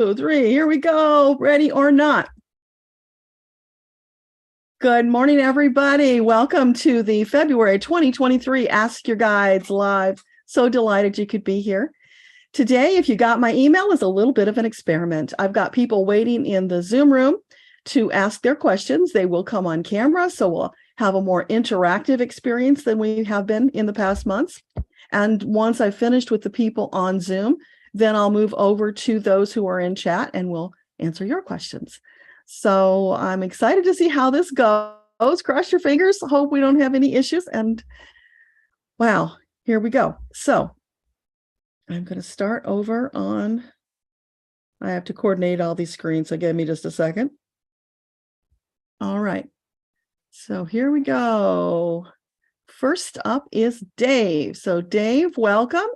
2, 3, here we go. Ready or not? Good morning, everybody. Welcome to the February 2023 Ask Your Guides Live. So delighted you could be here. Today, if you got my email, is a little bit of an experiment. I've got people waiting in the Zoom room to ask their questions. They will come on camera, so we'll have a more interactive experience than we have been in the past months. And once I've finished with the people on Zoom, then I'll move over to those who are in chat and we'll answer your questions. So I'm excited to see how this goes. Cross your fingers. Hope we don't have any issues. And wow, here we go. So I'm going to start over on, I have to coordinate all these screens, so give me just a second. All right. So here we go. First up is Dave. So Dave, welcome.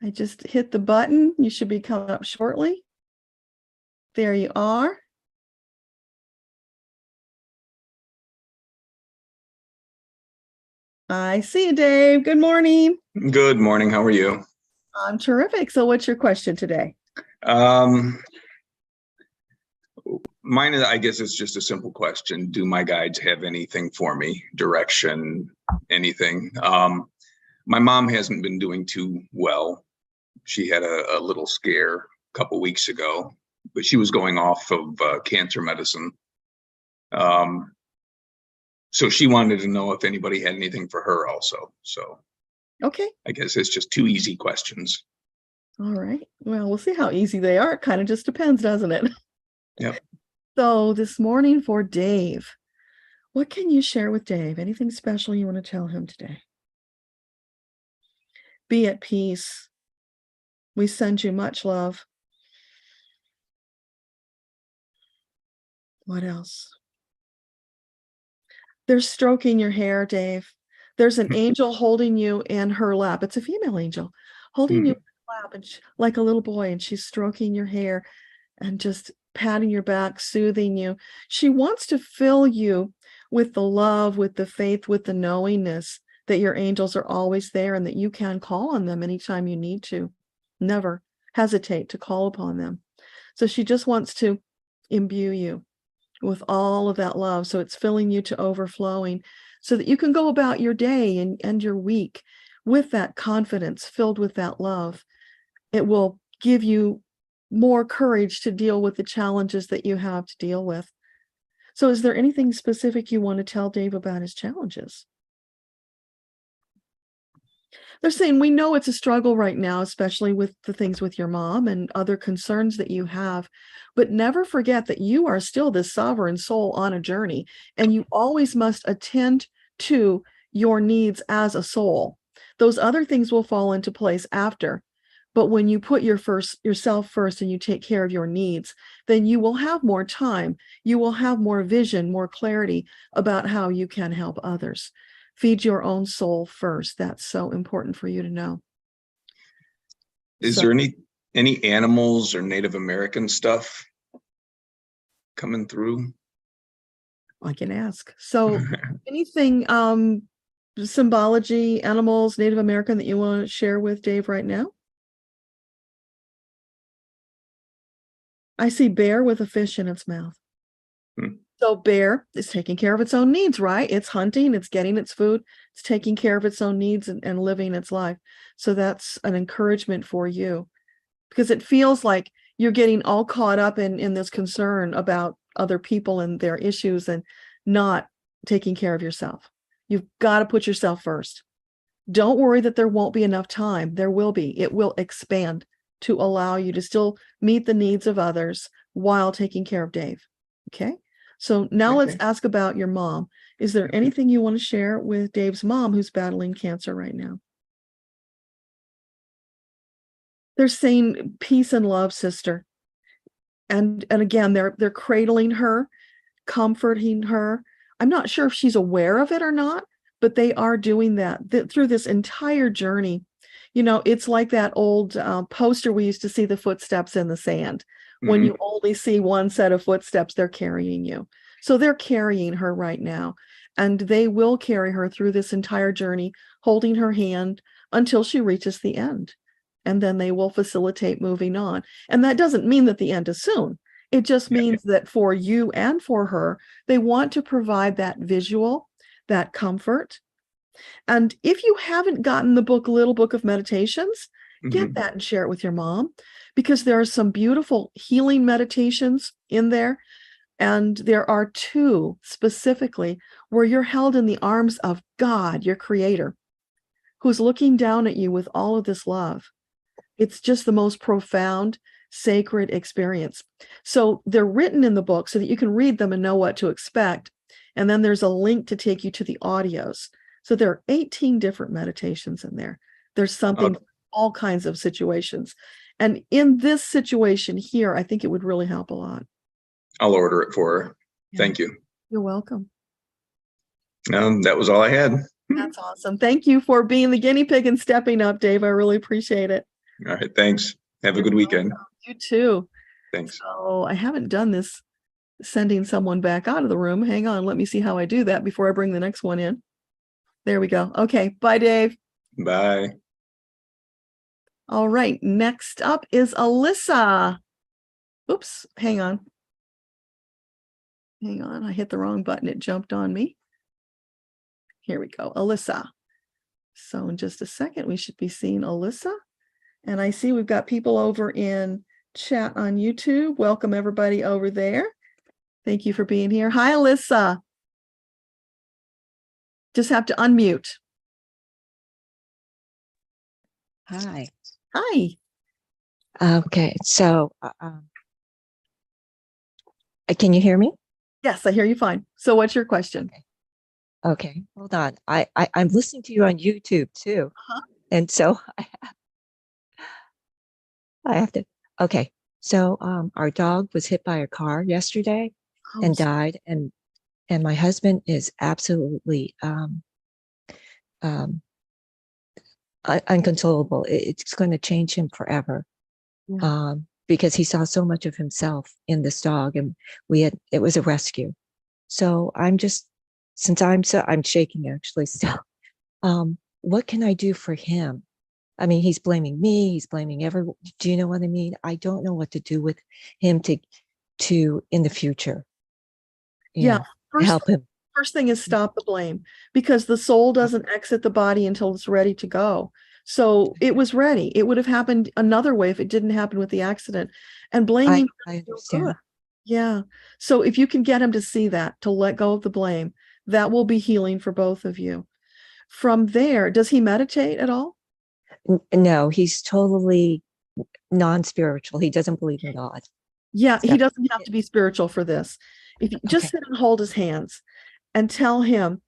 I just hit the button. You should be coming up shortly. There you are. I see you, Dave. Good morning. Good morning. How are you? I'm terrific. So what's your question today? Mine is, I guess it's just a simple question. Do my guides have anything for me? Direction, anything? My mom hasn't been doing too well. She had a little scare a couple weeks ago, but she was going off of cancer medicine. So she wanted to know if anybody had anything for her also. So okay, I guess it's just two easy questions. All right. Well, we'll see how easy they are. It kind of just depends, doesn't it? Yep. So this morning for Dave, what can you share with Dave? Anything special you want to tell him today? Be at peace. We send you much love. What else? They're stroking your hair, Dave. There's an angel holding you in her lap. It's a female angel holding you in her lap, and like a little boy, and she's stroking your hair and just patting your back, soothing you. She wants to fill you with the love, with the faith, with the knowingness that your angels are always there and that you can call on them anytime you need to. Never hesitate to call upon them. So she just wants to imbue you with all of that love. So it's filling you to overflowing so that you can go about your day and your week with that confidence, filled with that love. It will give you more courage to deal with the challenges that you have to deal with. So is there anything specific you want to tell Dave about his challenges? They're saying, we know it's a struggle right now, especially with the things with your mom and other concerns that you have, but never forget that you are still this sovereign soul on a journey, and you always must attend to your needs as a soul. Those other things will fall into place after. But when you put yourself first and you take care of your needs, then you will have more time. You will have more vision, more clarity about how you can help others. Feed your own soul first. That's so important for you to know. Is there any animals or Native American stuff coming through? I can ask. So anything, symbology, animals, Native American that you want to share with Dave right now? I see bear with a fish in its mouth. So bear is taking care of its own needs, right? It's hunting, it's getting its food, it's taking care of its own needs and living its life. So that's an encouragement for you, because it feels like you're getting all caught up in this concern about other people and their issues and not taking care of yourself. You've got to put yourself first. Don't worry that there won't be enough time. There will be. It will expand to allow you to still meet the needs of others while taking care of Dave. Okay? So now let's ask about your mom. Is there anything you want to share with Dave's mom who's battling cancer right now? They're saying peace and love, sister. And again, they're cradling her, comforting her. I'm not sure if she's aware of it or not, but they are doing that through this entire journey. You know, it's like that old poster we used to see, the footsteps in the sand. When you only see one set of footsteps, they're carrying you. So they're carrying her right now, and they will carry her through this entire journey, holding her hand until she reaches the end. and then they will facilitate moving on. And that doesn't mean that the end is soon. It just means that for you and for her, they want to provide that visual, that comfort. And if you haven't gotten the book, Little Book of Meditations, get that and share it with your mom, because there are some beautiful healing meditations in there. And there are 2 specifically where you're held in the arms of God, your creator, who's looking down at you with all of this love. It's just the most profound, sacred experience. So they're written in the book so that you can read them and know what to expect. And then there's a link to take you to the audios. So there are 18 different meditations in there. There's something for all kinds of situations. And in this situation here, I think it would really help a lot. I'll order it for her. Yeah. Thank you. You're welcome. That was all I had. That's awesome. Thank you for being the guinea pig and stepping up, Dave. I really appreciate it. All right. Thanks. Have a good weekend. You too. Thanks. So I haven't done this, sending someone back out of the room. Hang on. Let me see how I do that before I bring the next one in. There we go. Okay. Bye, Dave. Bye. All right. Next up is Alyssa. Oops. Hang on. Hang on. I hit the wrong button. It jumped on me. Here we go. Alyssa. So in just a second, we should be seeing Alyssa. And I see we've got people over in chat on YouTube. Welcome everybody over there. Thank you for being here. Hi, Alyssa. Just have to unmute. Hi. Hi. Okay, so can you hear me? Yes, I hear you fine. So what's your question? Okay, hold on. I'm listening to you on YouTube too. And so I have to, okay. So our dog was hit by a car yesterday and died. And my husband is absolutely uncontrollable. It's going to change him forever. Because he saw so much of himself in this dog, and it was a rescue. So I'm shaking actually still. What can I do for him? I mean, he's blaming me, he's blaming everyone. Do you know what I mean? I don't know what to do with him to in the future. Help him. First thing is stop the blame, because the soul doesn't exit the body until it's ready to go. So it was ready. It would have happened another way if it didn't happen with the accident. And blaming. I understand. Yeah. So if you can get him to see that, to let go of the blame, that will be healing for both of you. From there, does he meditate at all? No, he's totally non-spiritual. He doesn't believe in God. Yeah, he doesn't have to be spiritual for this. If you just sit and hold his hands and tell him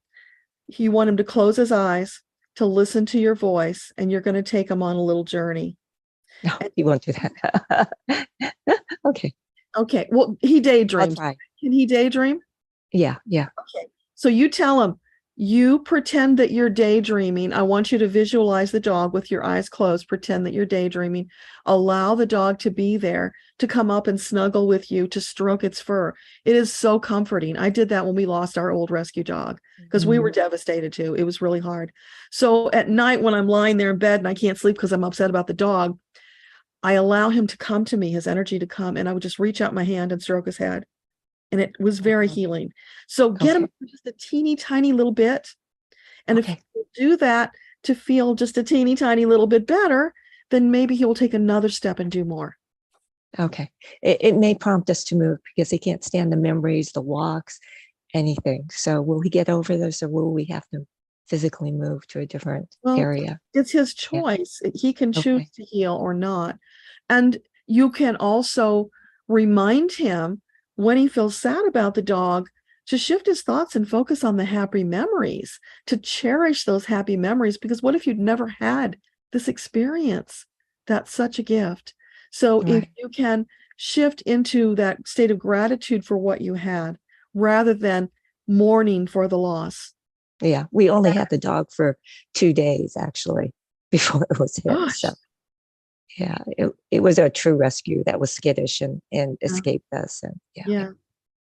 you want him to close his eyes, to listen to your voice, and you're going to take him on a little journey. No, he won't do that. Okay. Okay. Well, he daydreams. Can he daydream? Yeah. Okay. So you tell him, you pretend that you're daydreaming. I want you to visualize the dog with your eyes closed. Pretend that you're daydreaming. Allow the dog to be there, to come up and snuggle with you, to stroke its fur. It is so comforting. I did that when we lost our old rescue dog, because we were devastated too. It was really hard. So at night when I'm lying there in bed and I can't sleep because I'm upset about the dog, I allow him to come to me, his energy to come, and I would just reach out my hand and stroke his head. And it was very healing. So get him just a teeny tiny little bit. And if you do that to feel just a teeny tiny little bit better, then maybe he will take another step and do more. Okay. It may prompt us to move because he can't stand the memories, the walks, anything. So will he get over this, or will we have to physically move to a different area? It's his choice. Yeah. He can choose to heal or not. And you can also remind him, when he feels sad about the dog, to shift his thoughts and focus on the happy memories, to cherish those happy memories, because what if you'd never had this experience? That's such a gift. So if you can shift into that state of gratitude for what you had, rather than mourning for the loss. Yeah, we only had the dog for 2 days, actually, before it was hit. So yeah, it was a true rescue that was skittish and escaped us. And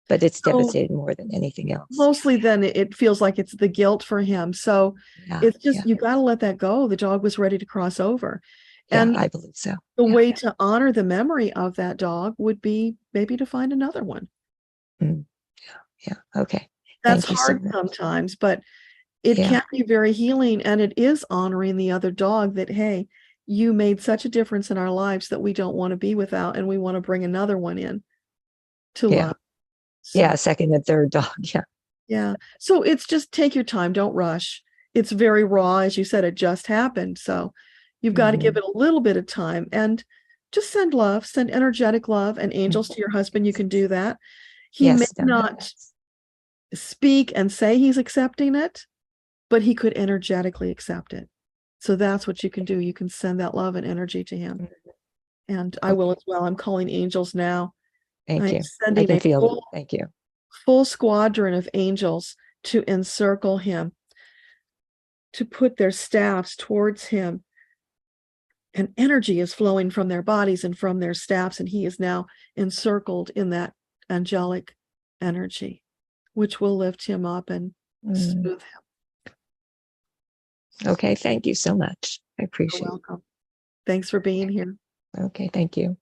but it's devastating more than anything else. Mostly then it feels like it's the guilt for him. So it's just, you got to let that go. The dog was ready to cross over. Yeah, And I believe so. the Yeah. way to honor the memory of that dog would be maybe to find another one. Mm. Yeah. Okay. That's Thank you so hard much. sometimes, but it Yeah. can be very healing, and it is honoring the other dog that, hey, you made such a difference in our lives that we don't want to be without, and we want to bring another one in to Yeah. love. Yeah. So, Second and third dog. Yeah. yeah. So it's just take your time. Don't rush. It's very raw. As you said, it just happened. So you've got to give Mhm. it a little bit of time and just send love, send energetic love and angels to your husband. You can do that. He may Yes. not speak and say he's accepting it, but he could energetically accept it. So that's what you can do. You can send that love and energy to him. And I will as well. I'm calling angels now. Thank I'm you. I sending can a feel it. Thank you. full squadron of angels to encircle him, to put their staffs towards him. And energy is flowing from their bodies and from their staffs. And he is now encircled in that angelic energy, which will lift him up and soothe him. Okay. Thank you so much. I appreciate You're welcome. Thanks for being here. it. Okay. Thank you.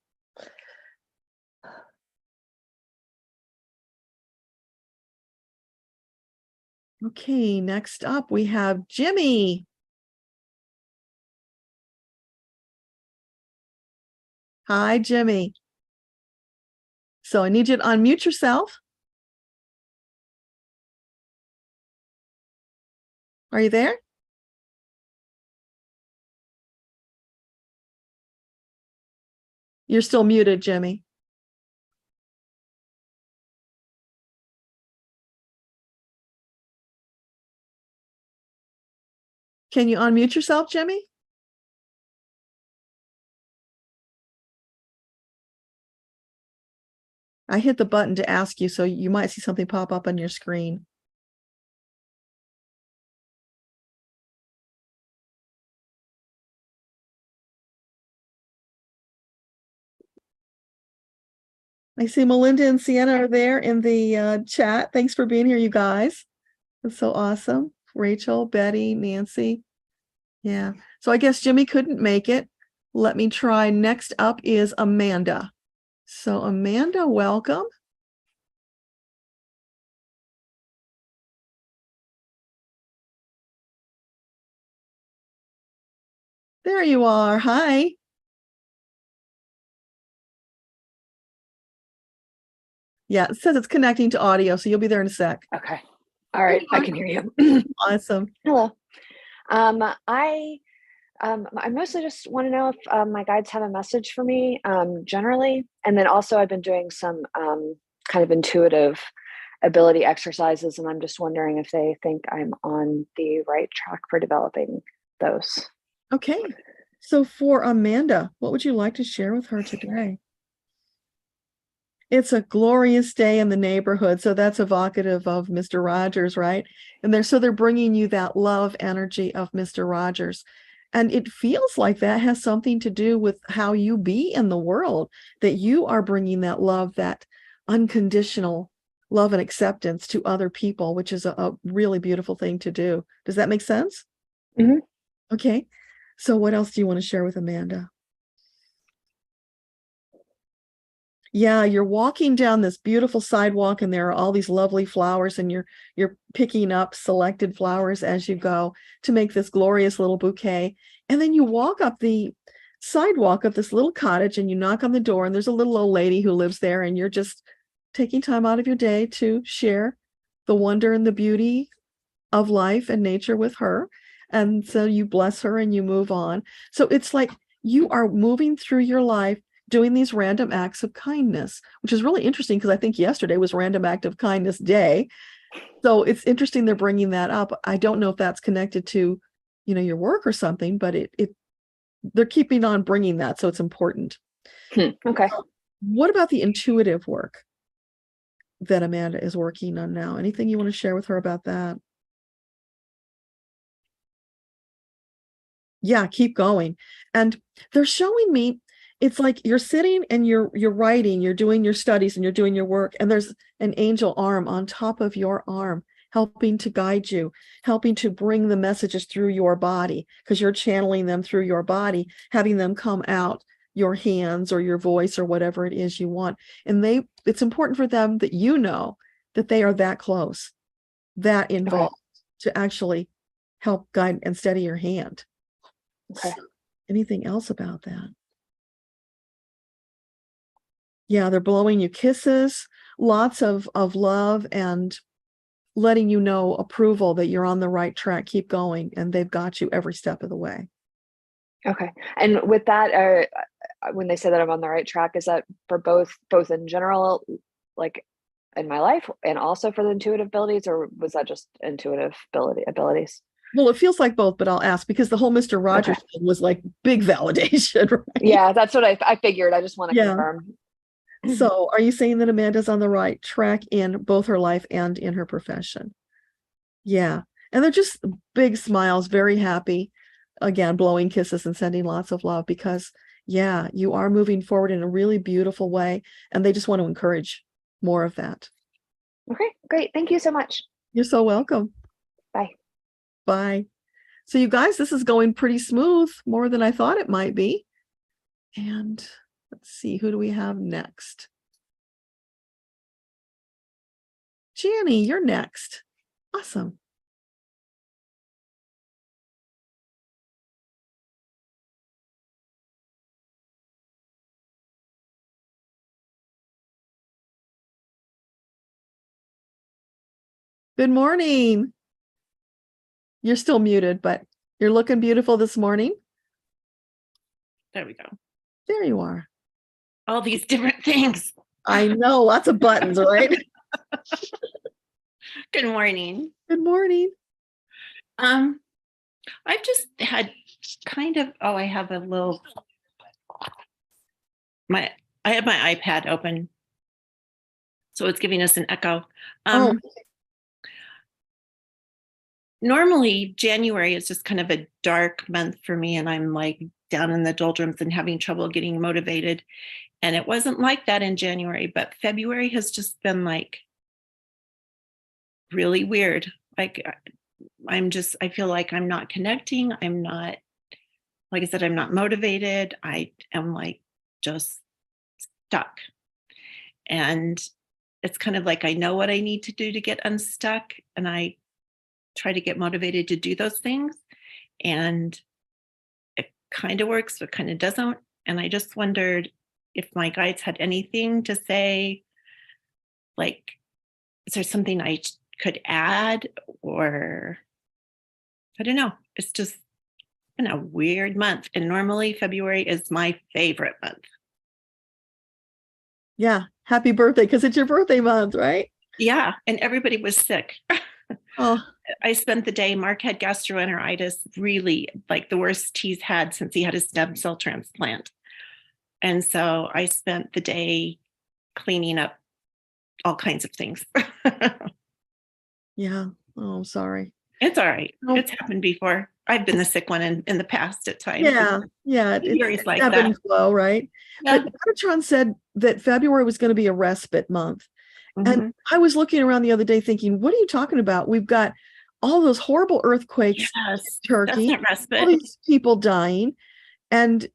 Okay, next up we have Jimmy. Hi, Jimmy. So I need you to unmute yourself. Are you there? You're still muted, Jimmy. Can you unmute yourself, Jimmy? I hit the button to ask you, so you might see something pop up on your screen. I see Melinda and Sienna are there in the chat. Thanks for being here, you guys. That's so awesome. Rachel, Betty, Nancy. Yeah. So I guess Jimmy couldn't make it. Let me try. Next up is Amanda. So Amanda, welcome. There you are. Hi. Yeah, it says it's connecting to audio, so you'll be there in a sec. Okay. All right. I can hear you. Awesome. Hello. I mostly just want to know if my guides have a message for me generally. And then also I've been doing some kind of intuitive ability exercises, and I'm just wondering if they think I'm on the right track for developing those. Okay. So for Amanda, what would you like to share with her today? It's a glorious day in the neighborhood. So that's evocative of Mr. Rogers, right? And they're bringing you that love energy of Mr. Rogers. And it feels like that has something to do with how you be in the world, that you are bringing that love, that unconditional love and acceptance to other people, which is a really beautiful thing to do. Does that make sense? Mm-hmm. Okay. So what else do you want to share with Amanda? Yeah, you're walking down this beautiful sidewalk and there are all these lovely flowers, and you're picking up selected flowers as you go to make this glorious little bouquet. And then you walk up the sidewalk of this little cottage and you knock on the door, and there's a little old lady who lives there, and you're just taking time out of your day to share the wonder and the beauty of life and nature with her. And so you bless her and you move on. So it's like you are moving through your life doing these random acts of kindness, which is really interesting because I think yesterday was Random Act of Kindness Day. So it's interesting they're bringing that up. I don't know if that's connected to, your work or something, but they're keeping on bringing that. So it's important. Okay. What about the intuitive work that Amanda is working on now? Anything you want to share with her about that? Yeah, keep going. And they're showing me, it's like you're sitting and you're writing, you're doing your studies and you're doing your work, and there's an angel arm on top of your arm, helping to guide you, helping to bring the messages through your body, because you're channeling them through your body, having them come out your hands or your voice or whatever it is you want. And it's important for them that you know that they are that close, that involved to actually help guide and steady your hand. Okay. So, anything else about that? Yeah, they're blowing you kisses, lots of love, and letting you know approval that you're on the right track. Keep going, and they've got you every step of the way. Okay. And with that, when they say that I'm on the right track, is that for both in general, like in my life, and also for the intuitive abilities, or was that just intuitive abilities? Well, it feels like both, but I'll ask, because the whole Mr. Rogers thing was like big validation, right? Yeah, that's what I figured. I just want to confirm. So are you saying that Amanda's on the right track in both her life and in her profession? Yeah. And they're just big smiles, very happy, again, blowing kisses and sending lots of love, because yeah, you are moving forward in a really beautiful way. And they just want to encourage more of that. Okay, great. Thank you so much. You're so welcome. Bye. Bye. So you guys, this is going pretty smooth, more than I thought it might be. And let's see, who do we have next? Janny, you're next. Awesome. Good morning. You're still muted, but you're looking beautiful this morning. There we go. There you are. All these different things. I know, lots of buttons, right? Good morning. Good morning. I've just had kind of, I have a little, I have my iPad open, so it's giving us an echo. Normally January is just kind of a dark month for me, and I'm like down in the doldrums and having trouble getting motivated. And it wasn't like that in January, but February has just been like really weird. Like I feel like I'm not connecting. I'm not, like I said, I'm not motivated. I am like just stuck. And it's kind of like I know what I need to do to get unstuck, and I try to get motivated to do those things. And it kind of works, but kind of doesn't. And I just wondered if my guides had anything to say, like, is there something I could add, or I don't know. It's just been a weird month. And normally February is my favorite month. Yeah. Happy birthday, because it's your birthday month, right? Yeah. And everybody was sick. Oh, I spent the day, Mark had gastroenteritis, really like the worst he's had since he had his stem cell transplant. And so I spent the day cleaning up all kinds of things. yeah. Oh, I'm sorry. It's all right. Oh. It's happened before. I've been the sick one in the past at times. Yeah. Yeah. It's like ebb that. and flow, right? Yeah. But Metatron said that February was going to be a respite month. Mhm. And I was looking around the other day thinking, what are you talking about? We've got all those horrible earthquakes Yes, in Turkey, that's not respite. all these people dying. And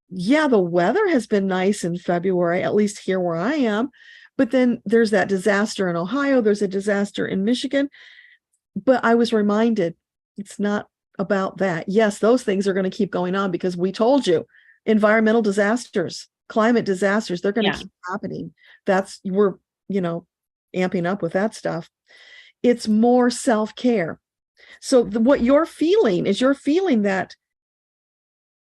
yeah, the weather has been nice in February, at least here where I am. But then there's that disaster in Ohio. There's a disaster in Michigan. But I was reminded it's not about that. Yes, those things are going to keep going on, because we told you environmental disasters, climate disasters, they're going to keep happening. We're amping up with that stuff. It's more self-care. So what you're feeling is that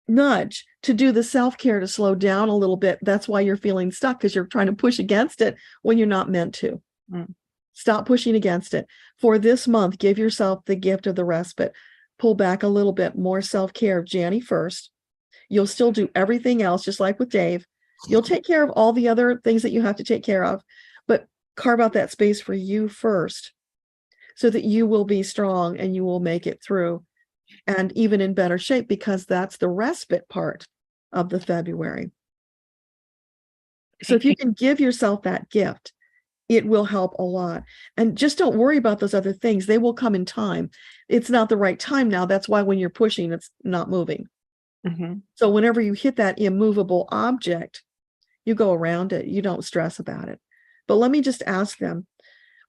nudge to do the self-care, to slow down a little bit. That's why you're feeling stuck, because you're trying to push against it when you're not meant to. Stop pushing against it. For this month, give yourself the gift of the respite. Pull back a little bit, more self-care. Janny first. You'll still do everything else, just like with Dave. You'll take care of all the other things that you have to take care of, but carve out that space for you first, so that you will be strong and you will make it through, and even in better shape, because that's the respite part of the February. So if you can give yourself that gift, It will help a lot. And just don't worry about those other things. They will come in time. It's not the right time now. That's why when you're pushing, it's not moving. So whenever you hit that immovable object, you go around it. You don't stress about it. But let me just ask them,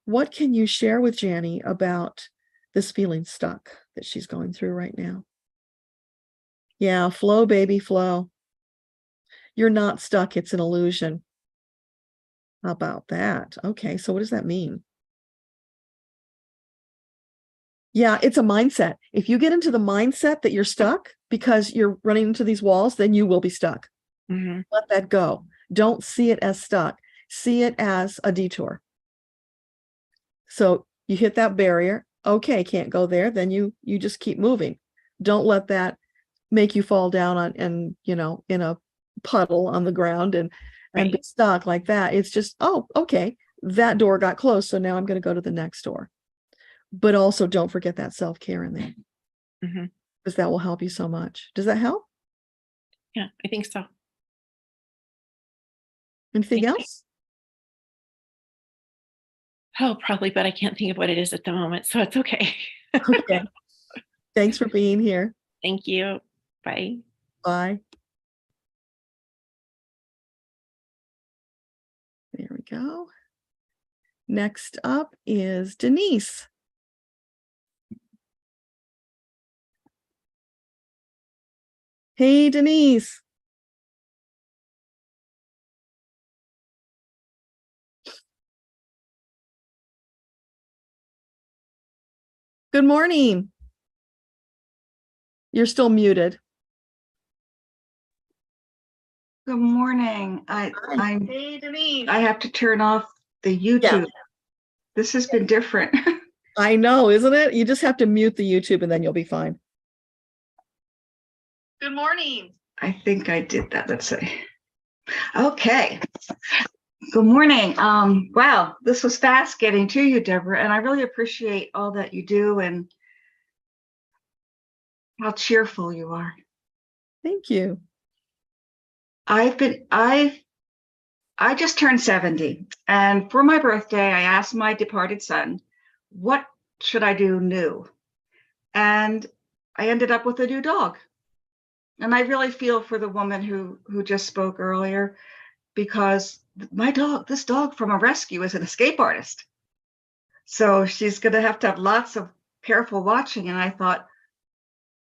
what can you share with Janny about this feeling stuck that she's going through right now? Yeah, flow, baby, flow. You're not stuck. It's an illusion. How about that? Okay, so what does that mean? Yeah, it's a mindset. If you get into the mindset that you're stuck because you're running into these walls, then you will be stuck. Let that go. Don't see it as stuck. See it as a detour. So you hit that barrier. Okay, can't go there. Then you just keep moving. Don't let that make you fall down on and in a puddle on the ground and be stuck like that. It's just, oh, okay, that door got closed, so now I'm going to go to the next door. But also don't forget that self-care in there, because that will help you so much. Does that help? Yeah, I think so. Anything else? Oh, probably, but I can't think of what it is at the moment, so it's okay. Okay. Thanks for being here. Thank you. Bye. Bye. There we go. Next up is Denise. Hey, Denise. Good morning. You're still muted. Good morning. Hey, Denise. I have to turn off the YouTube. This has been different. I know, isn't it? You just have to mute the YouTube and then you'll be fine. Good morning. I think I did that. Let's see. Okay. Good morning. Wow, this was fast getting to you, Deborah, and I really appreciate all that you do and how cheerful you are. Thank you. I just turned 70, and for my birthday, I asked my departed son, what should I do new? And I ended up with a new dog. And I really feel for the woman who just spoke earlier, because this dog from a rescue is an escape artist. So she's going to have lots of careful watching. And I thought,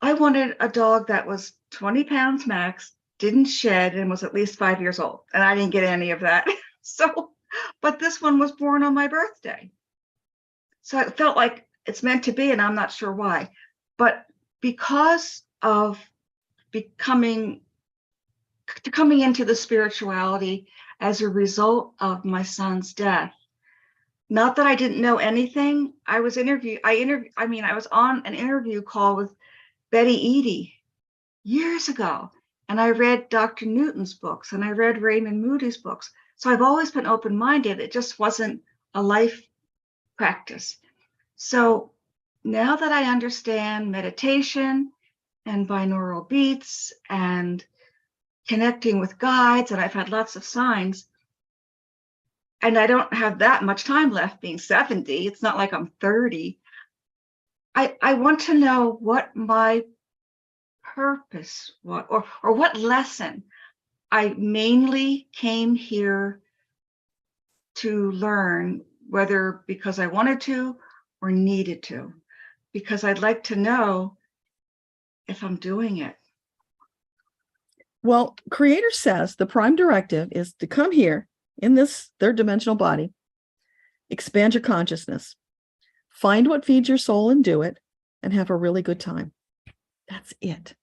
I wanted a dog that was 20 pounds max, didn't shed, and was at least 5 years old. And I didn't get any of that. But this one was born on my birthday. So it felt like it's meant to be, and I'm not sure why. But because of coming into the spirituality as a result of my son's death, not that I didn't know anything. I was on an interview call with Betty Eady years ago, and I read Dr. Newton's books and I read Raymond Moody's books. So I've always been open-minded. It just wasn't a life practice. So now that I understand meditation and binaural beats and connecting with guides, and I've had lots of signs, and I don't have that much time left being 70. It's not like I'm 30. I want to know what my purpose was, or what lesson I mainly came here to learn, whether because I wanted to or needed to, because I'd like to know if I'm doing it. Well, Creator says the prime directive is to come here in this third dimensional body, expand your consciousness, find what feeds your soul and do it, and have a really good time. That's it.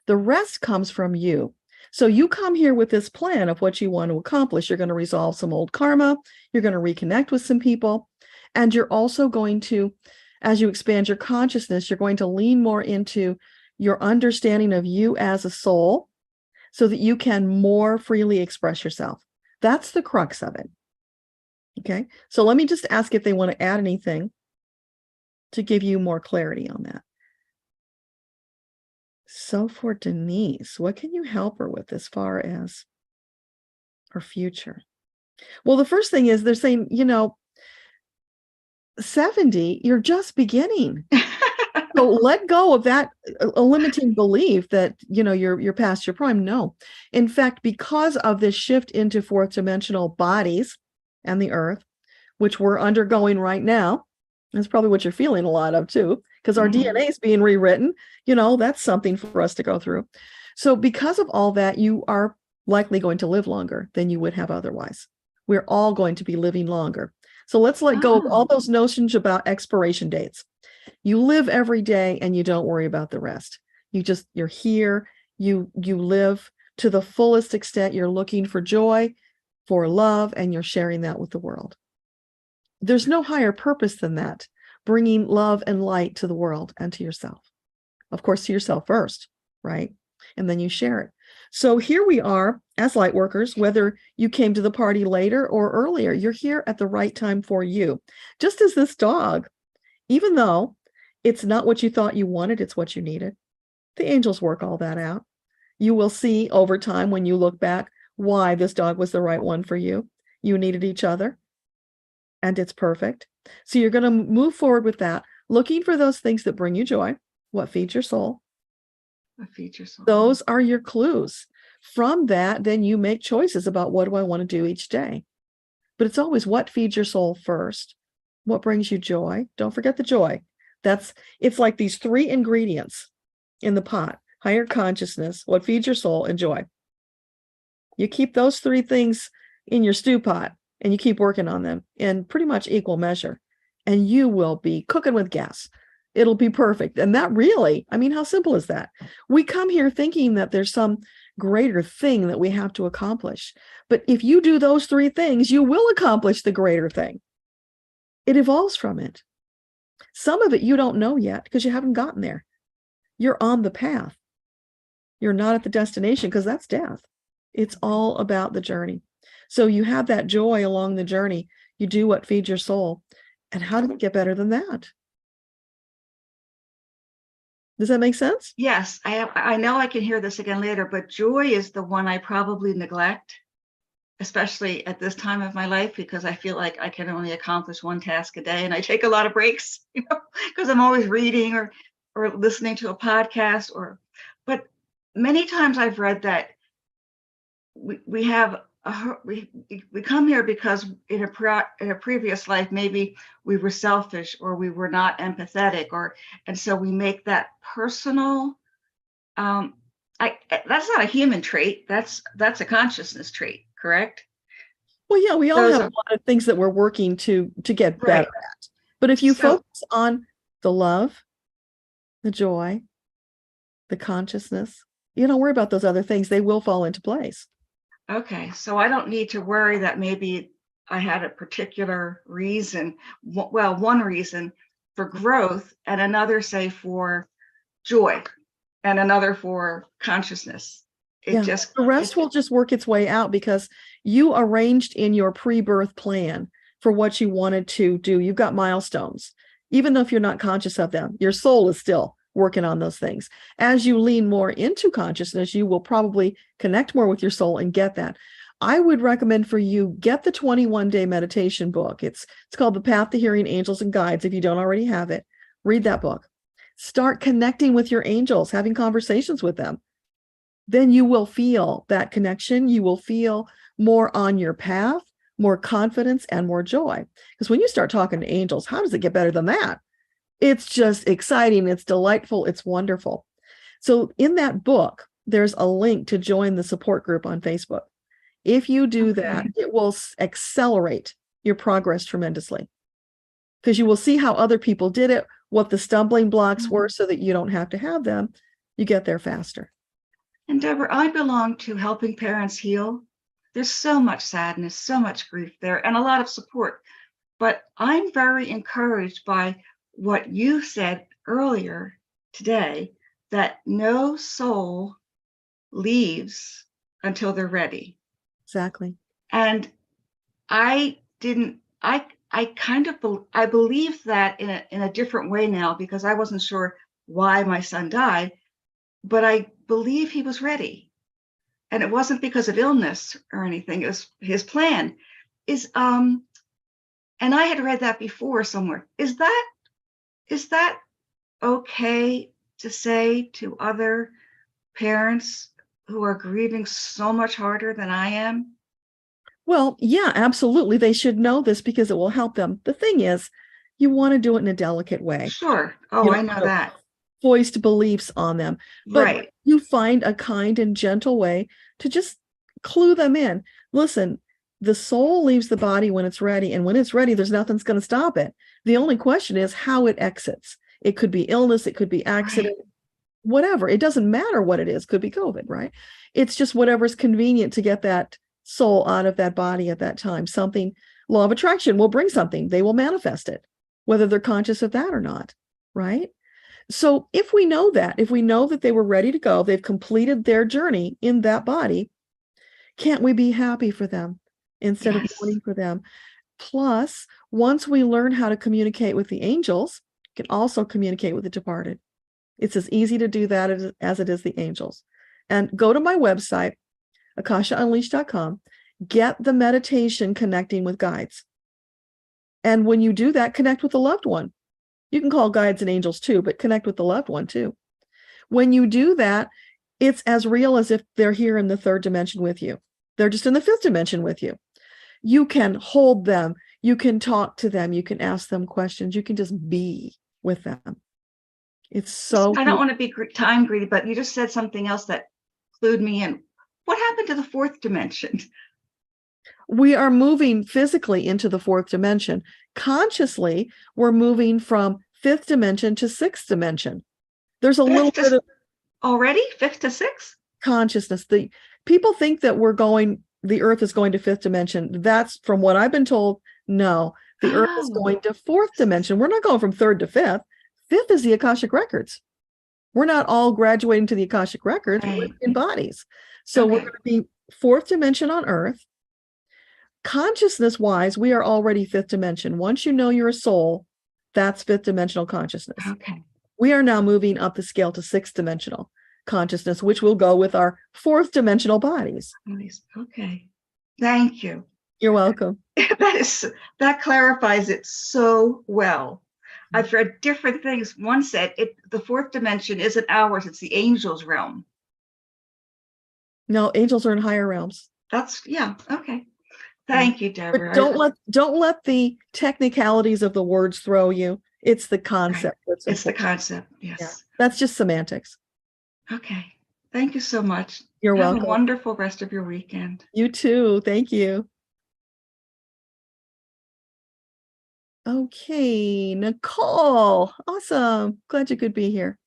The rest comes from you. So you come here with this plan of what you want to accomplish. You're going to resolve some old karma. You're going to reconnect with some people. And you're also going to, as you expand your consciousness, you're going to lean more into your understanding of you as a soul so that you can more freely express yourself. That's the crux of it. Okay. So let me just ask if they want to add anything to give you more clarity on that. So for Denise, what can you help her with as far as her future? Well, the first thing is they're saying, 70, you're just beginning. So let go of that a limiting belief that, you're past your prime. No. In fact, because of this shift into fourth dimensional bodies and the earth, which we're undergoing right now, that's probably what you're feeling a lot of too, because our DNA is being rewritten. That's something for us to go through. So because of all that, you are likely going to live longer than you would have otherwise. We're all going to be living longer. So let's let go of all those notions about expiration dates. You live every day and you don't worry about the rest. You're here, you live to the fullest extent. You're looking for joy, for love, and you're sharing that with the world. There's no higher purpose than that, bringing love and light to the world and to yourself. Of course, to yourself first, right? And then you share it. So here we are as light workers, whether you came to the party later or earlier, you're here at the right time for you. Just as this dog, even though it's not what you thought you wanted, it's what you needed. The angels work all that out. You will see over time when you look back why this dog was the right one for you. You needed each other, and it's perfect. So you're going to move forward with that, looking for those things that bring you joy, what feeds your soul. What feeds your soul. Those are your clues. From that, then you make choices about what do I want to do each day. But it's always what feeds your soul first. What brings you joy? Don't forget the joy. It's like these 3 ingredients in the pot: higher consciousness, what feeds your soul, and joy. You keep those 3 things in your stew pot and you keep working on them in pretty much equal measure, and you will be cooking with gas. It'll be perfect. And that really, how simple is that? We come here thinking that there's some greater thing that we have to accomplish. But if you do those 3 things, you will accomplish the greater thing. It evolves from it. Some of it you don't know yet because you haven't gotten there. You're on the path. You're not at the destination because that's death. It's all about the journey. So you have that joy along the journey. You do what feeds your soul. And how do you get better than that? Does that make sense? Yes, I know I can hear this again later, but joy is the one I probably neglect, especially at this time of my life, because I feel like I can only accomplish one task a day, and I take a lot of breaks, because I'm always reading or listening to a podcast. But many times I've read that we come here because in a previous life maybe we were selfish or we were not empathetic, and so we make that personal. That's not a human trait. That's a consciousness trait, correct? Well, yeah, we all have a lot of things that we're working to get better at. But if you focus on the love, the joy, the consciousness, you don't worry about those other things. They will fall into place. Okay, so I don't need to worry that maybe I had a particular reason, one reason for growth and another, say, for joy and another for consciousness. The rest will just work its way out because you arranged in your pre-birth plan for what you wanted to do. You've got milestones. Even though if you're not conscious of them, your soul is still working on those things. As you lean more into consciousness, you will probably connect more with your soul and get that. I would recommend for you, get the 21-day meditation book. It's called The Path to Hearing Angels and Guides. If you don't already have it, read that book. Start connecting with your angels, having conversations with them. Then you will feel that connection. You will feel more on your path, more confidence, and more joy. Because when you start talking to angels, how does it get better than that? It's just exciting. It's delightful. It's wonderful. So in that book, there's a link to join the support group on Facebook. If you do that, it will accelerate your progress tremendously, because you will see how other people did it, what the stumbling blocks were so that you don't have to have them. You get there faster. And Deborah, I belong to Helping Parents Heal. There's so much sadness, so much grief there, and a lot of support. But I'm very encouraged by what you said earlier today, that no soul leaves until they're ready. Exactly. And I believe that in a different way now, because I wasn't sure why my son died, but I believe he was ready. And it wasn't because of illness or anything. It was his plan. is and I had read that before somewhere. Is that okay to say to other parents who are grieving so much harder than I am? Well, yeah, absolutely. They should know this because it will help them. The thing is, you want to do it in a delicate way. Sure. Oh, You I don't know want to that. foist beliefs on them. But Right. you find a kind and gentle way to just clue them in. Listen, the soul leaves the body when it's ready, and when it's ready, there's nothing's going to stop it. The only question is how it exits. It could be illness, it could be accident, whatever. It doesn't matter what it is. Could be COVID, right? It's just whatever's convenient to get that soul out of that body at that time. Something, law of attraction will bring something. They will manifest it, whether they're conscious of that or not, right? So if we know that they were ready to go, they've completed their journey in that body, can't we be happy for them instead of mourning for them? Plus, once we learn how to communicate with the angels, we can also communicate with the departed. It's as easy to do that as it is the angels. And go to my website, akashaunleashed.com, get the meditation connecting with guides. And when you do that, connect with the loved one. You can call guides and angels too, but connect with the loved one too. When you do that, it's as real as if they're here in the third dimension with you. They're just in the fifth dimension with you. You can hold them. You can talk to them. You can ask them questions. You can just be with them. It's so. I don't want to be time greedy, but you just said something else that clued me in. What happened to the fourth dimension? We are moving physically into the fourth dimension. Consciously, we're moving from fifth dimension to sixth dimension. There's a little bit of already fifth to sixth consciousness. The people think that the earth is going to fifth dimension. That's from what I've been told. No, the earth is going to fourth dimension. We're not going from third to fifth. Fifth is the Akashic records. We're not all graduating to the Akashic records. We're in bodies. So we're going to be fourth dimension on earth. Consciousness wise, we are already fifth dimension. Once you know you're a soul, that's fifth dimensional consciousness. Okay. We are now moving up the scale to sixth dimensional consciousness, which will go with our fourth dimensional bodies. Okay. Thank you. You're welcome. That clarifies it so well. I've read different things. One said the fourth dimension isn't ours, it's the angels' realm. No, angels are in higher realms. Okay. Thank you, Deborah. But don't let the technicalities of the words throw you. It's the concept. Right. It's the concept. Yes. Yeah. That's just semantics. Okay. Thank you so much. You're Have welcome. a wonderful rest of your weekend. You too. Thank you. Okay, Nicole. Awesome. Glad you could be here.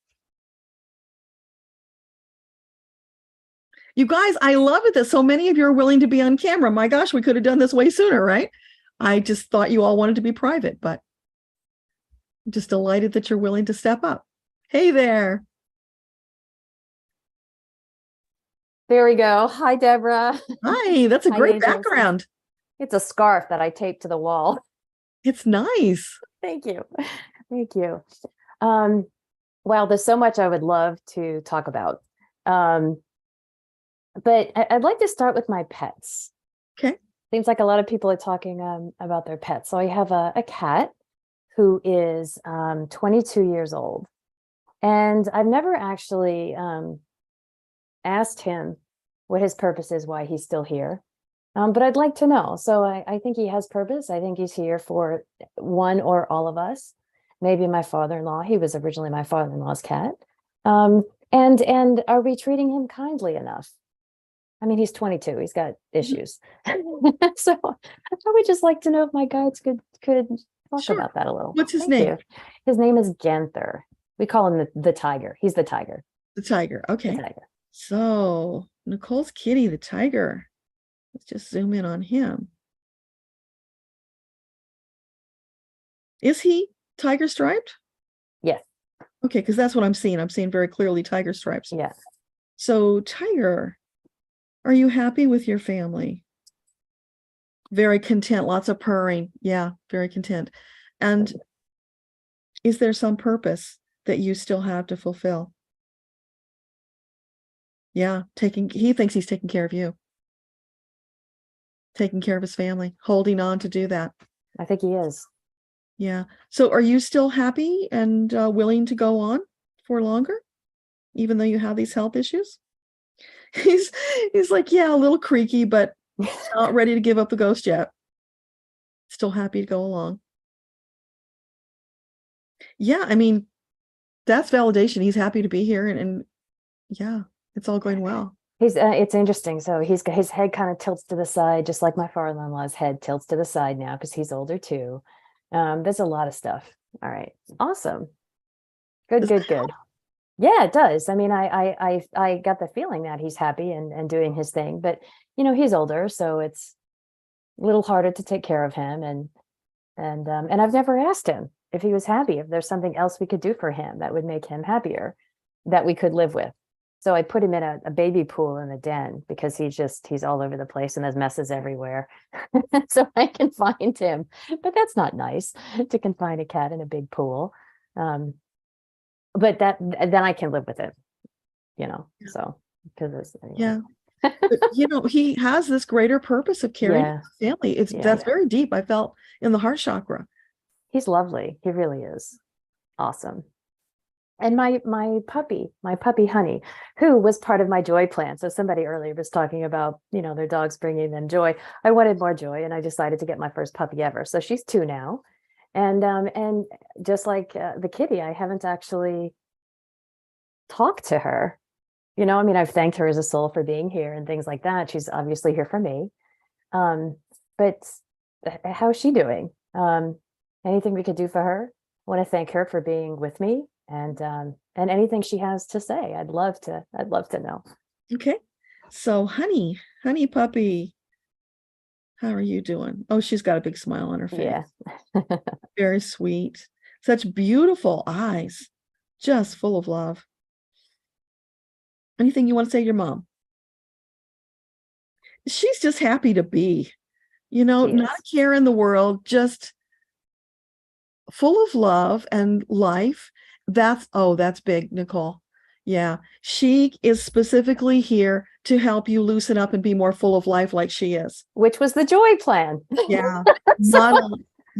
You guys, I love it that so many of you are willing to be on camera. My gosh, we could have done this way sooner, right? I just thought you all wanted to be private, but I'm just delighted that you're willing to step up. Hey there. There we go. Hi, Deborah. Hi, that's a Hi, great angels. background. It's a scarf that I taped to the wall. It's nice. Thank you. Thank you. Well, there's so much I would love to talk about. But I'd like to start with my pets. Okay. Seems like a lot of people are talking about their pets. So I have a cat who is 22 years old. And I've never actually asked him what his purpose is, why he's still here. But I'd like to know. So I think he has purpose. I think he's here for one or all of us. Maybe my father-in-law. He was originally my father-in-law's cat. And are we treating him kindly enough? I mean, he's 22. He's got issues. So I would just like to know if my guides could talk about that a little. What's his name? You. His name is Ganther. We call him the tiger. He's the tiger. The tiger. Okay. The tiger. So Nicole's kitty, the tiger. Let's just zoom in on him. Is he tiger striped? Yes. Okay, because that's what I'm seeing. I'm seeing very clearly tiger stripes. Yes. So tiger, are you happy with your family? Very content, lots of purring. Yeah, very content. And is there some purpose that you still have to fulfill? Yeah, he thinks he's taking care of you. taking care of his family, holding on to do that. I think he is. Yeah. So are you still happy and willing to go on for longer, even though you have these health issues? He's like, yeah, a little creaky, but not ready to give up the ghost yet. Still happy to go along. Yeah, I mean, that's validation. He's happy to be here, and yeah, it's all going well. He's it's interesting. So his head kind of tilts to the side, just like my father-in-law's head tilts to the side now because he's older too. There's a lot of stuff. All right, awesome, good. Yeah, it does. I mean, I got the feeling that he's happy and doing his thing, but he's older, so it's a little harder to take care of him, and I've never asked him if he was happy, if there's something else we could do for him that would make him happier, that we could live with. So I put him in a baby pool in the den because he's all over the place and there's messes everywhere. So I can find him, but that's not nice to confine a cat in a big pool. But then I can live with it, so because it's anyway. Yeah. But, he has this greater purpose of caring for the family. That's very deep. I felt in the heart chakra. He's lovely. He really is awesome. And my puppy Honey, who was part of my joy plan. So somebody earlier was talking about, their dogs bringing them joy. I wanted more joy, and I decided to get my first puppy ever. So she's 2 now. And just like the kitty, I haven't actually talked to her. I've thanked her as a soul for being here and things like that. She's obviously here for me. But how's she doing? Anything we could do for her? I want to thank her for being with me, and anything she has to say, I'd love to know. Okay. So honey puppy, how are you doing? Oh, she's got a big smile on her face. Yeah. Very sweet. Such beautiful eyes, just full of love. Anything you want to say to your mom? She's just happy to be, not a care in the world, just full of love and life. That's big, Nicole. Yeah. She is specifically here to help you loosen up and be more full of life like she is. Which was the joy plan. Yeah.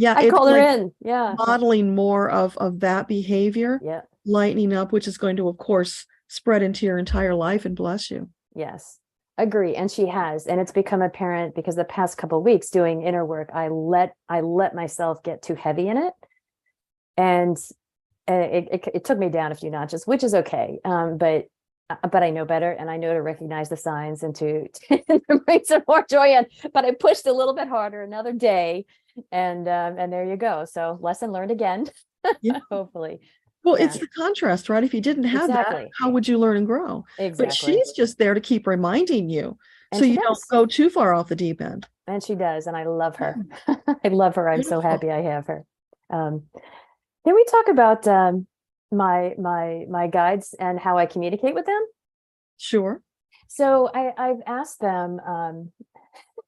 I called her in. Yeah. Modeling more of that behavior. Yeah. Lightening up, which is going to, of course, spread into your entire life and bless you. Yes. Agree. And she has. And it's become apparent because the past couple of weeks doing inner work, I let myself get too heavy in it. And it took me down a few notches, which is okay. But I know better, and I know to recognize the signs and to bring some more joy in. But I pushed a little bit harder another day, and there you go. So lesson learned again. Yeah. Hopefully. Well, it's the contrast, right? If you didn't have that, how would you learn and grow? Exactly. But she's just there to keep reminding you, so you don't go too far off the deep end. And she does, and I love her. I love her. I'm so happy I have her. Can we talk about my guides and how I communicate with them? Sure. So I've asked them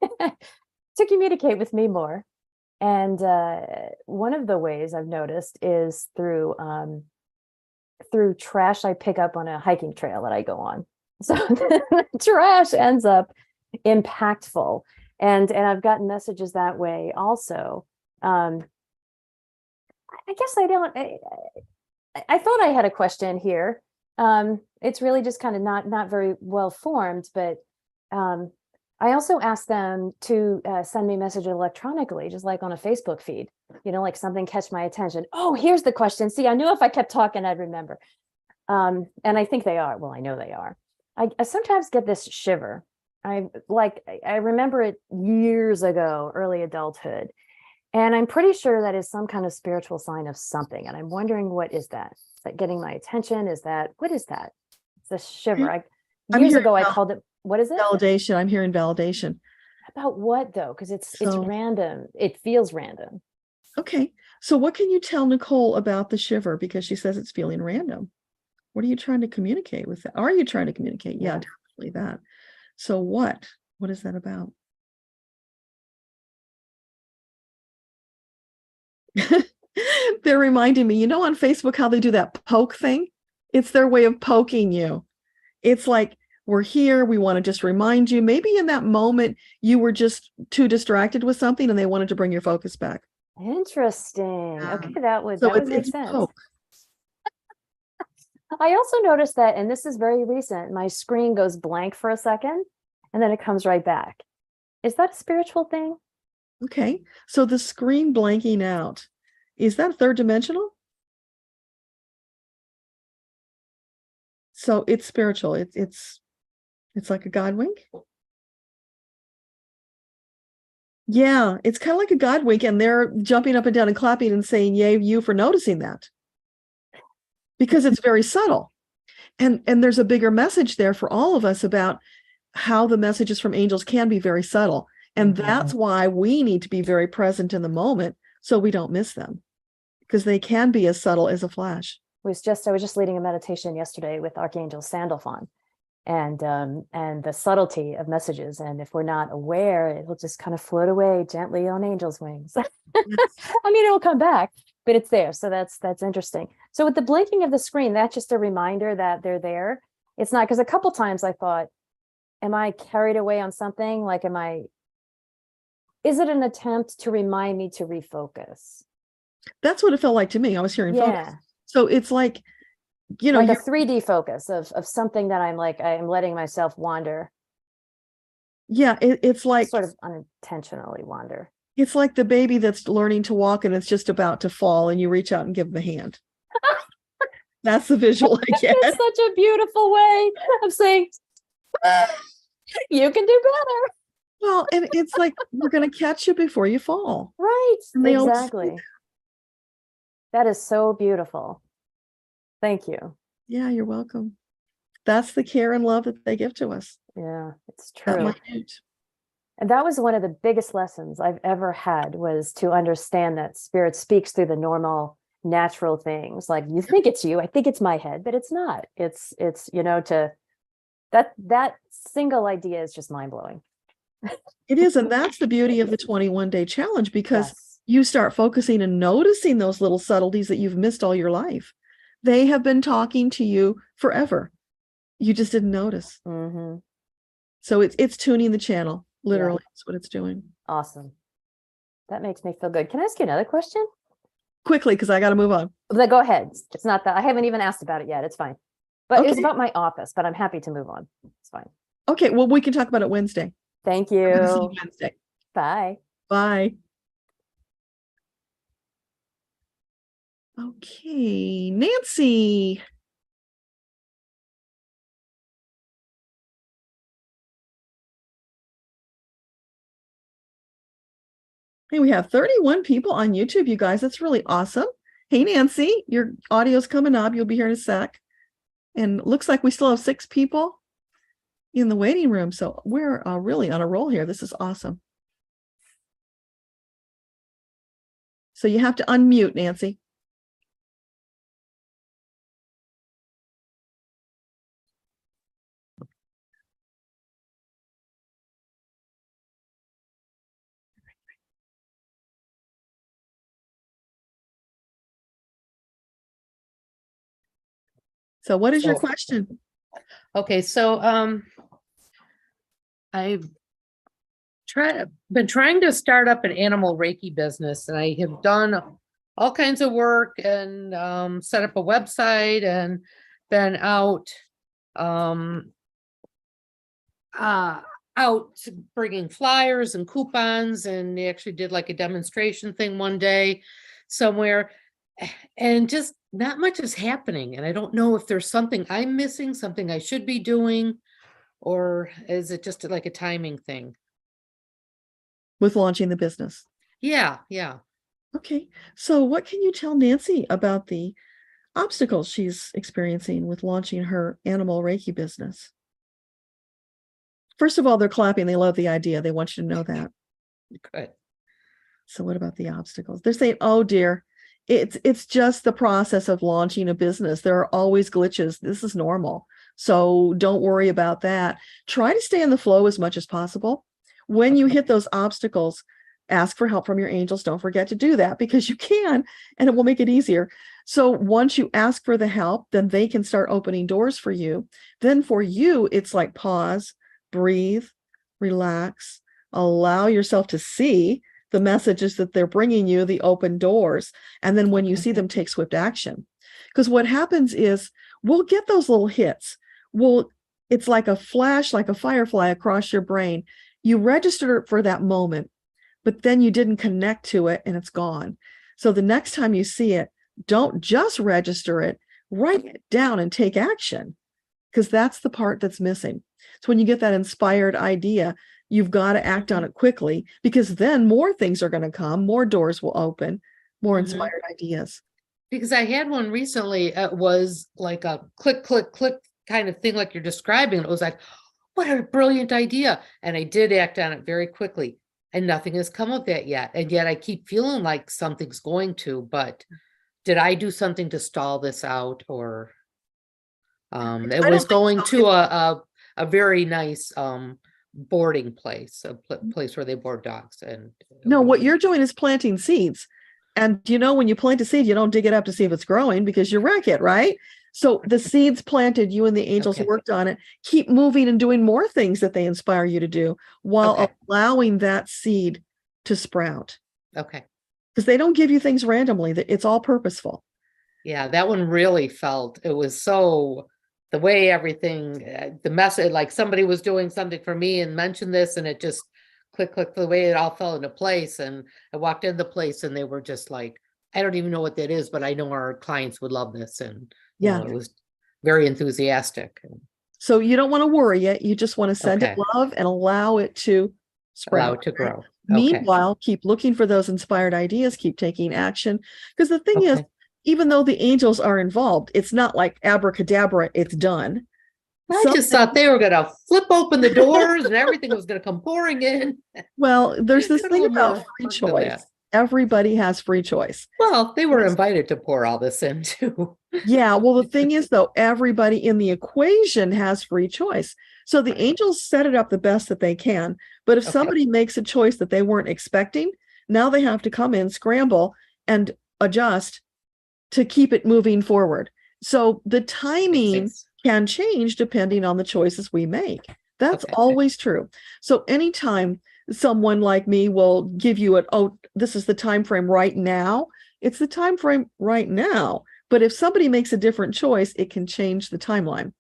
to communicate with me more. And one of the ways I've noticed is through trash I pick up on a hiking trail that I go on. So trash ends up impactful. And I've gotten messages that way also. I guess I thought I had a question here. It's really just kind of not very well formed, but I also asked them to send me a message electronically, just like on a Facebook feed, like something catch my attention. Oh, here's the question. See, I knew if I kept talking, I'd remember. And I think they are. Well, I know they are. I sometimes get this shiver. I remember it years ago, early adulthood. And I'm pretty sure that is some kind of spiritual sign of something. And I'm wondering, what is that? Is that getting my attention? What is that? It's a shiver. Years ago, I called it, what is it? Validation. I'm hearing validation. About what though? Because it's random. It feels random. Okay. So what can you tell Nicole about the shiver? Because she says it's feeling random. What are you trying to communicate with that? Are you trying to communicate? Yeah, definitely that. So what is that about? They're reminding me, on Facebook how they do that poke thing. It's their way of poking you. It's like we're here. We want to just remind you, maybe in that moment, you were just too distracted with something and they wanted to bring your focus back. Interesting. Okay, that would make it's sense. both. I also noticed that, and this is very recent, my screen goes blank for a second and then it comes right back. Is that a spiritual thing? Okay. So the screen blanking out, is that third dimensional? So it's spiritual. It's like a God wink. Yeah, it's kind of like a God wink, and they're jumping up and down and clapping and saying, "Yay, you for noticing that," because it's very subtle, and there's a bigger message there for all of us about how the messages from angels can be very subtle, and that's why we need to be very present in the moment so we don't miss them, because they can be as subtle as a flash. I was just leading a meditation yesterday with Archangel Sandalphon, and the subtlety of messages, and if we're not aware, it'll just kind of float away gently on angel's wings. I mean, it'll come back, but it's there. So that's interesting. So with the blinking of the screen, that's just a reminder that they're there. It's not, because a couple times I thought, am I carried away on something? Like, is it an attempt to remind me to refocus? That's what it felt like to me. I was hearing focus. So it's like, like a 3D focus of something that I'm letting myself wander. Yeah, it's like sort of unintentionally wander. It's like the baby that's learning to walk and it's just about to fall, and you reach out and give them a hand. That's the visual I get. It's such a beautiful way of saying, you can do better. Well, and it's like, we're going to catch you before you fall. Right, exactly. That is so beautiful. Thank you. Yeah, you're welcome. That's the care and love that they give to us. Yeah, it's true. And that was one of the biggest lessons I've ever had, was to understand that spirit speaks through the normal, natural things. Like, you think it's you, I think it's my head, but it's not. It's that single idea is just mind-blowing. It is, and that's the beauty of the 21-day challenge, because you start focusing and noticing those little subtleties that you've missed all your life. They have been talking to you forever. You just didn't notice. So it's tuning the channel. Literally, that's what it's doing. Awesome. That makes me feel good. Can I ask you another question? Quickly, because I got to move on. Go ahead. It's not that I haven't even asked about it yet. It's fine. But it's about my office, but I'm happy to move on. It's fine. Okay, well, we can talk about it Wednesday. Thank you. See you Wednesday. Bye. Bye. Okay, Nancy. Hey, we have 31 people on YouTube, you guys. That's really awesome. Hey, Nancy, your audio's coming up. You'll be here in a sec. And looks like we still have 6 people in the waiting room. So we're really on a roll here. This is awesome. So you have to unmute, Nancy. So what is your question? Okay, so I've been trying to start up an animal Reiki business, and I have done all kinds of work and set up a website and been out bringing flyers and coupons, and they actually did like a demonstration thing one day somewhere, and just not much is happening. And I don't know if there's something I'm missing, something I should be doing, or is it just like a timing thing? With launching the business. Yeah. Okay. So what can you tell Nancy about the obstacles she's experiencing with launching her animal Reiki business? First of all, they're clapping. They love the idea. They want you to know that. Good. So what about the obstacles? They're saying, oh dear, it's just the process of launching a business. There are always glitches. This is normal. So don't worry about that. Try to stay in the flow as much as possible. When you hit those obstacles, ask for help from your angels. Don't forget to do that because you can, and it will make it easier. So once you ask for the help, then they can start opening doors for you. Then for you, it's like pause, breathe, relax, allow yourself to see the messages that they're bringing you, the open doors. And then when you see them, take swift action. Because what happens is we'll get those little hits. It's like a flash, like a firefly across your brain. You registered it for that moment, but then you didn't connect to it and it's gone. So the next time you see it, don't just register it, write it down and take action, because that's the part that's missing. So when you get that inspired idea, you've got to act on it quickly, because then more things are going to come, more doors will open, more inspired ideas. Because I had one recently, it was like a click, click, click kind of thing like you're describing. It was like, what a brilliant idea. And I did act on it very quickly, and nothing has come of that yet. And yet I keep feeling like something's going to, but did I do something to stall this out? Or it was going to a very nice boarding place, a place where they board dogs. And no, what you're doing is planting seeds. And when you plant a seed, you don't dig it up to see if it's growing, because you wreck it, right? So the seeds planted, you and the angels worked on it. Keep moving and doing more things that they inspire you to do, while allowing that seed to sprout. Okay. Because they don't give you things randomly. It's all purposeful. Yeah, that one really felt, it was so, the way everything, the message, like somebody was doing something for me and mentioned this, and it just click, the way it all fell into place. And I walked into the place and they were just like, I don't even know what that is, but I know our clients would love this. And it was very enthusiastic. So you don't want to worry it. You just want to send it love and allow it to sprout. Allow it to grow. Meanwhile, keep looking for those inspired ideas, keep taking action. Because the thing is, even though the angels are involved, it's not like abracadabra, it's done. I just thought they were going to flip open the doors and everything was going to come pouring in. Well, there's this thing about free choice. Everybody has free choice. Well, they were invited to pour all this in too. Yeah. Well, the thing is, though, everybody in the equation has free choice. So the angels set it up the best that they can. But if somebody makes a choice that they weren't expecting, now they have to come in, scramble, and adjust to keep it moving forward. So the timing can change depending on the choices we make. That's always true. So anytime someone like me will give you this is the time frame right now, it's the time frame right now. But if somebody makes a different choice, it can change the timeline.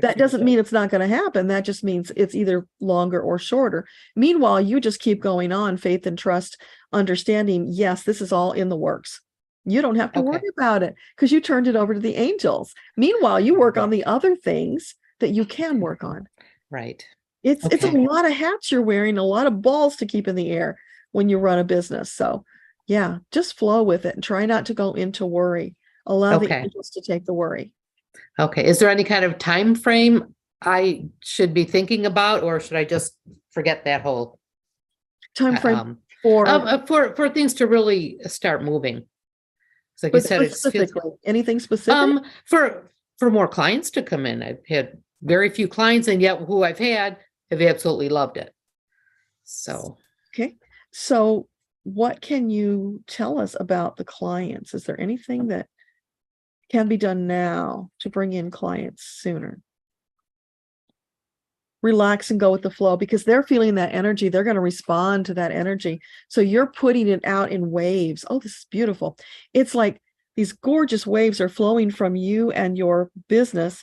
That doesn't mean it's not going to happen. That just means it's either longer or shorter. Meanwhile, you just keep going on, faith and trust, understanding, yes, this is all in the works. You don't have to worry about it because you turned it over to the angels. Meanwhile, you work on the other things that you can work on. Right. It's a lot of hats you're wearing, a lot of balls to keep in the air when you run a business. So yeah, just flow with it and try not to go into worry. Allow the angels to take the worry. Okay. Is there any kind of time frame I should be thinking about, or should I just forget that whole time frame for things to really start moving? Like you said, specifically, anything specific? For more clients to come in. I've had very few clients, and yet who I've had have absolutely loved it. So so what can you tell us about the clients? Is there anything that can be done now to bring in clients sooner? Relax and go with the flow, because they're feeling that energy. They're going to respond to that energy. So you're putting it out in waves. Oh, this is beautiful. It's like these gorgeous waves are flowing from you and your business.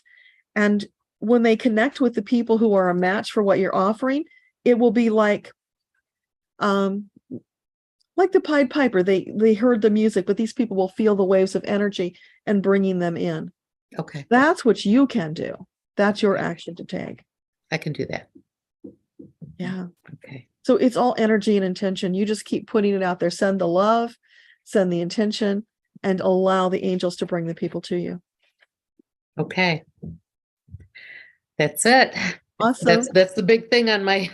And when they connect with the people who are a match for what you're offering, it will be like the Pied Piper. They heard the music, but these people will feel the waves of energy and bringing them in. Okay. That's what you can do. That's your action to take. I can do that. Yeah. Okay. So it's all energy and intention. You just keep putting it out there. Send the love, send the intention, and allow the angels to bring the people to you. Okay. That's it. Awesome. That's the big thing on my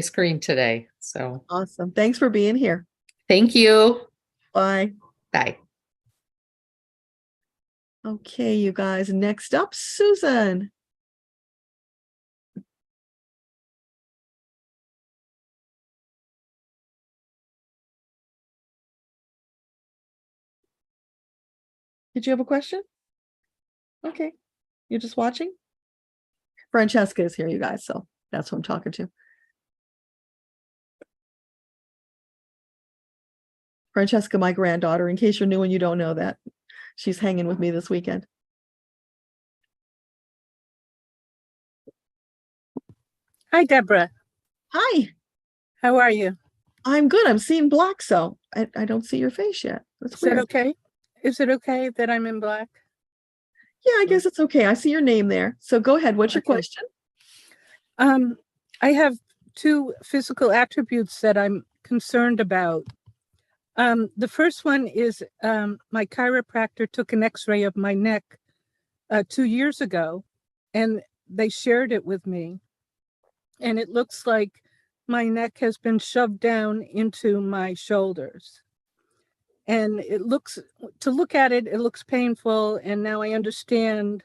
screen today. So awesome. Thanks for being here. Thank you. Bye. Bye. Okay, you guys. Next up, Susan. Did you have a question? Okay. You're just watching? Francesca is here, you guys, so that's who I'm talking to. Francesca, my granddaughter, in case you're new and you don't know that. She's hanging with me this weekend. Hi, Deborah. Hi, How are you? I'm good. I'm seeing black, so I don't see your face yet. That's Is that weird. okay? Is it okay that I'm in black? Yeah, I guess it's okay. I see your name there. So go ahead. What's your Okay. question? I have two physical attributes that I'm concerned about. The first one is my chiropractor took an x-ray of my neck 2 years ago, and they shared it with me. And it looks like my neck has been shoved down into my shoulders. And it looks, to look at it, it looks painful. And now I understand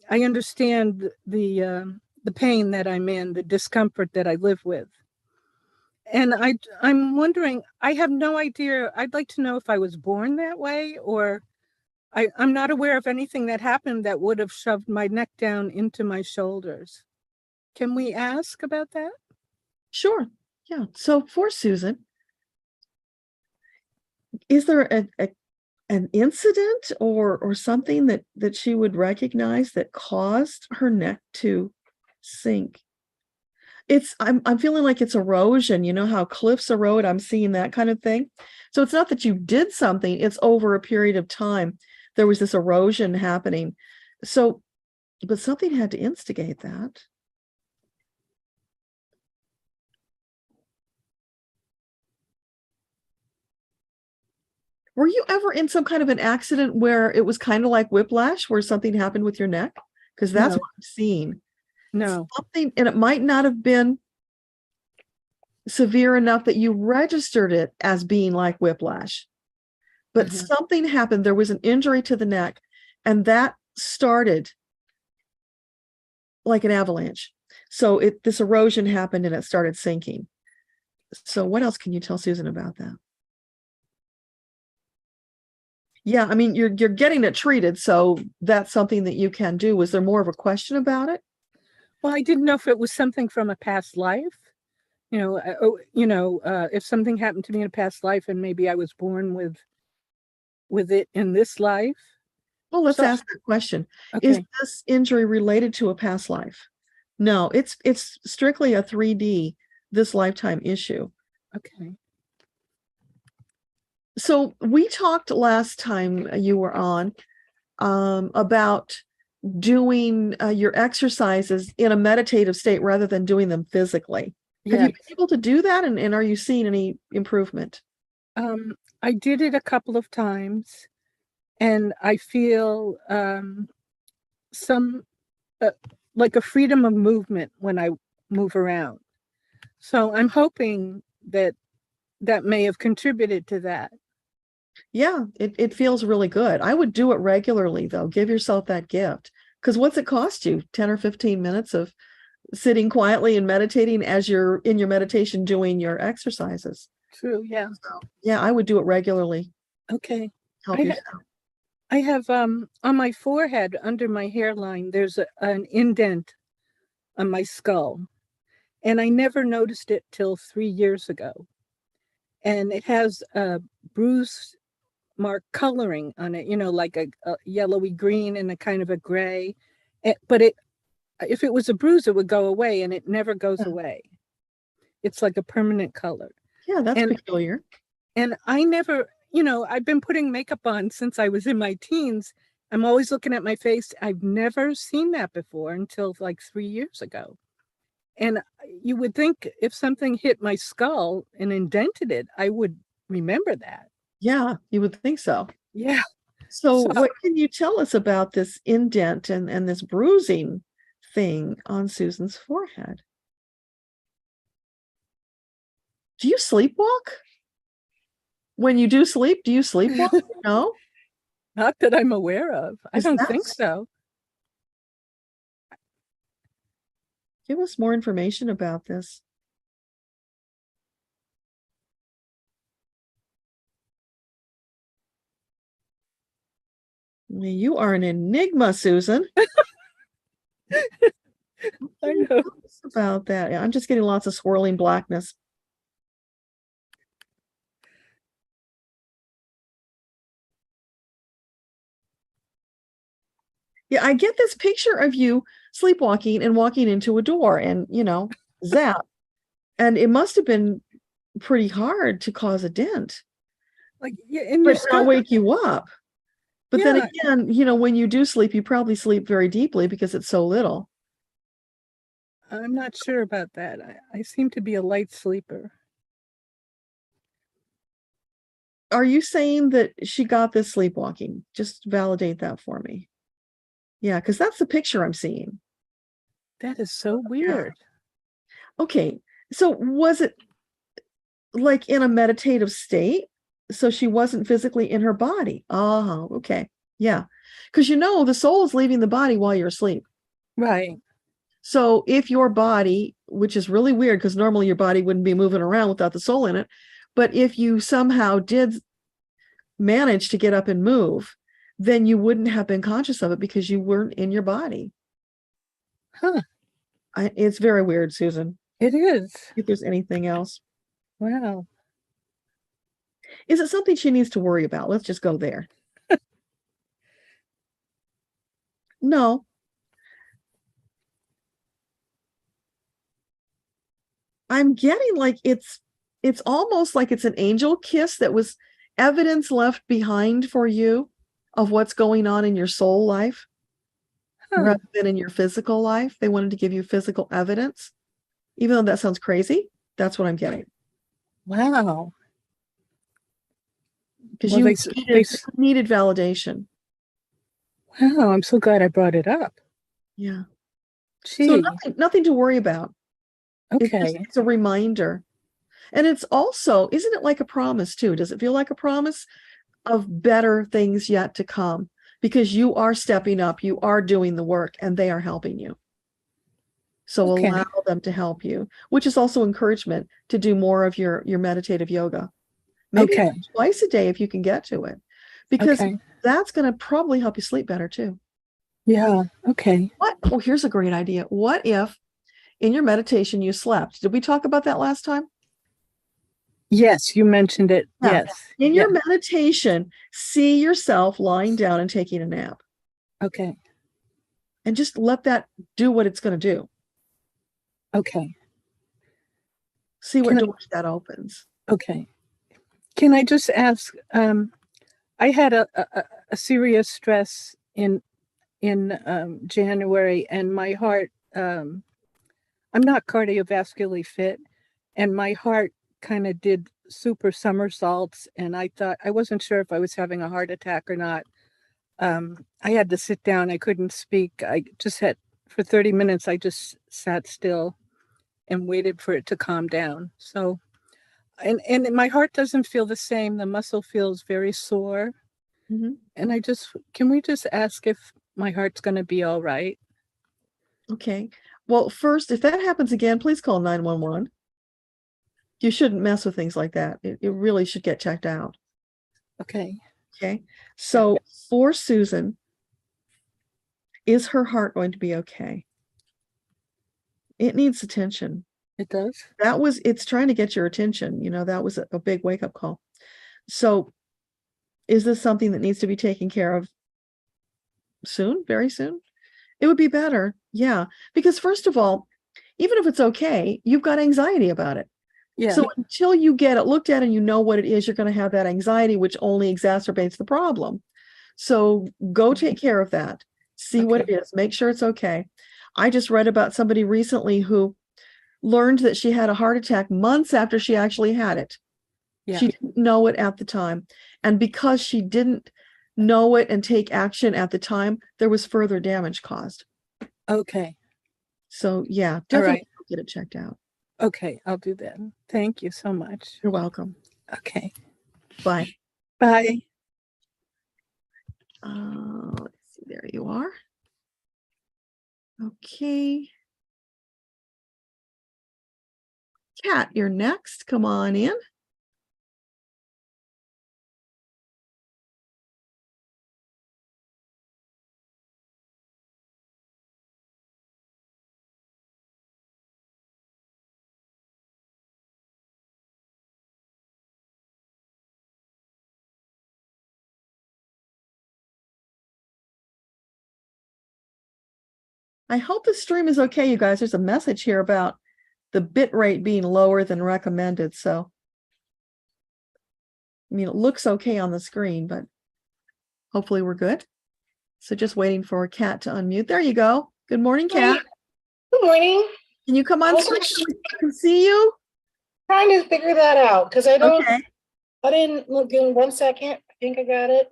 the pain that I'm in, the discomfort that I live with. And I'm wondering, I have no idea. I'd like to know if I was born that way, or I'm not aware of anything that happened that would have shoved my neck down into my shoulders. Can we ask about that? Sure. Yeah. So for Susan, is there an incident or something that she would recognize that caused her neck to sink? I'm feeling like it's erosion. You know how cliffs erode? I'm seeing that kind of thing. So it's not that you did something, it's over a period of time. There was this erosion happening. So, but something had to instigate that. Were you ever in some kind of an accident where it was kind of like whiplash, where something happened with your neck? Because that's No. what I'm seeing. No. Something, and it might not have been severe enough that you registered it as being like whiplash, but something happened. There was an injury to the neck, and that started like an avalanche. So this erosion happened and it started sinking. So what else can you tell Susan about that? Yeah, I mean, you're getting it treated, so that's something that you can do. Was there more of a question about it? Well, I didn't know if it was something from a past life. If something happened to me in a past life and maybe I was born with it in this life. Well, let's ask that question. Okay. Is this injury related to a past life? No, it's strictly a 3D, this lifetime issue. Okay. So we talked last time you were on about doing your exercises in a meditative state rather than doing them physically. Have you been able to do that? And are you seeing any improvement? I did it a couple of times, and I feel some like a freedom of movement when I move around. So I'm hoping that may have contributed to that. Yeah, it feels really good. I would do it regularly, though. Give yourself that gift. Because what's it cost you? 10 or 15 minutes of sitting quietly and meditating as you're in your meditation doing your exercises. True, yeah. So, yeah, I would do it regularly. Okay. Help yourself. I have on my forehead, under my hairline, there's an indent on my skull. And I never noticed it till 3 years ago. And it has a bruise mark coloring on it, like a yellowy green and a kind of a gray. But if it was a bruise, it would go away, and it never goes away. It's like a permanent color. Yeah, that's peculiar. And I never, I've been putting makeup on since I was in my teens. I'm always looking at my face. I've never seen that before until like 3 years ago. And you would think if something hit my skull and indented it, I would remember that. Yeah, you would think so. Yeah. So what can you tell us about this indent and this bruising thing on Susan's forehead? Do you sleepwalk? When you do sleep, do you sleepwalk? No? Not that I'm aware of. I don't think so. Give us more information about this. You are an enigma, Susan. I know. About that. Yeah, I'm just getting lots of swirling blackness. Yeah, I get this picture of you sleepwalking and walking into a door and, zap. And it must have been pretty hard to cause a dent, Like, yeah, and but not wake you up. But then Yeah. again, when you do sleep, you probably sleep very deeply because it's so little. I'm not sure about that. I seem to be a light sleeper. Are you saying that she got this sleepwalking? Just validate that for me. Yeah, because that's the picture I'm seeing. That is so weird. Okay, so was it like in a meditative state? So she wasn't physically in her body. Oh, okay. Yeah. Because the soul is leaving the body while you're asleep. Right. So if your body, which is really weird because normally your body wouldn't be moving around without the soul in it, but if you somehow did manage to get up and move, then you wouldn't have been conscious of it because you weren't in your body. Huh. It's very weird, Susan. It is. If there's anything else. Wow. Is it something she needs to worry about? Let's just go there. No. I'm getting like it's almost like it's an angel kiss that was evidence left behind for you of what's going on in your soul life rather than in your physical life. They wanted to give you physical evidence. Even though that sounds crazy, that's what I'm getting. Wow. Because you needed validation. Wow, I'm so glad I brought it up. Yeah. Gee. So nothing to worry about. Okay. It's a reminder. And it's also, isn't it like a promise too? Does it feel like a promise of better things yet to come? Because you are stepping up, you are doing the work, and they are helping you. So allow them to help you, which is also encouragement to do more of your meditative yoga. Maybe twice a day if you can get to it, because that's going to probably help you sleep better too. Yeah. Okay. Well, here's a great idea. What if in your meditation you slept? Did we talk about that last time? Yes, you mentioned it. Yeah. Yes. In your meditation, see yourself lying down and taking a nap. Okay. And just let that do what it's going to do. Okay. See what doors that opens. Okay. Can I just ask, I had a serious stress in January, and my heart, I'm not cardiovascularly fit, and my heart kind of did super somersaults, and I wasn't sure if I was having a heart attack or not. I had to sit down. I couldn't speak. I just had, for 30 minutes, I just sat still and waited for it to calm down. So, and my heart doesn't feel the same. The muscle feels very sore. Mm-hmm. And can we just ask if my heart's going to be all right? Okay. Well, first, if that happens again, please call 911. You shouldn't mess with things like that. It really should get checked out. Okay. Okay. So for Susan, is her heart going to be okay? It needs attention. It does? It's trying to get your attention. That was a big wake-up call. So is this something that needs to be taken care of soon, very soon? It would be better. Yeah. Because first of all, even if it's okay, you've got anxiety about it. Yeah. So until you get it looked at and you know what it is, you're going to have that anxiety, which only exacerbates the problem. So go take care of that. See what it is. Make sure it's okay. I just read about somebody recently who learned that she had a heart attack months after she actually had it. Yeah. She didn't know it at the time. And because she didn't know it and take action at the time, there was further damage caused. Okay. So yeah, definitely get it checked out. Okay, I'll do that. Thank you so much. You're welcome. Okay. Bye. Bye. Let's see. There you are. Okay. Kat, you're next. Come on in. I hope the stream is okay, you guys. There's a message here about the bit rate being lower than recommended. So, I mean, it looks okay on the screen, but hopefully we're good. So just waiting for Kat to unmute. There you go. Good morning, Kat. Good morning. Can you come on screen so we can see you? Trying to figure that out because I don't. Okay. I didn't look in 1 second. I think I got it.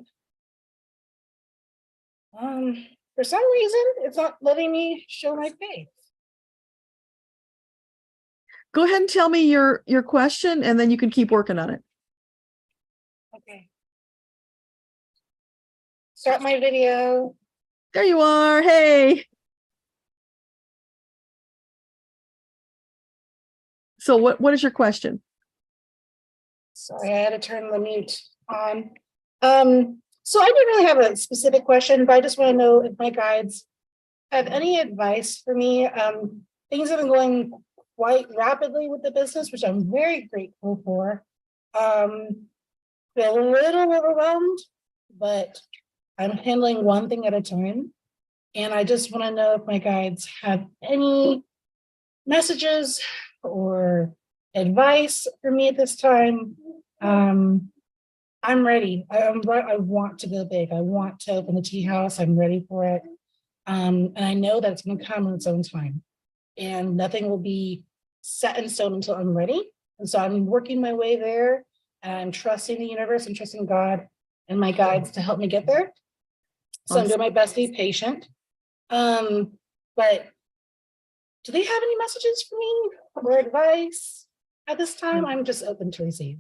For some reason, it's not letting me show my face. Go ahead and tell me your question, and then you can keep working on it. Okay. Start my video. There you are. Hey. So what is your question? Sorry, I had to turn the mute on. So I didn't really have a specific question, but I just want to know if my guides have any advice for me. Things have been going quite rapidly with the business, which I'm very grateful for. Feel a little overwhelmed, but I'm handling one thing at a time. And I just want to know if my guides have any messages or advice for me at this time. I'm ready. I want to go big. I want to open the tea house. I'm ready for it. And I know that it's going to come on its own time. And nothing will be set in stone until I'm ready. And so I'm working my way there. And I'm trusting the universe and trusting God and my guides to help me get there. So I'm doing my best to be patient. But do they have any messages for me or advice at this time? I'm just open to receive.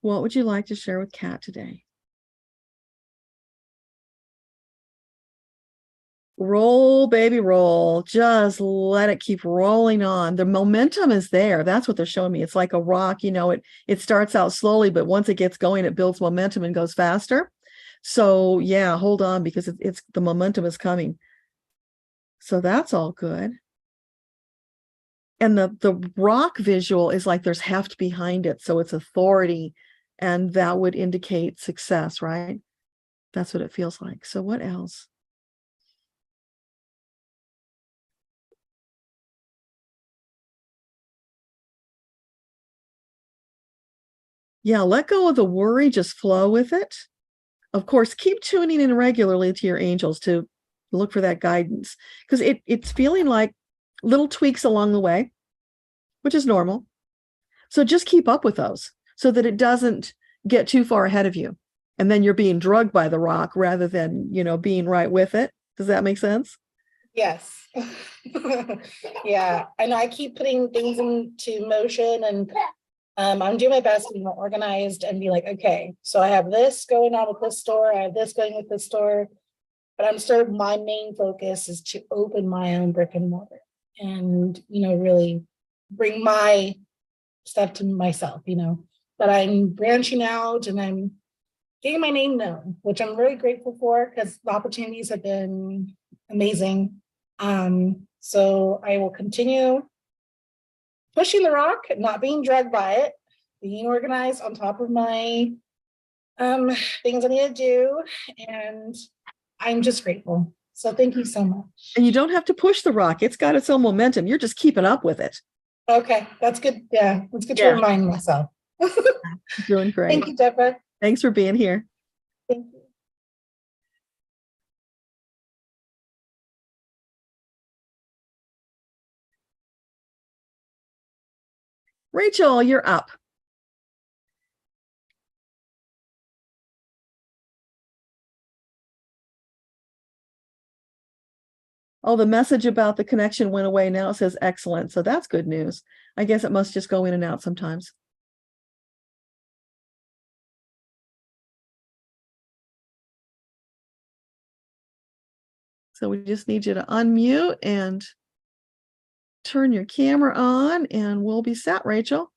What would you like to share with Kat today? Roll, baby, roll. Just let it keep rolling on. The momentum is there. That's what they're showing me. It's like a rock, you know, it starts out slowly, but once it gets going, it builds momentum and goes faster. So yeah, hold on, because it's the momentum is coming. So that's all good. And the rock visual is like there's heft behind it. So it's authority, and that would indicate success, right? That's what it feels like. So what else? Yeah, let go of the worry, just flow with it. Of course, keep tuning in regularly to your angels to look for that guidance, because it's feeling like little tweaks along the way, which is normal. So just keep up with those so that it doesn't get too far ahead of you. And then you're being drugged by the rock rather than, you know, being right with it. Does that make sense? Yes. Yeah. I know I keep putting things into motion, and I'm doing my best to be more organized and be like, okay, so I have this going on with this store. I have this going with this store. But I'm still, my main focus is to open my own brick and mortar and, you know, really bring my stuff to myself, you know. But I'm branching out and I'm getting my name known, which I'm really grateful for because the opportunities have been amazing. So I will continue pushing the rock, not being drugged by it, being organized on top of my things I need to do. And I'm just grateful. So thank you so much. And you don't have to push the rock. It's got its own momentum. You're just keeping up with it. Okay, that's good. Yeah, that's good to remind myself. Doing great. Thank you, Deborah. Thanks for being here. Thank you. Rachel, you're up. Oh, the message about the connection went away. Now it says excellent. So that's good news. I guess it must just go in and out sometimes. So we just need you to unmute and turn your camera on, and we'll be set, Rachel.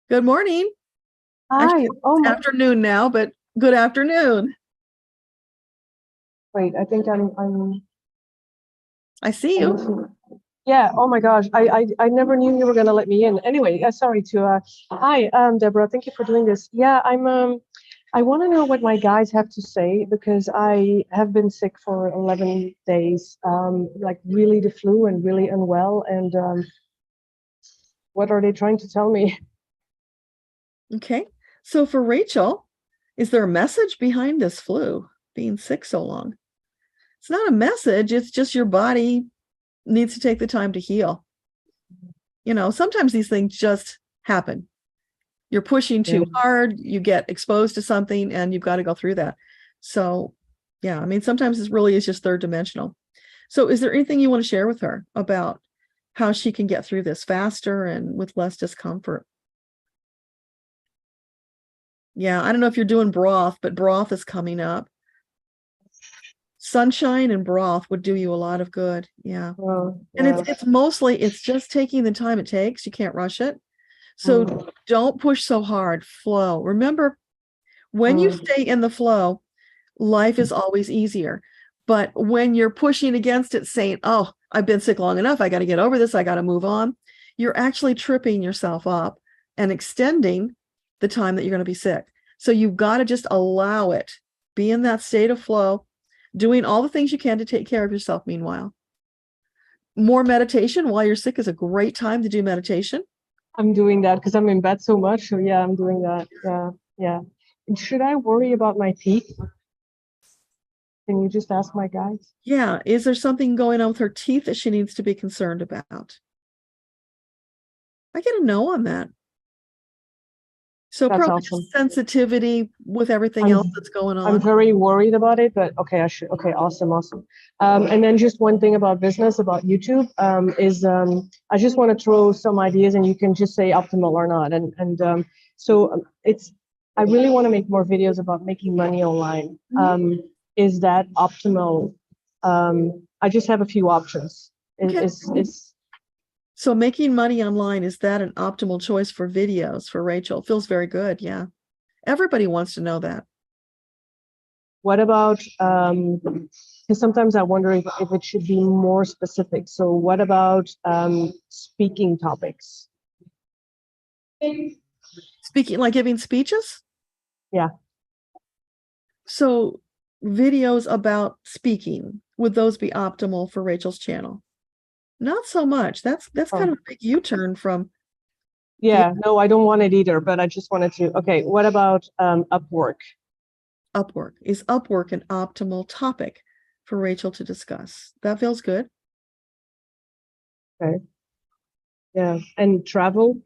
Good morning. Hi. Actually, it's afternoon now, but good afternoon. Wait, I think I see you. Yeah. Oh my gosh. I never knew you were gonna let me in. Anyway, sorry to hi, Deborah. Thank you for doing this. Yeah, I'm I want to know what my guides have to say because I have been sick for 11 days, like really the flu and really unwell. And what are they trying to tell me? Okay. So for Rachel, is there a message behind this flu being sick so long? It's not a message. It's just your body needs to take the time to heal. You know, sometimes these things just happen. You're pushing too hard, you get exposed to something, and you've got to go through that. So, yeah, I mean, sometimes it really is just third dimensional. So is there anything you want to share with her about how she can get through this faster and with less discomfort? Yeah, I don't know if you're doing broth, but broth is coming up. Sunshine and broth would do you a lot of good. Yeah. And it's mostly, it's just taking the time it takes. You can't rush it. So don't push so hard. Flow. Remember, when you stay in the flow, life is always easier. But when you're pushing against it, saying, oh, I've been sick long enough, I got to get over this, I got to move on, you're actually tripping yourself up and extending the time that you're going to be sick. So you've got to just allow it. Be in that state of flow, doing all the things you can to take care of yourself meanwhile. More meditation while you're sick is a great time to do meditation. I'm doing that because I'm in bed so much. So yeah, I'm doing that. Yeah. And should I worry about my teeth? Can you just ask my guys? Yeah. Is there something going on with her teeth that she needs to be concerned about? I get a no on that. So That's probably awesome. sensitivity with everything else that's going on. I'm very worried about it, but okay, I should. Okay, awesome. And then just one thing about business, about YouTube, is I just want to throw some ideas, and you can just say optimal or not. So I really want to make more videos about making money online. Is that optimal? I just have a few options. So making money online, is that an optimal choice for videos for Rachel? Feels very good. Yeah. Everybody wants to know that. What about, because sometimes I wonder if it should be more specific. So what about speaking topics? Speaking, like giving speeches? Yeah. So videos about speaking, would those be optimal for Rachel's channel? Not so much. That's kind of a big U-turn from. Yeah, no, I don't want it either, but I just wanted to. Okay, what about Upwork? Upwork. Is Upwork an optimal topic for Rachel to discuss? That feels good. Okay. Yeah, and travel?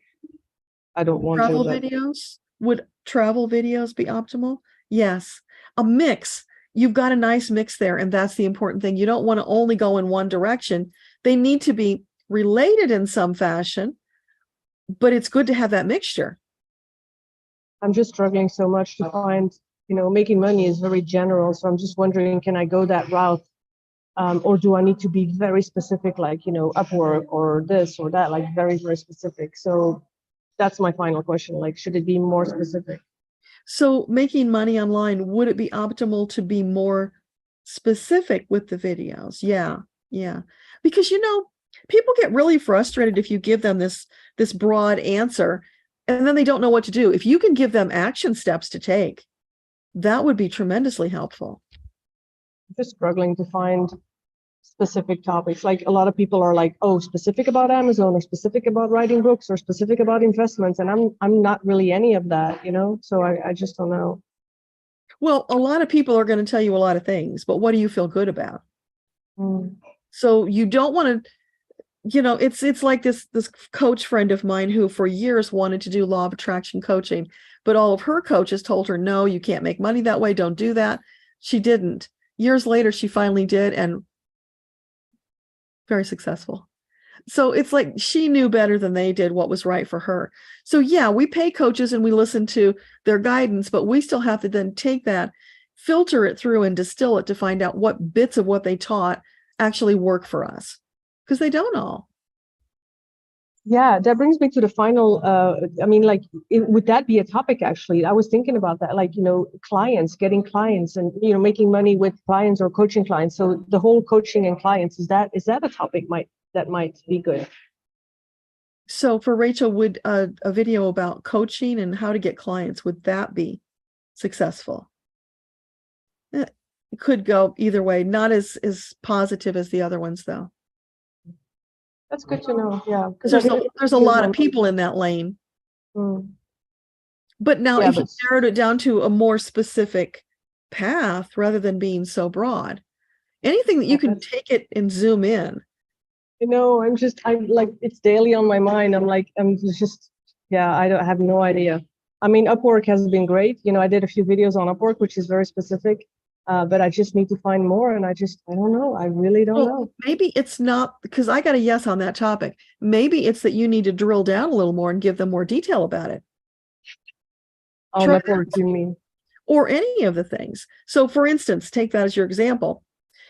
I don't want travel to. Videos? Would travel videos be optimal? Yes. A mix. You've got a nice mix there, and that's the important thing. You don't want to only go in one direction. They need to be related in some fashion, but it's good to have that mixture. I'm just struggling so much to find, making money is very general. So I'm just wondering, can I go that route? Or do I need to be very specific, like, Upwork or this or that, like very, very specific? So that's my final question. Like, should it be more specific? So making money online, would it be optimal to be more specific with the videos? Yeah. Because, people get really frustrated if you give them this broad answer and then they don't know what to do. If you can give them action steps to take, that would be tremendously helpful. I'm just struggling to find specific topics. Like a lot of people are like, oh, specific about Amazon or specific about writing books or specific about investments. And I'm not really any of that, so I just don't know. Well, a lot of people are going to tell you a lot of things, but what do you feel good about? So you don't want to, it's like this coach friend of mine who for years wanted to do law of attraction coaching, but all of her coaches told her, no, you can't make money that way. Don't do that. She didn't. Years later, she finally did, and very successful. So it's like she knew better than they did what was right for her. So yeah, we pay coaches and we listen to their guidance, but we still have to then take that, filter it through and distill it to find out what bits of what they taught actually work for us, because they don't all. Yeah, that brings me to the final, would that be a topic actually? I was thinking about that, like, clients, getting clients and, making money with clients or coaching clients. So the whole coaching and clients, is that a topic that might be good? So for Rachel, would a video about coaching and how to get clients, would that be successful. It could go either way, not as positive as the other ones, though. That's good to know. Yeah, Because there's a lot of people in that lane. But now, Yeah, if you narrowed it down to a more specific path rather than being so broad, anything that you can take it and zoom in. You know, I'm like, it's daily on my mind. I'm just, yeah, I have no idea. I mean, Upwork has been great. You know, I did a few videos on Upwork, which is very specific, but I just need to find more. And I don't know. I really don't know. Maybe it's not, because I got a yes on that topic. Maybe it's that you need to drill down a little more and give them more detail about it. On Upwork, you mean? Or any of the things. So for instance, take that as your example.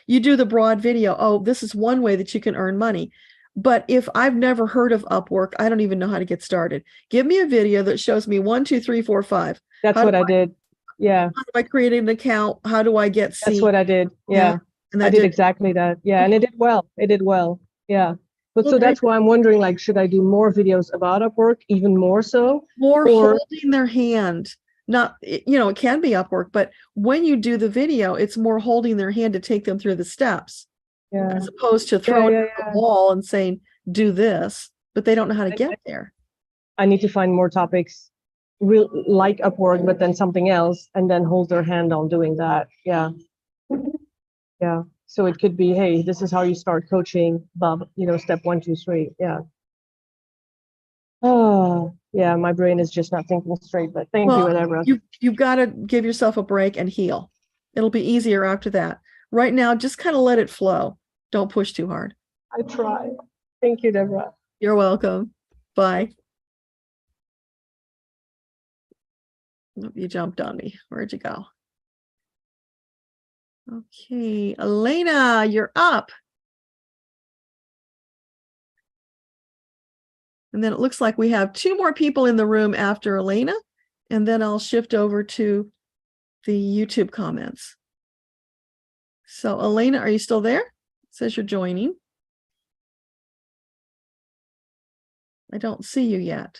You do the broad video. Oh, this is one way that you can earn money. But if I've never heard of Upwork, I don't even know how to get started. Give me a video that shows me 1, 2, 3, 4, 5. That's what I did. Yeah. How do I create an account? How do I get seen? That's what I did. Yeah. And I did exactly that. Yeah. And it did well. It did well. Yeah. But so that's why I'm wondering, like, should I do more videos about Upwork, even more so? More holding their hand. Not, you know, it can be Upwork, but when you do the video, it's more holding their hand to take them through the steps, as opposed to throwing it at the wall and saying, do this, but they don't know how to get there. I need to find more topics like Upwork, but then something else, and then hold their hand on doing that. Yeah. Yeah. So it could be, hey, this is how you start coaching, Bob, you know, step 1, 2, 3. Yeah. Oh, yeah, my brain is just not thinking straight, but thank you, Debbra. You've got to give yourself a break and heal. It'll be easier after that. Right now, just kind of let it flow. Don't push too hard. I try. Thank you, Debbra. You're welcome. Bye. Oh, you jumped on me. Where'd you go? Okay, Elena, you're up. And then it looks like we have 2 more people in the room after Elena, and then I'll shift over to the YouTube comments. So Elena, are you still there? It says you're joining. I don't see you yet.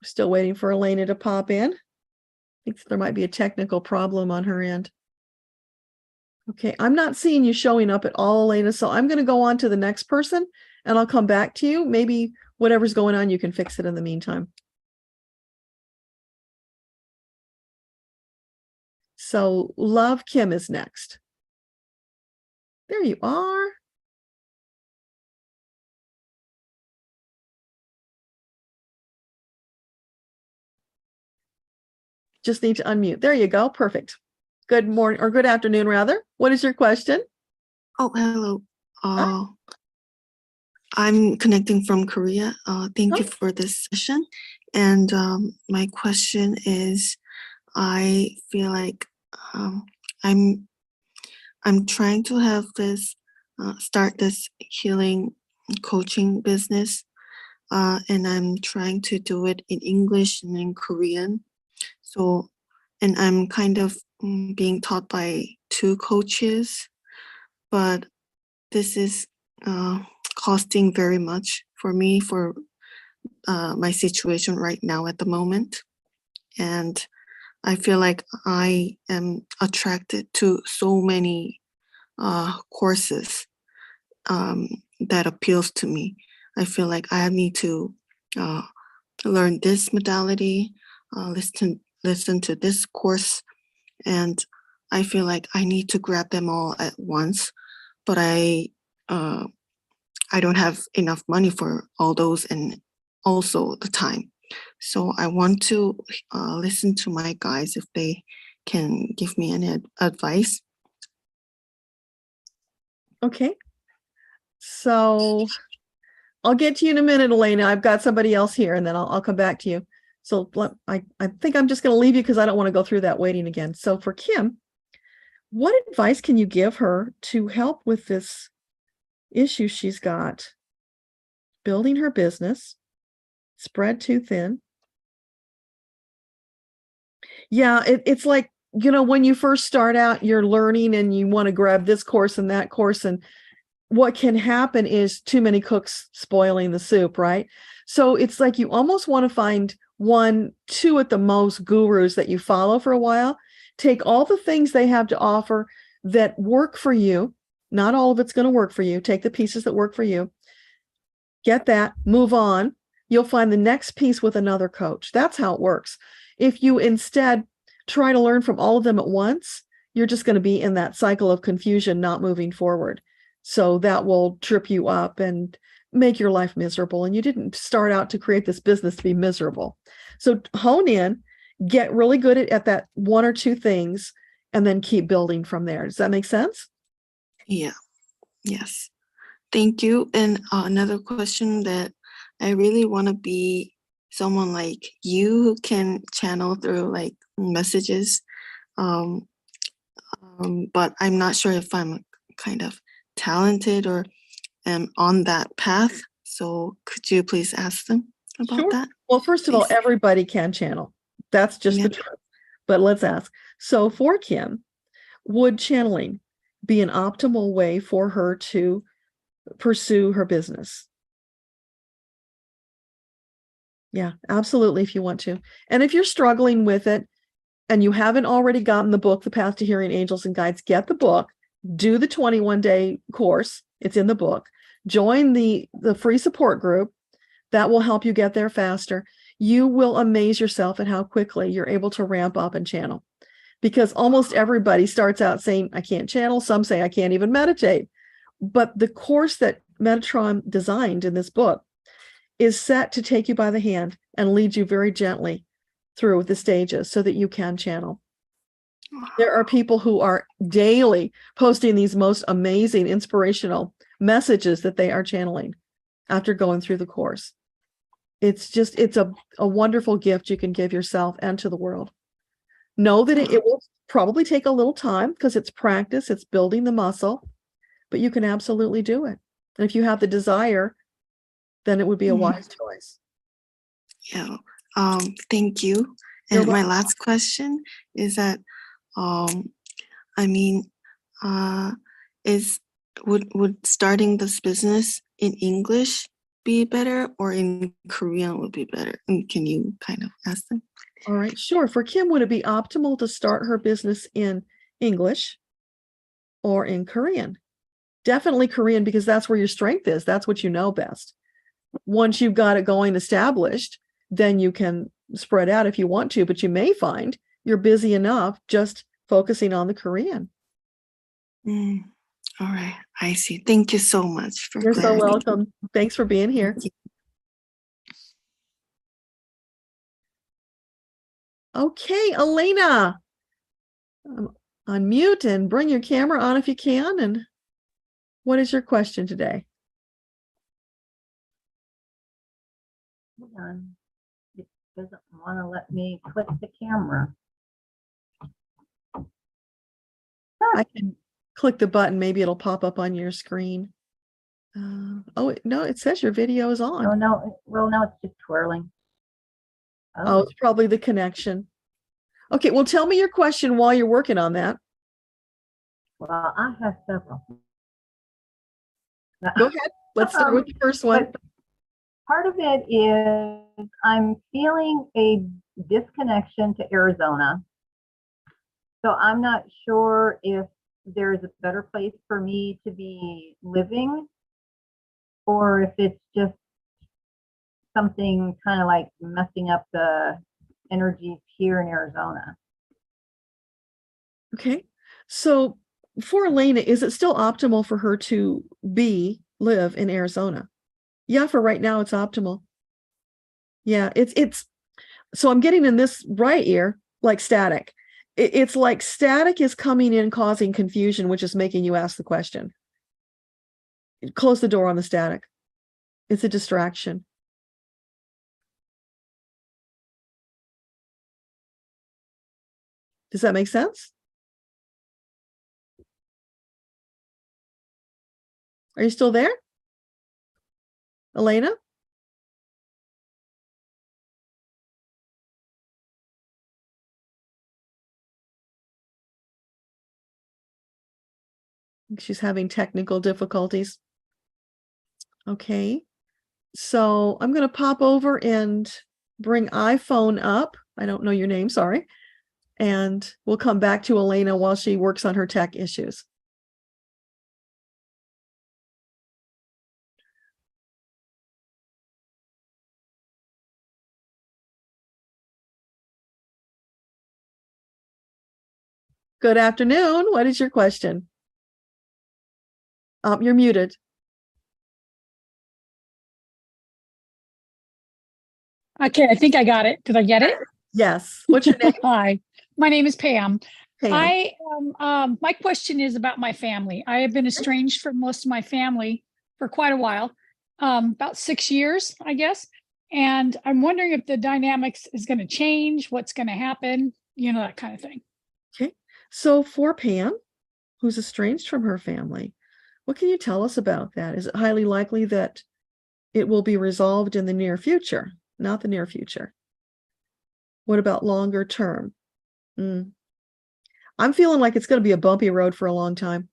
Still waiting for Elena to pop in. I think there might be a technical problem on her end. Okay, I'm not seeing you showing up at all, Elena, so I'm going to go on to the next person, and I'll come back to you. Maybe whatever's going on, you can fix it in the meantime. So Love Kim is next. There you are. Just need to unmute. There you go. Perfect. Good morning, or good afternoon, rather. What is your question? Oh, hello. I'm connecting from Korea. Thank you for this session. And my question is, I feel like I'm trying to have this start this healing coaching business, and I'm trying to do it in English and in Korean. So, and I'm kind of being taught by 2 coaches, but this is costing very much for me for my situation right now at the moment. And I feel like I am attracted to so many courses that appeals to me. I feel like I need to learn this modality, listen to this course, and I feel like I need to grab them all at once, but I don't have enough money for all those and also the time. So I want to listen to my guides if they can give me any advice. Okay. So I'll get to you in a minute, Elena. I've got somebody else here, and then I'll come back to you. So I think I'm just going to leave you because I don't want to go through that waiting again. So for Kim, what advice can you give her to help with this issue she's got? building her business, spread too thin. Yeah, it's like, you know, when you first start out, you're learning and you want to grab this course and that course. And what can happen is too many cooks spoiling the soup, right? So it's like you almost want to find 1, 2 at the most gurus that you follow for a while. Take all the things they have to offer that work for you. Not all of it's going to work for you. Take the pieces that work for you. Get that, move on. You'll find the next piece with another coach. That's how it works. If you instead try to learn from all of them at once, you're just going to be in that cycle of confusion, not moving forward. So that will trip you up and make your life miserable. And you didn't start out to create this business to be miserable. So hone in, get really good at that 1 or 2 things, and then keep building from there. Does that make sense? Yeah. Yes. Thank you. And another question that I really want to be someone like you who can channel through like messages. But I'm not sure if I'm kind of talented or am on that path. So could you please ask them about that? Well, first of all, Please. everybody can channel. That's just Yeah. the truth. But let's ask. So for Kim, would channeling be an optimal way for her to pursue her business? Yeah, absolutely, if you want to. And if you're struggling with it and you haven't already gotten the book, The Path to Hearing Angels and Guides, get the book, do the 21-day course. It's in the book. Join the free support group. That will help you get there faster. You will amaze yourself at how quickly you're able to ramp up and channel. Because almost everybody starts out saying, I can't channel. Some say I can't even meditate. But the course that Metatron designed in this book is set to take you by the hand and lead you very gently through the stages so that you can channel. There are people who are daily posting these most amazing, inspirational messages that they are channeling after going through the course. It's a wonderful gift you can give yourself and to the world. Know that it will probably take a little time because it's practice, it's building the muscle, but you can absolutely do it. And if you have the desire, then it would be a wise choice. Yeah. Thank you. You're And my welcome. last question is that, I mean, would starting this business in English be better or in Korean would be better? And can you kind of ask them? All right, sure. For Kim, would it be optimal to start her business in English or in Korean? Definitely Korean, because that's where your strength is. That's what you know best. Once you've got it going established, then you can spread out if you want to, but you may find you're busy enough just focusing on the Korean. All right, I see. Thank you so much for You're so clarity. welcome. Thanks for being here. Thank you. Okay, Elena, unmute and bring your camera on if you can. And what is your question today? Hold on. It doesn't want to let me click the camera. I can click the button. Maybe it'll pop up on your screen. Oh, no, it says your video is on. Oh, no. Well, no, it's just twirling. Oh, it's probably the connection. Okay, well, tell me your question while you're working on that. Well, I have several. Go ahead. Let's start with the first one. Part of it is I'm feeling a disconnection to Arizona. So I'm not sure if there's a better place for me to be living or if it's just something kind of like messing up the energies here in Arizona. Okay, so for Elena, is it still optimal for her to live in Arizona? Yeah, for right now, it's optimal. Yeah, it's so I'm getting in this right ear like static. It's like static is coming in, causing confusion, which is making you ask the question. Close the door on the static. It's a distraction. Does that make sense? Are you still there? Elena? She's having technical difficulties. Okay. So I'm going to pop over and bring iPhone up. I don't know your name, sorry. And we'll come back to Elena while she works on her tech issues. Good afternoon. What is your question? You're muted. Okay, I think I got it. Did I get it? Yes. What's your name? Hi, my name is Pam. Pam. My question is about my family. I have been estranged from most of my family for quite a while, about 6 years, I guess. And I'm wondering if the dynamics is going to change, what's going to happen, you know, that kind of thing. Okay. So for Pam, who's estranged from her family, what can you tell us about that? Is it highly likely that it will be resolved in the near future? Not the near future. What about longer term? I'm feeling like it's going to be a bumpy road for a long time.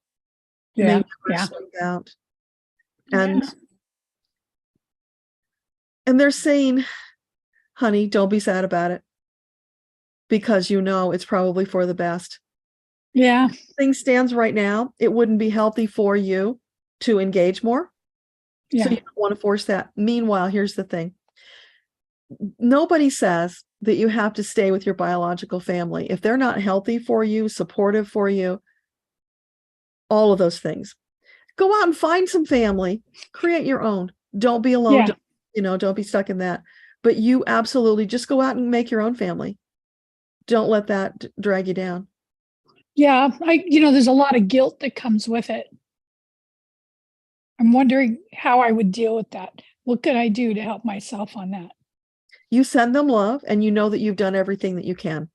Yeah. Out. And they're saying, honey, don't be sad about it, because you know it's probably for the best. Yeah. Things stands right now, it wouldn't be healthy for you to engage more. Yeah. So you don't want to force that. Meanwhile, here's the thing. Nobody says that you have to stay with your biological family. If they're not healthy for you, supportive for you, all of those things, go out and find some family, create your own. Don't be alone. Yeah. Don't be stuck in that. But you absolutely just go out and make your own family. Don't let that drag you down. Yeah. There's a lot of guilt that comes with it. I'm wondering how I would deal with that. What could I do to help myself on that? You send them love, and you know that you've done everything that you can.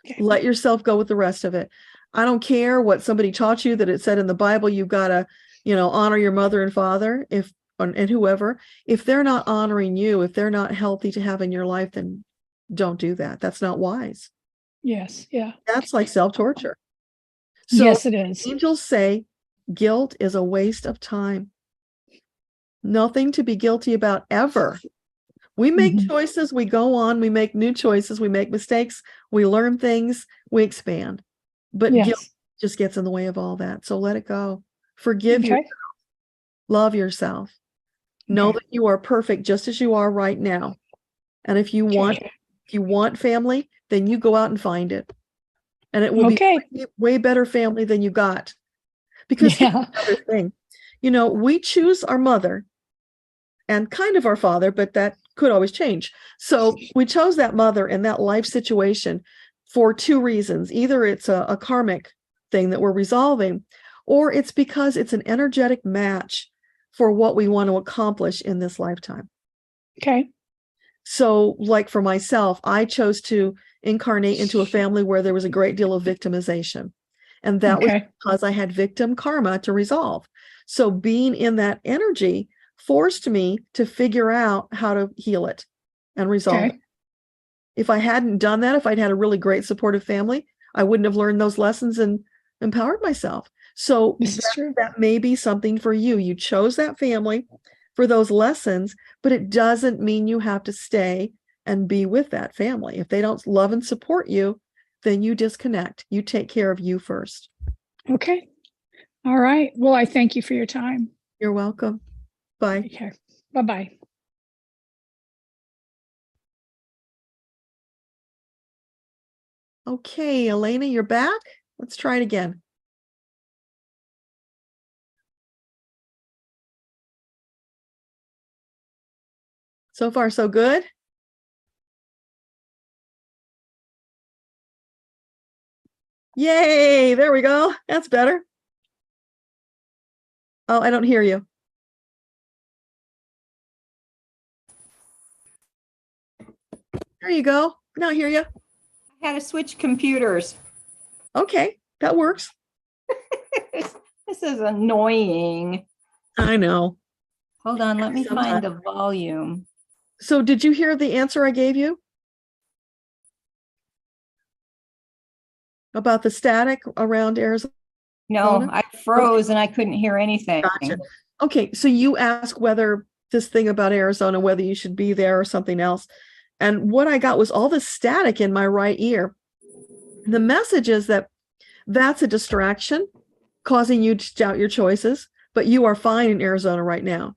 Okay. Let yourself go with the rest of it. I don't care what somebody taught you, that it said in the Bible, you've got to, honor your mother and father, and whoever. If they're not honoring you, if they're not healthy to have in your life, then don't do that. That's not wise. Yes. Yeah. That's like self-torture. So yes, it is. Angels say guilt is a waste of time. Nothing to be guilty about ever. We make choices, we go on, we make new choices, we make mistakes, we learn things, we expand. But guilt just gets in the way of all that. So let it go. Forgive yourself. Love yourself. Know that you are perfect just as you are right now. And if you want family, then you go out and find it. And it will be way better family than you got. Because here's another thing. We choose our mother and kind of our father, but that could always change. So we chose that mother in that life situation for two reasons. Either it's a karmic thing that we're resolving, or it's because it's an energetic match for what we want to accomplish in this lifetime. Okay. So like for myself, I chose to incarnate into a family where there was a great deal of victimization. And that was because I had victim karma to resolve. So being in that energy forced me to figure out how to heal it and resolve it. If I hadn't done that, if I'd had a really great supportive family, I wouldn't have learned those lessons and empowered myself. So that may be something for you. You chose that family for those lessons, but it doesn't mean you have to stay and be with that family. If they don't love and support you, then you disconnect. You take care of you first. Okay. All right. Well, I thank you for your time. You're welcome. Bye. Take care. Bye-bye. Okay, Elena, you're back. Let's try it again. So far, so good. Yay, there we go. That's better. Oh, I don't hear you. There you go. Now I hear you. I had to switch computers. Okay, that works. This is annoying. I know. Hold on, let me Sometime. find the volume. So did you hear the answer I gave you? About the static around Arizona? No, I froze and I couldn't hear anything. Gotcha. Okay, so you ask whether this thing about Arizona, whether you should be there or something else. And what I got was all the static in my right ear. The message is that that's a distraction causing you to doubt your choices, but you are fine in Arizona right now.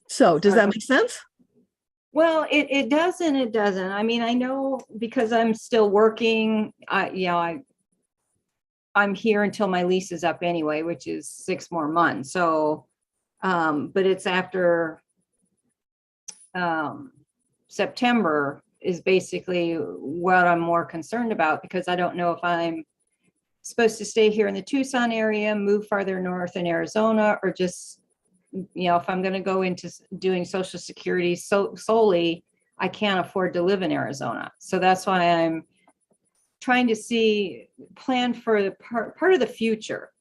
So does that make sense? Well, it does and it doesn't. I mean, I know because I'm still working, I'm here until my lease is up anyway, which is 6 more months. So, but it's after September is basically what I'm more concerned about, because I don't know if I'm supposed to stay here in the Tucson area, move farther north in Arizona, or just, if I'm going to go into doing Social Security solely, I can't afford to live in Arizona. So that's why I'm trying to plan for the part of the future,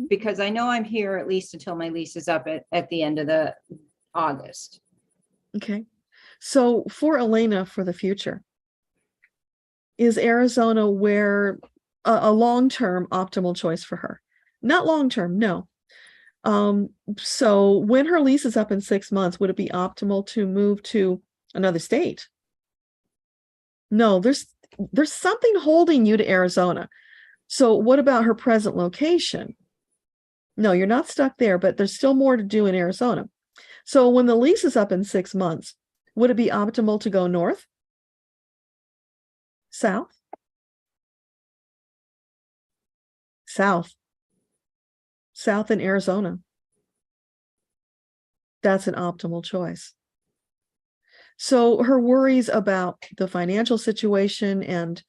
because I know I'm here at least until my lease is up at the end of the August. Okay. So for Elena, for the future, is Arizona where a long-term optimal choice for her? Not long-term, no. So when her lease is up in 6 months, would it be optimal to move to another state? No, there's something holding you to Arizona. So what about her present location? No, you're not stuck there, but there's still more to do in Arizona. So when the lease is up in 6 months, would it be optimal to go north? South? South. South in Arizona. That's an optimal choice. So her worries about the financial situation and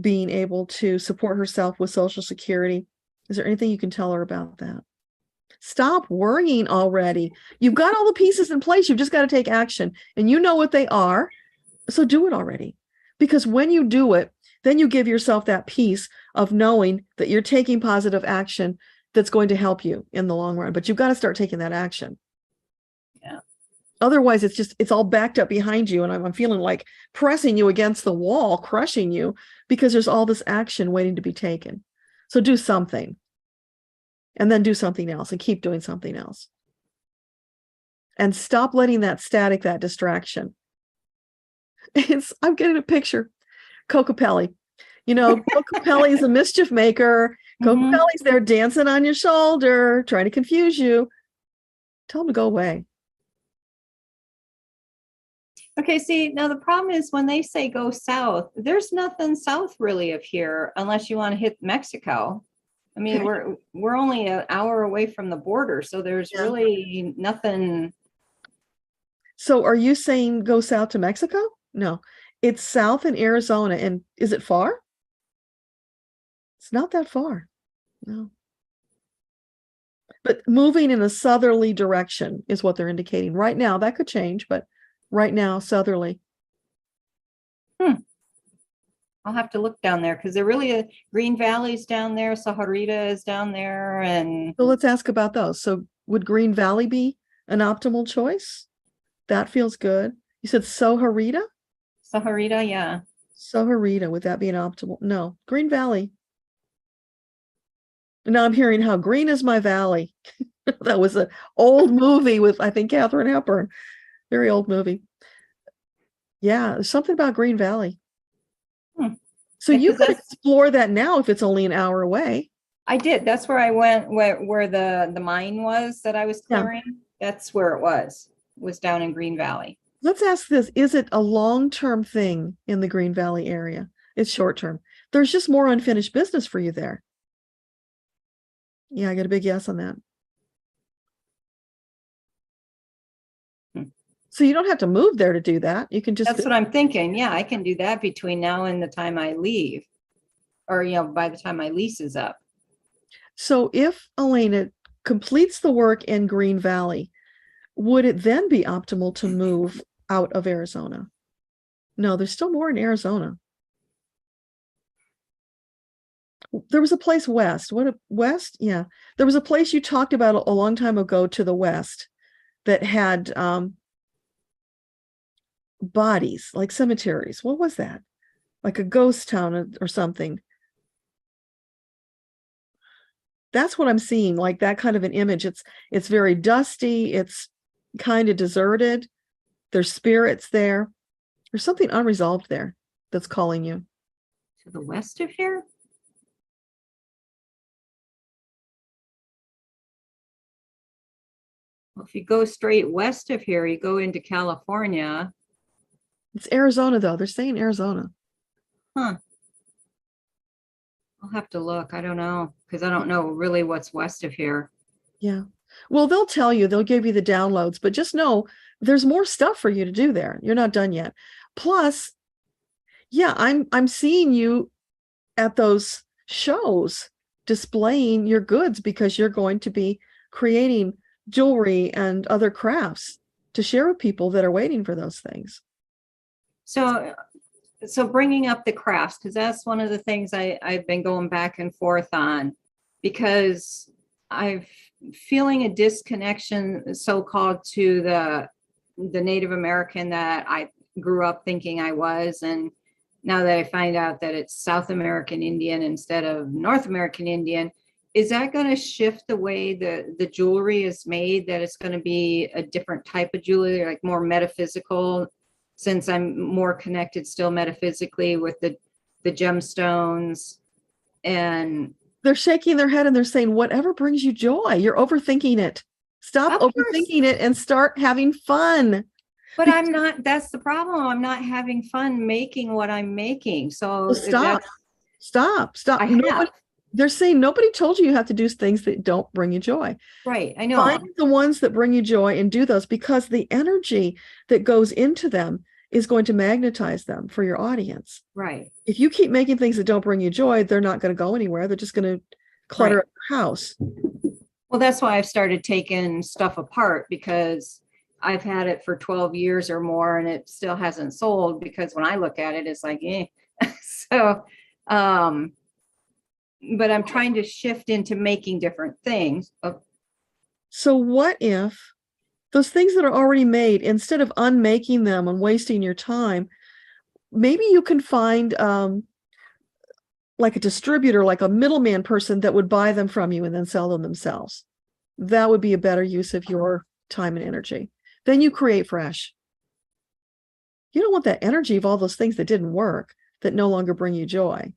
being able to support herself with Social Security, is there anything you can tell her about that? Stop worrying already. You've got all the pieces in place. You've just got to take action, and you know what they are. So do it already. Because when you do it, then you give yourself that peace of knowing that you're taking positive action that's going to help you in the long run. But you've got to start taking that action. Yeah. Otherwise, it's all backed up behind you. And I'm feeling like pressing you against the wall, crushing you, because there's all this action waiting to be taken. So do something. And then do something else and keep doing something else. And stop letting that static, that distraction. I'm getting a picture. Cocopelli. Cocopelli is a mischief maker. Cocopelli's there dancing on your shoulder, trying to confuse you. Tell him to go away. Okay, see, now the problem is when they say go south, there's nothing south really of here unless you want to hit Mexico. I mean, we're only an hour away from the border, so there's really nothing. So are you saying go south to Mexico? No, it's south in Arizona. And is it far? It's not that far. No. But moving in a southerly direction is what they're indicating. Right now, that could change, but right now, southerly. I'll have to look down there because they're really Green Valley's down there, Saharita is down there, and so let's ask about those. So would Green Valley be an optimal choice? That feels good. You said Saharita? Saharita, yeah. Saharita, would that be an optimal? No, Green Valley. Now I'm hearing How Green Is My Valley. That was an old movie with, I think, Katharine Hepburn. Very old movie. Yeah, there's something about Green Valley. So you could explore that now if it's only an hour away. I did. That's where I went, where the mine was that I was clearing. Yeah. That's where it was down in Green Valley. Let's ask this. Is it a long-term thing in the Green Valley area? It's short-term. There's just more unfinished business for you there. Yeah, I got a big yes on that. So you don't have to move there to do that. You can just. That's what I'm thinking. Yeah, I can do that between now and the time I leave, or by the time my lease is up. So if Elena completes the work in Green Valley, would it then be optimal to move out of Arizona? No, there's still more in Arizona. There was a place west. West? Yeah. There was a place you talked about a long time ago to the west that had bodies, like cemeteries. What was that? Like a ghost town or something. That's what I'm seeing, like that kind of an image. It's very dusty. It's kind of deserted. There's spirits there. There's something unresolved there that's calling you. To the west of here? Well, if you go straight west of here, you go into California. It's Arizona, though. They're saying Arizona. Huh. I'll have to look. I don't know, because I don't know really what's west of here. Yeah. Well, they'll tell you, they'll give you the downloads, but just know there's more stuff for you to do there. You're not done yet. Plus, yeah, I'm seeing you at those shows displaying your goods because you're going to be creating jewelry and other crafts to share with people that are waiting for those things. So bringing up the crafts, because that's one of the things I've been going back and forth on, because I'm feeling a disconnection, so-called, to the Native American that I grew up thinking I was. And now that I find out that it's South American Indian instead of North American Indian, is that going to shift the way the jewelry is made, that it's going to be a different type of jewelry, like more metaphysical, since I'm more connected still metaphysically with the gemstones? And they're shaking their head and they're saying, whatever brings you joy. You're overthinking it. Stop overthinking it and start having fun. But I'm not, that's the problem. I'm not having fun making what I'm making. So stop. They're saying nobody told you have to do things that don't bring you joy. Right. I know. Find the ones that bring you joy and do those, because the energy that goes into them is going to magnetize them for your audience. Right. If you keep making things that don't bring you joy, they're not going to go anywhere. They're just going to clutter up your house. Well, that's why I've started taking stuff apart, because I've had it for 12 years or more and it still hasn't sold, because when I look at it, it's like, eh. So, but I'm trying to shift into making different things. So what if those things that are already made, instead of unmaking them and wasting your time, maybe you can find like a distributor, like a middleman person that would buy them from you and then sell them themselves. That would be a better use of your time and energy. Then you create fresh. You don't want that energy of all those things that didn't work, that no longer bring you joy.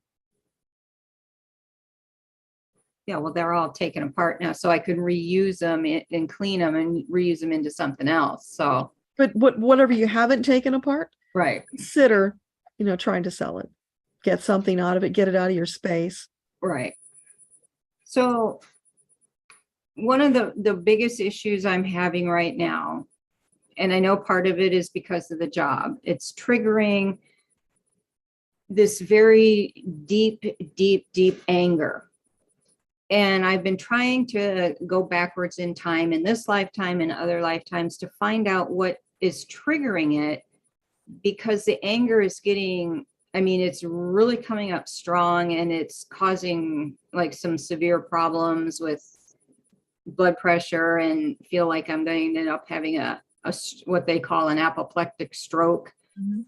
Yeah, well, they're all taken apart now, so I can reuse them and clean them and reuse them into something else. So, but whatever you haven't taken apart, right, consider, trying to sell it, get something out of it, get it out of your space. Right. So one of the biggest issues I'm having right now, and I know part of it is because of the job, it's triggering this very deep anger. And I've been trying to go backwards in time, in this lifetime and other lifetimes, to find out what is triggering it, because the anger is getting, it's really coming up strong, and it's causing like some severe problems with blood pressure, and feel like I'm going to end up having a what they call an apoplectic stroke. Mm-hmm.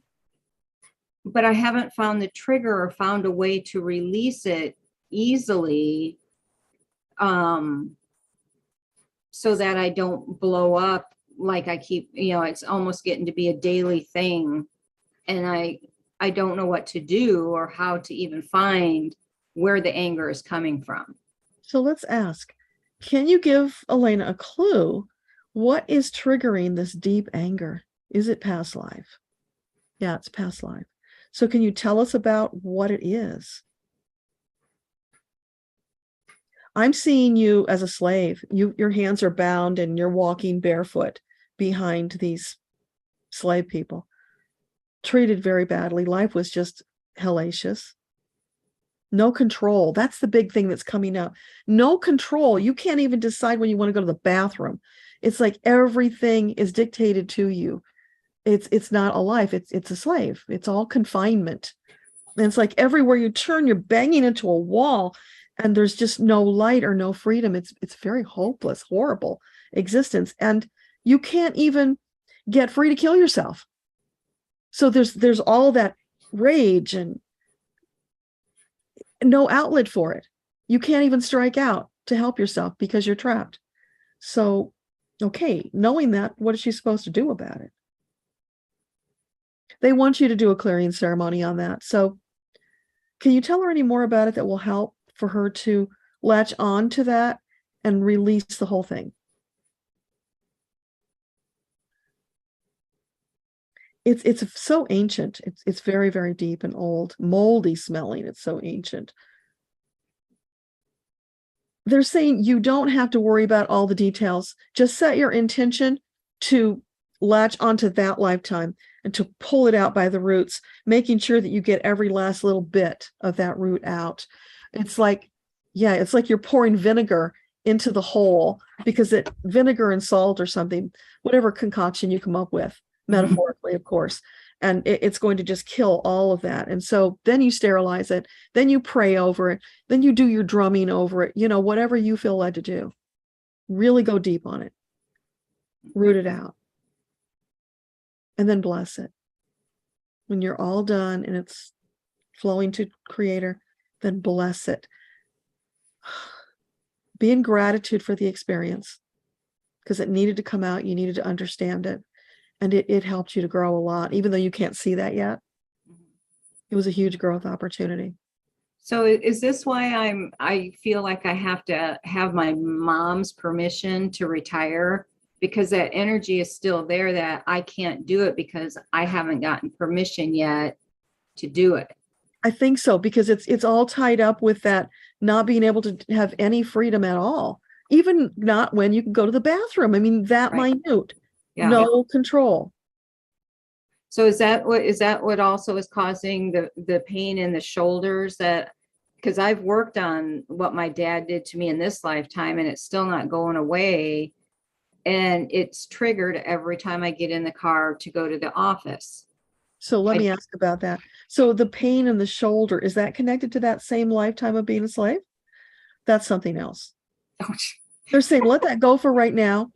But I haven't found the trigger or found a way to release it easily, so that I don't blow up. Like I keep, it's almost getting to be a daily thing, and I don't know what to do or how to even find where the anger is coming from. So let's ask, can you give Elena a clue? What is triggering this deep anger? Is it past life? Yeah, it's past life. So can you tell us about what it is? I'm seeing you as a slave. Your hands are bound and you're walking barefoot behind these slave people. Treated very badly. Life was just hellacious. No control. That's the big thing that's coming up. No control. You can't even decide when you want to go to the bathroom. It's like everything is dictated to you. It's not a life. It's a slave. It's all confinement. And it's like everywhere you turn, you're banging into a wall and there's just no light or no freedom. It's very hopeless, horrible existence. And you can't even get free to kill yourself. So there's all that rage and no outlet for it. You can't even strike out to help yourself because you're trapped. So, okay, knowing that, what is she supposed to do about it? They want you to do a clearing ceremony on that. So can you tell her any more about it that will help for her to latch on to that and release the whole thing? It's so ancient. It's very, very deep and old, moldy smelling. It's so ancient. They're saying you don't have to worry about all the details. Just set your intention to latch onto that lifetime and to pull it out by the roots, making sure that you get every last little bit of that root out. It's like, yeah, it's like you're pouring vinegar into the hole, because vinegar and salt or something, whatever concoction you come up with, metaphorically, of course, and it's going to just kill all of that. And so then you sterilize it, then you pray over it, then you do your drumming over it, whatever you feel led to do. Really go deep on it, root it out, and then bless it. When you're all done and it's flowing to Creator, then bless it. Be in gratitude for the experience, because it needed to come out. You needed to understand it. And it helped you to grow a lot, even though you can't see that yet. It was a huge growth opportunity. So is this why I feel like I have to have my mom's permission to retire? Because that energy is still there, that I can't do it because I haven't gotten permission yet to do it. I think so, because it's all tied up with that not being able to have any freedom at all, even not when you can go to the bathroom. I mean, that Right. minute. Yeah. No control. So is that what also is causing the pain in the shoulders? That because I've worked on what my dad did to me in this lifetime and it's still not going away. And it's triggered every time I get in the car to go to the office. So let me ask about that. So the pain in the shoulder, is that connected to that same lifetime of being a slave? That's something else. They're saying, let that go for right now.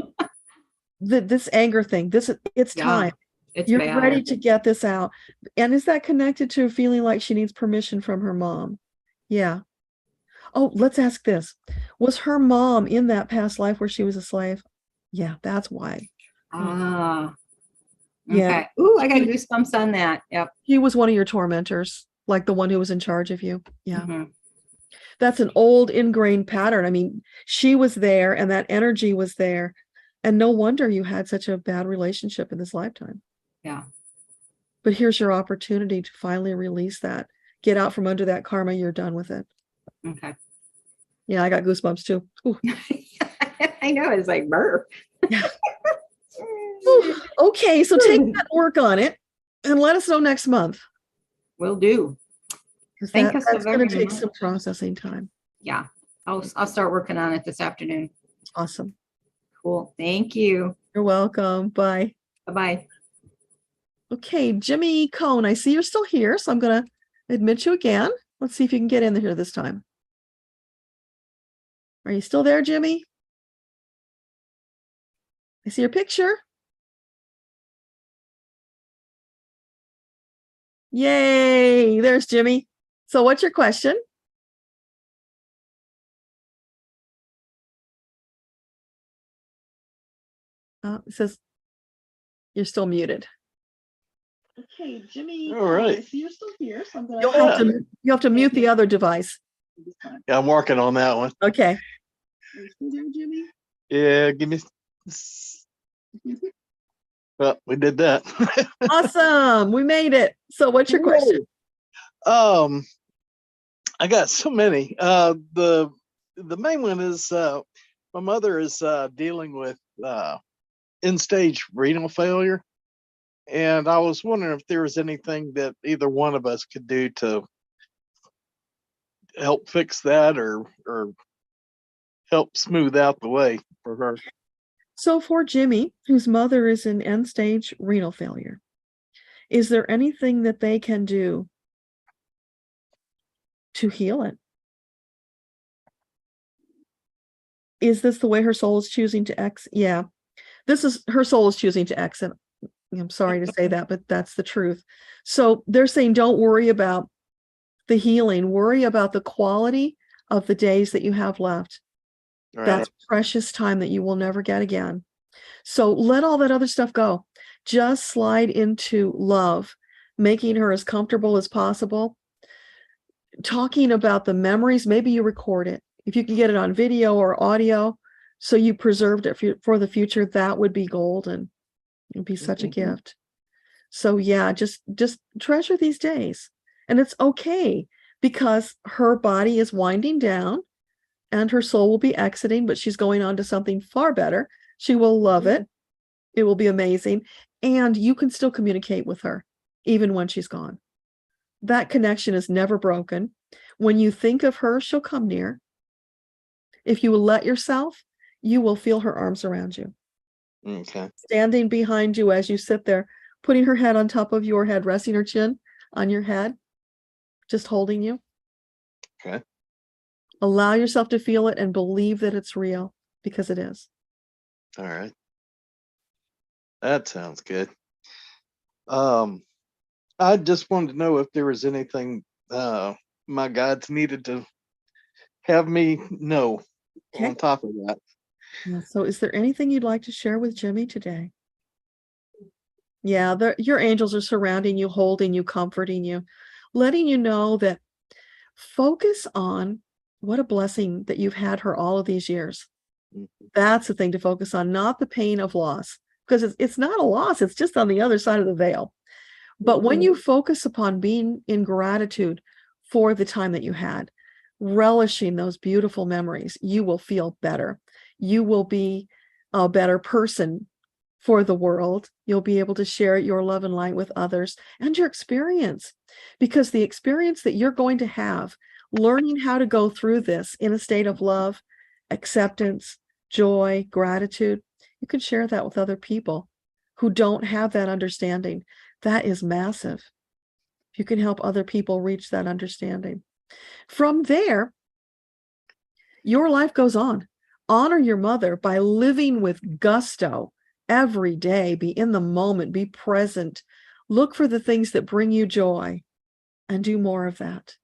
This anger thing, it's time. You're bad. ready to get this out. And is that connected to feeling like she needs permission from her mom? Yeah. Oh, let's ask this. Was her mom in that past life where she was a slave? Yeah, that's why. Ah. Yeah. Okay. Ooh, I got goosebumps on that. Yep. He was one of your tormentors, like the one who was in charge of you. Yeah. Mm-hmm. That's an old ingrained pattern. I mean, she was there and that energy was there. And no wonder you had such a bad relationship in this lifetime. Yeah. But here's your opportunity to finally release that. Get out from under that karma. You're done with it. Okay. Yeah, I got goosebumps too. I know, it's like burr. Okay, so take that work on it and let us know next month. Will do. Thank you so That's going to very take some processing time. Yeah, I'll start working on it this afternoon. Awesome. Cool. Thank you. You're welcome. Bye. Bye-bye. Okay, Jimmy Cohn, I see you're still here, so I'm going to admit you again. Let's see if you can get in here this time. Are you still there, Jimmy? I see your picture. Yay, there's Jimmy. So what's your question? It says you're still muted. Okay, Jimmy. All right. I see you're still here. So you'll have to mute the other device. Yeah, I'm working on that one. Okay. Are you still there, Jimmy? Yeah, give me. Well, we did that. Awesome. We made it. So what's your question? I got so many. The main one is my mother is dealing with end-stage renal failure. And I was wondering if there was anything that either one of us could do to help fix that or help smooth out the way for her. So for Jimmy, whose mother is in end-stage renal failure, is there anything that they can do to heal it. Is this the way her soul is choosing to exit? Yeah, this is her soul is choosing to exit. I'm sorry to say that, but that's the truth. So they're saying, don't worry about the healing, worry about the quality of the days that you have left. Right. That's precious time that you will never get again. So let all that other stuff go. Just slide into love, making her as comfortable as possible. Talking about the memories, maybe you record it. If you can get it on video or audio, so you preserved it for the future, that would be golden. It'd be such a gift. So yeah, just treasure these days. And it's okay, because her body is winding down and her soul will be exiting, but she's going on to something far better. She will love it. It will be amazing. And you can still communicate with her, even when she's gone. That connection is never broken. When you think of her, she'll come near. If you will let yourself, you will feel her arms around you. Okay. Standing behind you as you sit there, putting her head on top of your head, resting her chin on your head, just holding you. Okay. Allow yourself to feel it and believe that it's real, because it is. All right. That sounds good. I just wanted to know if there was anything my guides needed to have me know on top of that. Yeah, so is there anything you'd like to share with Jimmy today? Yeah, your angels are surrounding you, holding you, comforting you, letting you know that focus on what a blessing that you've had her all of these years. That's the thing to focus on, not the pain of loss, because it's not a loss. It's just on the other side of the veil. But when you focus upon being in gratitude for the time that you had, relishing those beautiful memories, you will feel better. You will be a better person for the world. You'll be able to share your love and light with others and your experience, because the experience that you're going to have, learning how to go through this in a state of love, acceptance, joy, gratitude, you can share that with other people who don't have that understanding. That is massive. You can help other people reach that understanding. From there, your life goes on. Honor your mother by living with gusto every day. Be in the moment, be present. Look for the things that bring you joy and do more of that.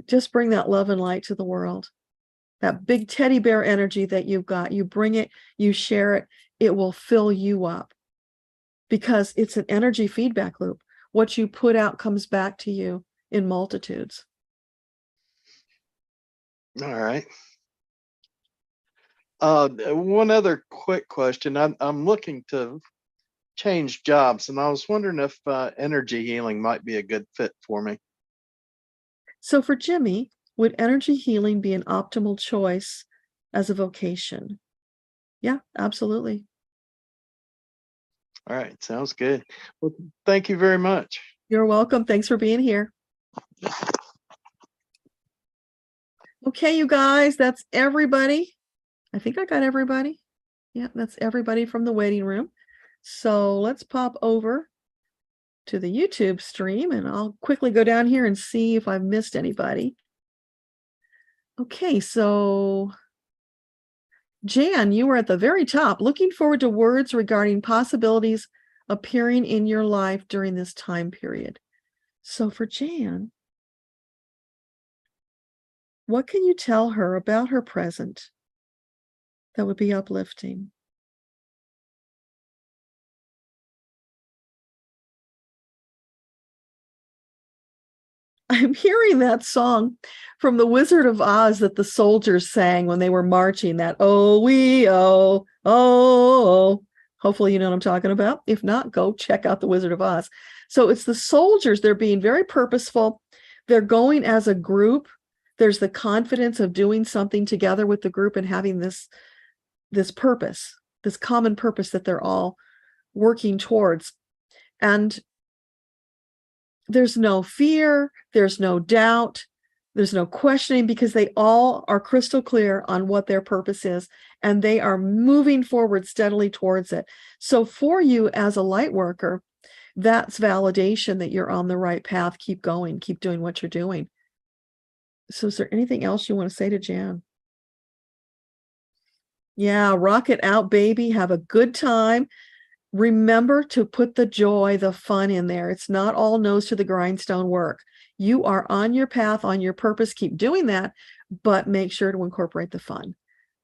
Just bring that love and light to the world. That big teddy bear energy that you've got, you bring it, you share it, it will fill you up, because it's an energy feedback loop. What you put out comes back to you in multitudes. All right. One other quick question. I'm looking to change jobs, and I was wondering if energy healing might be a good fit for me. So for Jimmy, would energy healing be an optimal choice as a vocation? Yeah, absolutely. All right, sounds good. Well, thank you very much. You're welcome. Thanks for being here. Okay, you guys, that's everybody. I think I got everybody. Yeah, that's everybody from the waiting room. So let's pop over to the YouTube stream, and I'll quickly go down here and see if I've missed anybody. Okay, so Jan, you were at the very top. Looking forward to words regarding possibilities appearing in your life during this time period. So for Jan, what can you tell her about her present that would be uplifting? I'm hearing that song from The Wizard of Oz that the soldiers sang when they were marching, that oh, we, oh, oh. Hopefully you know what I'm talking about. If not, go check out The Wizard of Oz. So it's the soldiers. They're being very purposeful. They're going as a group. There's the confidence of doing something together with the group and having this purpose, this common purpose that they're all working towards. And there's no fear, there's no doubt, there's no questioning, because they all are crystal clear on what their purpose is, and they are moving forward steadily towards it. So for you as a light worker, that's validation that you're on the right path. Keep going, keep doing what you're doing. So is there anything else you want to say to Jan? Yeah, rock it out, baby. Have a good time. Remember to put the joy, the fun in there. It's not all nose to the grindstone work. You are on your path, on your purpose. Keep doing that, but make sure to incorporate the fun,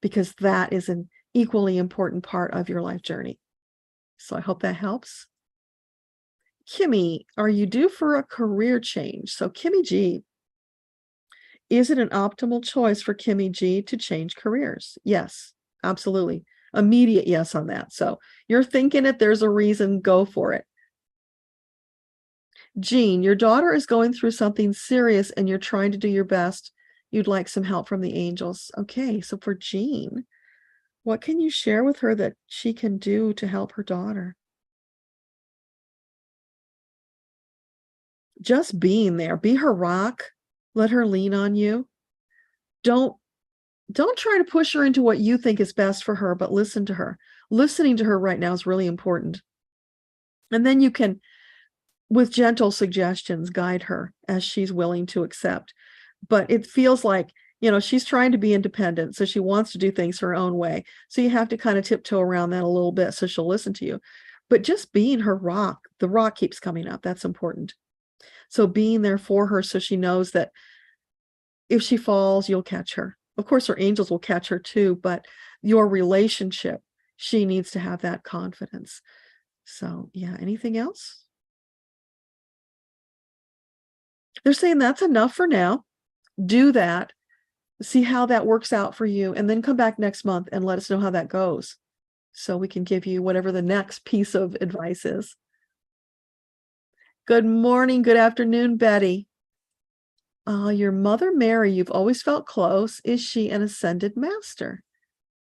because that is an equally important part of your life journey. So I hope that helps. Kimmy, are you due for a career change? So Kimmy G, is it an optimal choice for Kimmy G to change careers? Yes, absolutely. Immediate yes on that. So you're thinking it, there's a reason, go for it. Jean, your daughter is going through something serious and you're trying to do your best. You'd like some help from the angels. Okay, so for Jean, what can you share with her that she can do to help her daughter? Just being there. Be her rock. Let her lean on you. Don't try to push her into what you think is best for her, but listen to her. Listening to her right now is really important. And then you can, with gentle suggestions, guide her as she's willing to accept. But it feels like, she's trying to be independent, so she wants to do things her own way. So you have to kind of tiptoe around that a little bit so she'll listen to you. But just being her rock, the rock keeps coming up. That's important. So being there for her so she knows that if she falls, you'll catch her. Of course, her angels will catch her too, but your relationship, she needs to have that confidence. So yeah, anything else? They're saying that's enough for now. Do that. See how that works out for you, and then come back next month and let us know how that goes, so we can give you whatever the next piece of advice is. Good morning, good afternoon, Betty. Your mother, Mary, you've always felt close. Is she an ascended master?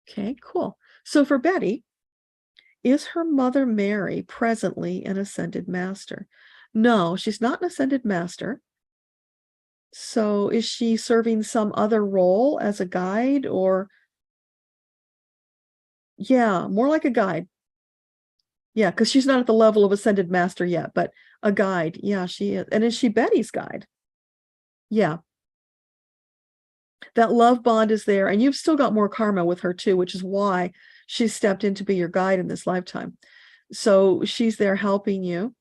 Okay, cool. So for Betty, is her mother, Mary, presently an ascended master? No, she's not an ascended master. So is she serving some other role as a guide, or? Yeah, more like a guide. Yeah, because she's not at the level of ascended master yet, but a guide. Yeah, she is. And is she Betty's guide? Yeah. That love bond is there, and you've still got more karma with her too, which is why she stepped in to be your guide in this lifetime. So she's there helping you.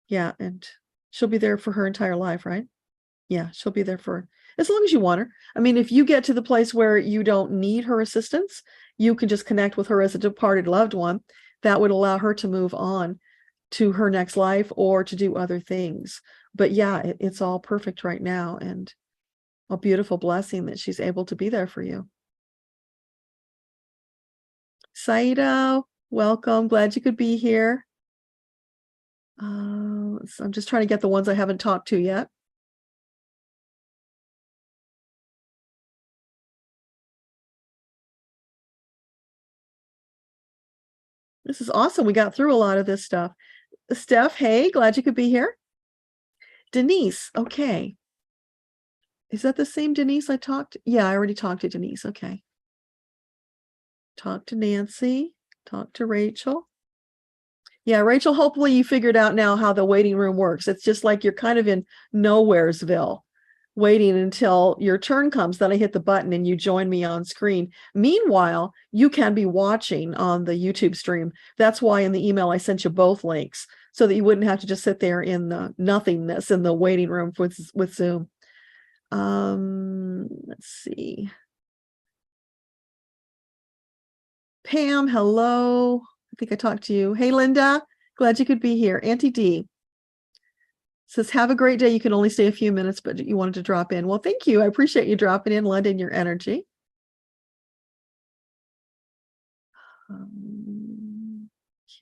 Yeah, and she'll be there for her entire life, right? Yeah, she'll be there for as long as you want her. I mean, if you get to the place where you don't need her assistance, you can just connect with her as a departed loved one. That would allow her to move on to her next life or to do other things. But yeah, it's all perfect right now, and a beautiful blessing that she's able to be there for you. Saito, welcome. Glad you could be here. So I'm just trying to get the ones I haven't talked to yet. This is awesome. We got through a lot of this stuff. Steph, hey, glad you could be here. Denise, okay. Is that the same Denise I talked to? Yeah, I already talked to Denise. Okay. Talk to Nancy. Talk to Rachel. Yeah, Rachel, hopefully you figured out now how the waiting room works. It's just like you're kind of in Nowheresville, waiting until your turn comes. Then I hit the button and you join me on screen. Meanwhile, you can be watching on the YouTube stream. That's why in the email I sent you both links, so that you wouldn't have to just sit there in the nothingness in the waiting room with Zoom. Let's see. Pam, hello. I think I talked to you. Hey, Linda, glad you could be here. Auntie D says, have a great day. You can only stay a few minutes, but you wanted to drop in. Well, thank you. I appreciate you dropping in, lending your energy.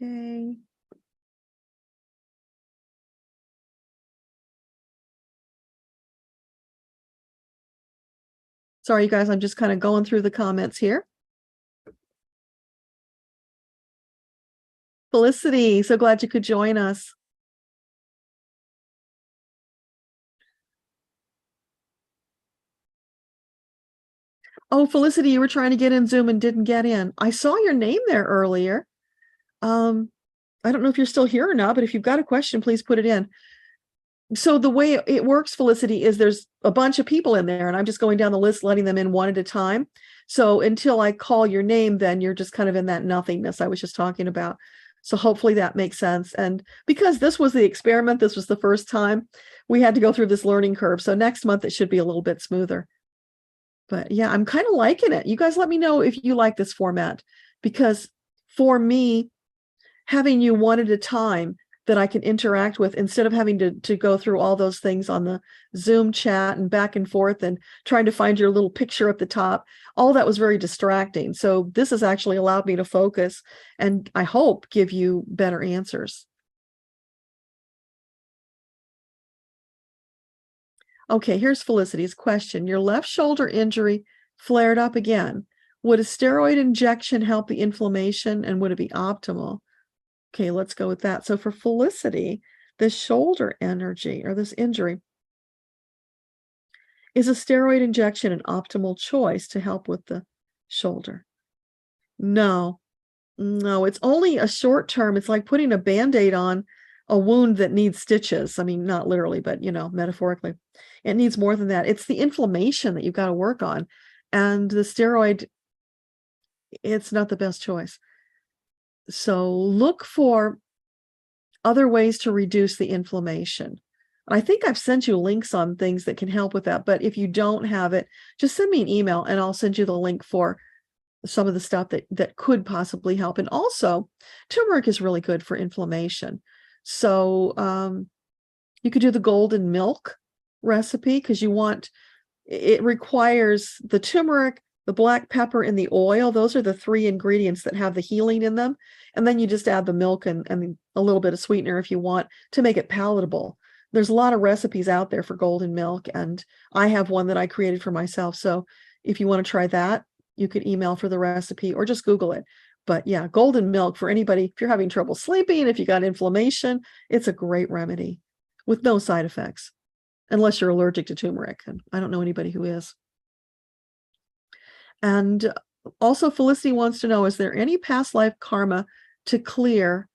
Okay. Sorry, you guys, I'm just kind of going through the comments here. Felicity, so glad you could join us. Oh, Felicity, you were trying to get in Zoom and didn't get in. I saw your name there earlier. I don't know if you're still here or not, but if you've got a question, please put it in. So the way it works, Felicity, is there's a bunch of people in there and I'm just going down the list, letting them in one at a time. So until I call your name, then you're just kind of in that nothingness I was just talking about. So hopefully that makes sense. And because this was the experiment, this was the first time, we had to go through this learning curve. So next month it should be a little bit smoother. But yeah, I'm kind of liking it. You guys let me know if you like this format, because for me, having you one at a time that I can interact with instead of having to go through all those things on the Zoom chat and back and forth and trying to find your little picture at the top, all that was very distracting. So this has actually allowed me to focus and I hope give you better answers. Okay, here's Felicity's question. Your left shoulder injury flared up again. Would a steroid injection help the inflammation and would it be optimal? Okay, let's go with that. So for Felicity, this shoulder energy or this injury, is a steroid injection an optimal choice to help with the shoulder? No, it's only a short term. It's like putting a Band-Aid on a wound that needs stitches. I mean, not literally, but metaphorically, it needs more than that. It's the inflammation that you've got to work on. And the steroid, it's not the best choice. So look for other ways to reduce the inflammation. I think I've sent you links on things that can help with that. But if you don't have it, just send me an email and I'll send you the link for some of the stuff that could possibly help. And also, turmeric is really good for inflammation. So you could do the golden milk recipe because it requires the turmeric, the black pepper, and the oil. Those are the 3 ingredients that have the healing in them. And then you just add the milk and a little bit of sweetener if you want to make it palatable. There's a lot of recipes out there for golden milk, and I have one that I created for myself. So if you want to try that, you could email for the recipe or just Google it. But yeah, golden milk for anybody, if you're having trouble sleeping, if you got inflammation, it's a great remedy with no side effects, unless you're allergic to turmeric. And I don't know anybody who is. And also Felicity wants to know, is there any past life karma to clear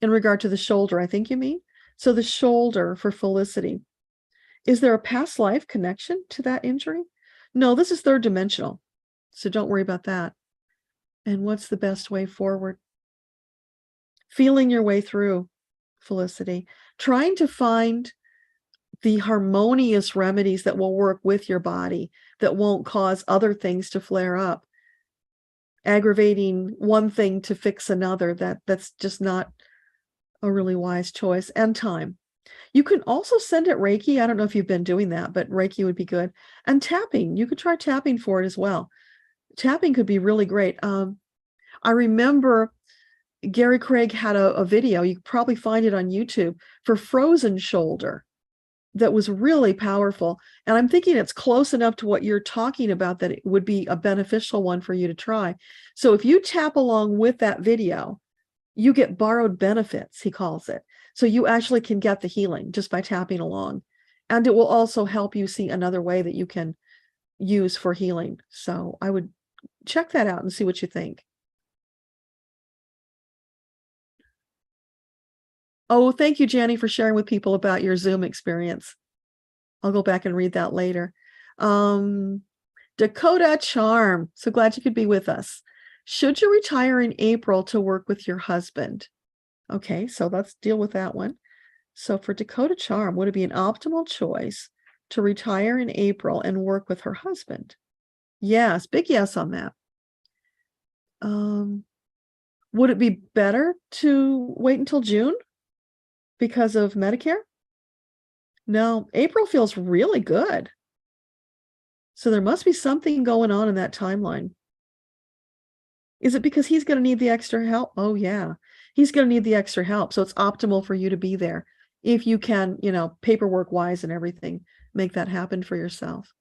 in regard to the shoulder? I think you mean. So the shoulder for Felicity, is there a past life connection to that injury? No, this is 3rd dimensional. So don't worry about that. And what's the best way forward? Feeling your way through, Felicity, trying to find the harmonious remedies that will work with your body, that won't cause other things to flare up. Aggravating one thing to fix another, that's just not a really wise choice. And time. You can also send it Reiki. I don't know if you've been doing that, but Reiki would be good. And tapping. You could try tapping for it as well. Tapping could be really great. I remember Gary Craig had a video, you could probably find it on YouTube, for frozen shoulder that was really powerful. And I'm thinking it's close enough to what you're talking about that it would be a beneficial one for you to try. So if you tap along with that video, you get borrowed benefits, he calls it. So you actually can get the healing just by tapping along. And it will also help you see another way that you can use for healing. So I would check that out and see what you think. Oh, thank you, Janny, for sharing with people about your Zoom experience. I'll go back and read that later. Dakota Charm, so glad you could be with us. Should you retire in April to work with your husband? Okay, so let's deal with that one. So for Dakota Charm, would it be an optimal choice to retire in April and work with her husband? Yes, big yes on that. Would it be better to wait until June because of Medicare? No, April feels really good. So there must be something going on in that timeline. Is it because he's going to need the extra help? Oh, yeah. He's going to need the extra help. So it's optimal for you to be there. If you can, paperwork wise and everything, make that happen for yourself.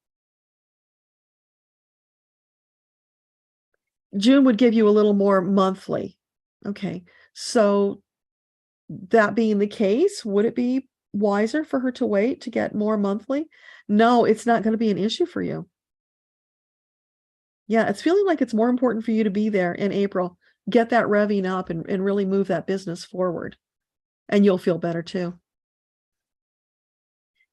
June would give you a little more monthly. Okay. So that being the case, would it be wiser for her to wait to get more monthly? No, it's not going to be an issue for you. Yeah, it's feeling like it's more important for you to be there in April get that revving up and really move that business forward. And you'll feel better too.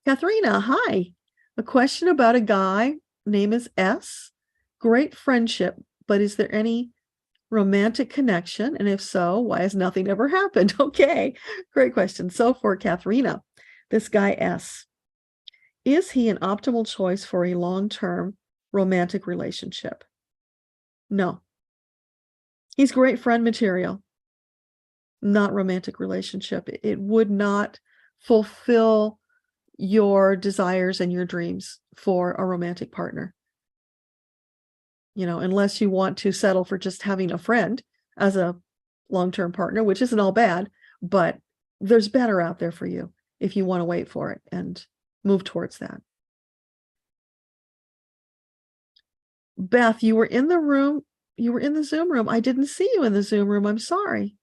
Katharina, hi. A question about a guy, name is S. Great friendship, but is there any romantic connection? And if so, why has nothing ever happened? Okay, great question. So for Katharina, this guy S, is he an optimal choice for a long-term romantic relationship? No. He's great friend material, not romantic relationship. It would not fulfill your desires and your dreams for a romantic partner. You know, unless you want to settle for just having a friend as a long-term partner, which isn't all bad, but there's better out there for you if you want to wait for it and move towards that. Beth, you were in the room. You were in the Zoom room. I didn't see you in the Zoom room. I'm sorry.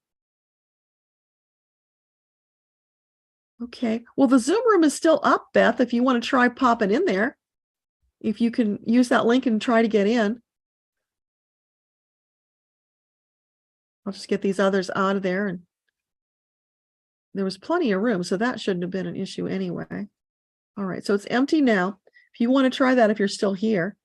Okay. Well, the Zoom room is still up, Beth, if you want to try popping in there. If you can use that link and try to get in. I'll just get these others out of there. And there was plenty of room, so that shouldn't have been an issue anyway. All right. So it's empty now. If you want to try that, if you're still here.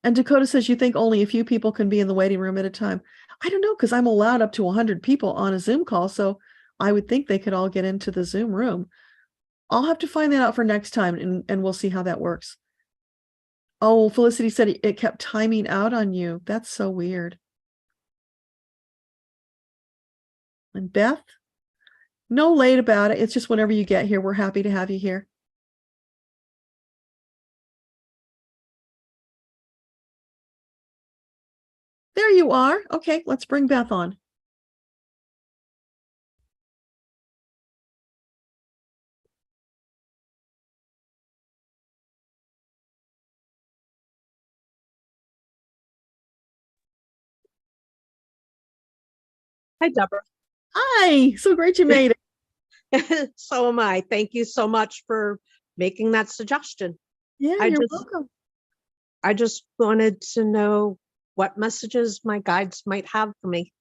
And Dakota says, you think only a few people can be in the waiting room at a time? I don't know, because I'm allowed up to 100 people on a Zoom call, so I would think they could all get into the Zoom room. I'll have to find that out for next time, and we'll see how that works. Oh, Felicity said it kept timing out on you. That's so weird. And Beth, no late about it. It's just whenever you get here, we're happy to have you here. There you are. Okay, let's bring Beth on. Hi, Deborah. Hi, so great you made it. So am I. Thank you so much for making that suggestion. Yeah, you're welcome. I just wanted to know what messages my guides might have for me.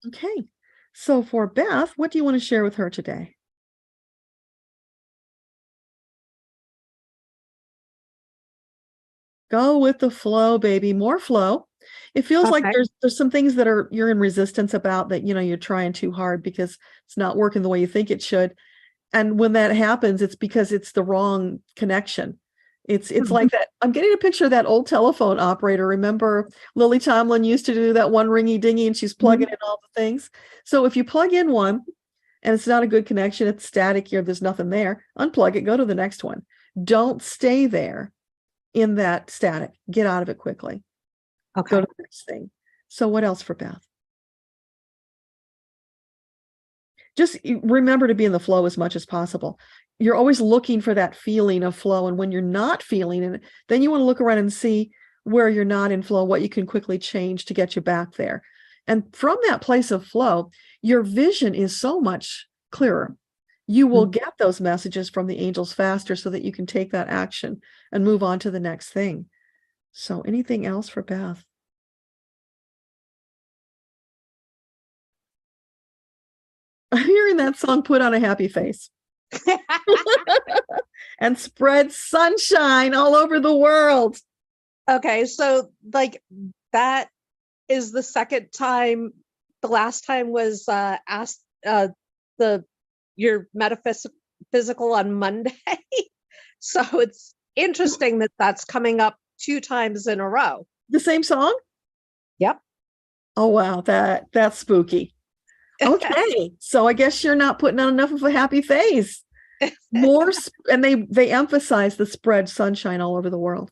Okay, so for Beth, what do you want to share with her today? Go with the flow, baby. More flow. It feels like there's some things that you're in resistance about, that, you know, you're trying too hard because it's not working the way you think it should. And when that happens, it's because it's the wrong connection. It's like that. I'm getting a picture of that old telephone operator. Remember Lily Tomlin used to do that one ringy dingy, and she's plugging in all the things. So if you plug in one and it's not a good connection, it's static here, there's nothing there, unplug it, go to the next one. Don't stay there in that static. Get out of it quickly. Okay. Go to the next thing. So what else for Beth? Just remember to be in the flow as much as possible. You're always looking for that feeling of flow. And when you're not feeling it, then you want to look around and see where you're not in flow, what you can quickly change to get you back there. And from that place of flow, your vision is so much clearer. You will get those messages from the angels faster so that you can take that action and move on to the next thing. So anything else for Beth? I'm hearing that song, Put on a Happy Face. And spread sunshine all over the world. Okay, so like that is the second time. The last time was asked your metaphysical on Monday. So it's interesting that that's coming up 2 times in a row. The same song? Yep. Oh wow, that's spooky. Okay, so I guess you're not putting on enough of a happy face. More, and they emphasize the spread sunshine all over the world.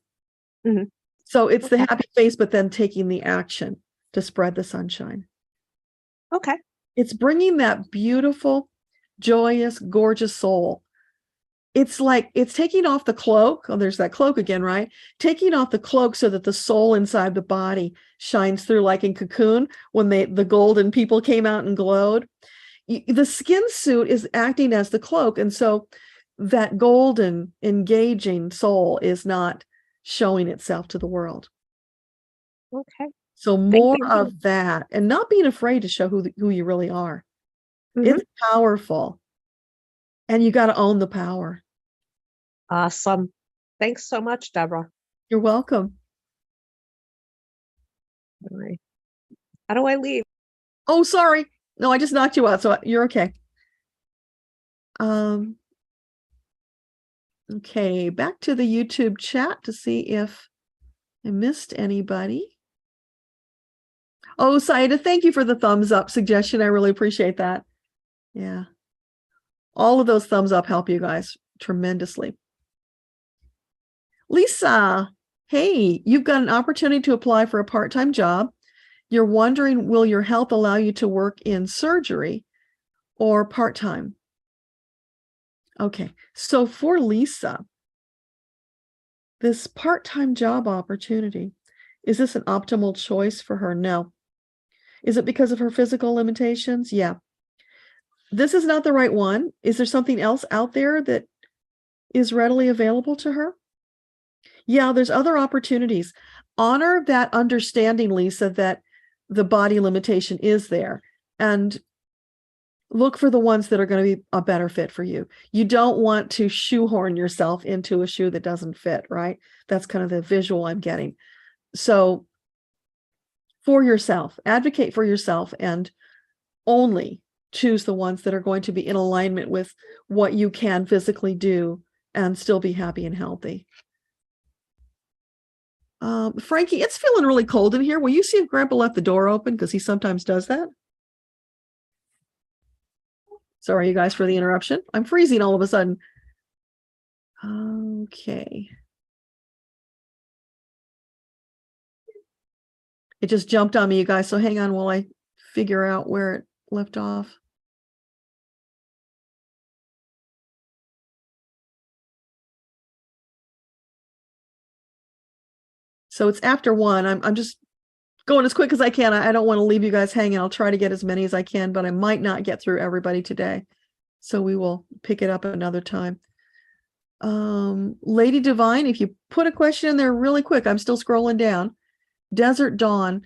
So it's the happy face, but then taking the action to spread the sunshine. Okay. It's bringing that beautiful, joyous, gorgeous soul. It's like it's taking off the cloak. Oh, there's that cloak again, right? Taking off the cloak so that the soul inside the body shines through, like in Cocoon, when the golden people came out and glowed. the skin suit is acting as the cloak. And so that golden, engaging soul is not showing itself to the world. Okay. So more of that, and not being afraid to show who you really are. It's powerful. And you got to own the power. Awesome. Thanks so much, Deborah. You're welcome. All right. How do I leave? Oh, sorry. No, I just knocked you out, so you're okay. Okay, back to the YouTube chat to see if I missed anybody. Oh, Saida, thank you for the thumbs up suggestion. I really appreciate that. Yeah. All of those thumbs up help you guys tremendously. Lisa, hey, you've got an opportunity to apply for a part-time job. You're wondering, will your health allow you to work in surgery or part-time? Okay, so for Lisa, this part-time job opportunity, is this an optimal choice for her? No. Is it because of her physical limitations? Yeah. This is not the right one. Is there something else out there that is readily available to her? Yeah, there's other opportunities. Honor that understanding, Lisa, that the body limitation is there, and look for the ones that are going to be a better fit for you. You don't want to shoehorn yourself into a shoe that doesn't fit, right? That's kind of the visual I'm getting. So for yourself, advocate for yourself, and only choose the ones that are going to be in alignment with what you can physically do and still be happy and healthy. Frankie, it's feeling really cold in here. Will you see if Grandpa left the door open? Because he sometimes does that. Sorry, you guys, for the interruption. I'm freezing all of a sudden. Okay. It just jumped on me, you guys, so hang on while I figure out where it left off. So it's after 1. I'm just going as quick as I can. I don't want to leave you guys hanging. I'll try to get as many as I can, but I might not get through everybody today. So we will pick it up another time. Lady Divine, if you put a question in there really quick, I'm still scrolling down. Desert Dawn,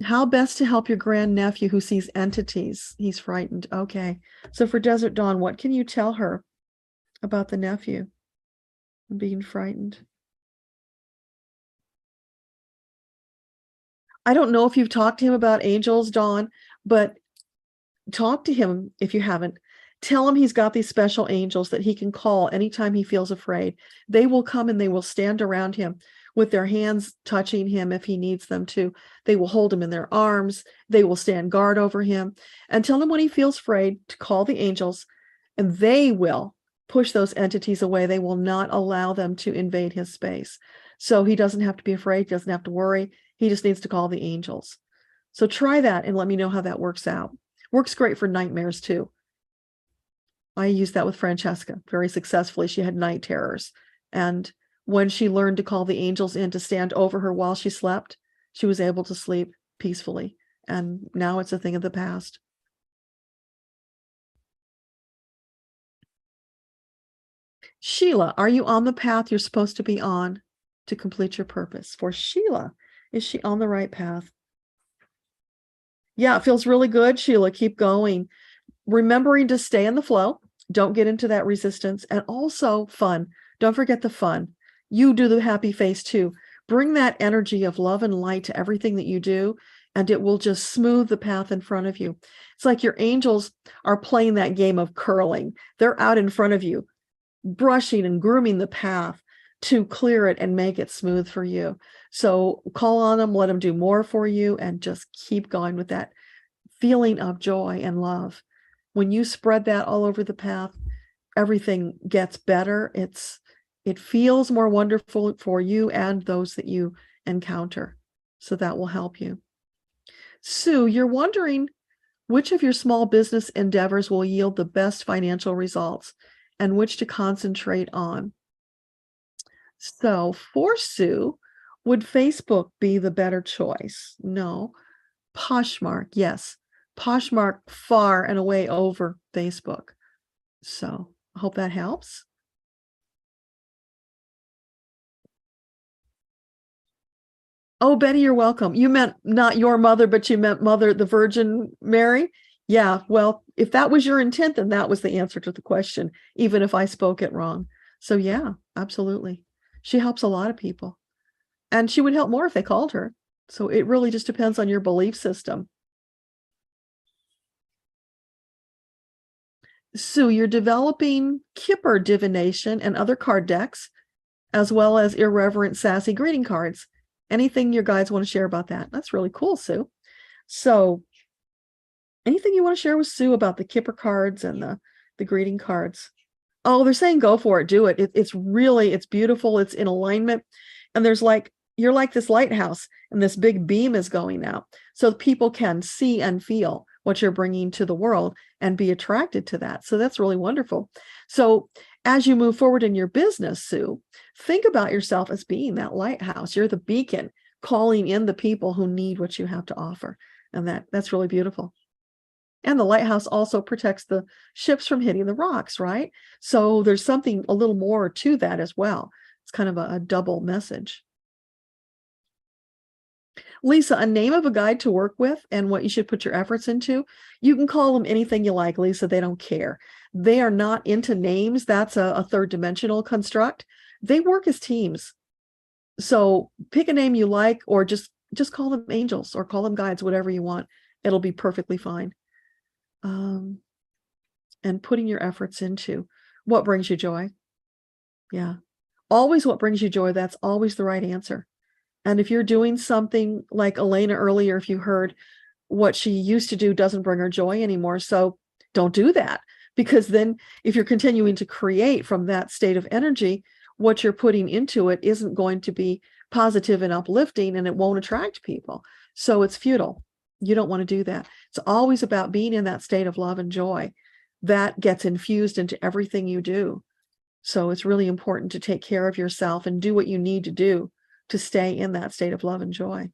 how best to help your grandnephew who sees entities? He's frightened. Okay. So for Desert Dawn, what can you tell her about the nephew being frightened? I don't know if you've talked to him about angels, Dawn, but talk to him if you haven't. Tell him he's got these special angels that he can call anytime he feels afraid. They will come and they will stand around him with their hands touching him if he needs them to. They will hold him in their arms. They will stand guard over him. And tell him when he feels afraid to call the angels, and they will push those entities away. They will not allow them to invade his space. So he doesn't have to be afraid. He doesn't have to worry. He just needs to call the angels. So try that and let me know how that works out. Works great for nightmares too. I used that with Francesca very successfully. She had night terrors. And when she learned to call the angels in to stand over her while she slept, she was able to sleep peacefully. And now it's a thing of the past. Sheila, are you on the path you're supposed to be on to complete your purpose? For Sheila, is she on the right path? Yeah, it feels really good, Sheila. Keep going. Remembering to stay in the flow. Don't get into that resistance. And also fun. Don't forget the fun. You do the happy face too. Bring that energy of love and light to everything that you do, and it will just smooth the path in front of you. It's like your angels are playing that game of curling. They're out in front of you, brushing and grooming the path to clear it and make it smooth for you. So call on them, let them do more for you, and just keep going with that feeling of joy and love. When you spread that all over the path, everything gets better. It feels more wonderful for you and those that you encounter. So that will help you. Sue, you're wondering which of your small business endeavors will yield the best financial results and which to concentrate on. So for Sue, would Facebook be the better choice? No. Poshmark, yes. Poshmark far and away over Facebook. So I hope that helps. Oh, Betty, you're welcome. You meant not your mother, but you meant Mother, the Virgin Mary. Yeah, well, if that was your intent, then that was the answer to the question, even if I spoke it wrong. So yeah, absolutely. She helps a lot of people. And she would help more if they called her. So it really just depends on your belief system. Sue, you're developing Kipper divination and other card decks, as well as irreverent, sassy greeting cards. Anything your guides want to share about that? That's really cool, Sue. So anything you want to share with Sue about the Kipper cards and the greeting cards? Oh, they're saying go for it, do it. It's beautiful. It's in alignment. And you're like this lighthouse and this big beam is going out. So people can see and feel what you're bringing to the world and be attracted to that. So that's really wonderful. So as you move forward in your business, Sue, think about yourself as being that lighthouse. You're the beacon calling in the people who need what you have to offer. And that's really beautiful. And the lighthouse also protects the ships from hitting the rocks, right? So there's something a little more to that as well. It's kind of a double message. Lisa, a name of a guide to work with and what you should put your efforts into. You can call them anything you like, Lisa. They don't care. They are not into names. That's a third dimensional construct. They work as teams. So pick a name you like, or just call them angels or call them guides, whatever you want. It'll be perfectly fine. And putting your efforts into what brings you joy. Yeah. Always what brings you joy. That's always the right answer. And if you're doing something like Elena earlier, if you heard what she used to do doesn't bring her joy anymore. So don't do that, because then if you're continuing to create from that state of energy, what you're putting into it isn't going to be positive and uplifting, and it won't attract people. So it's futile. You don't want to do that. It's always about being in that state of love and joy that gets infused into everything you do. So it's really important to take care of yourself and do what you need to do to stay in that state of love and joy.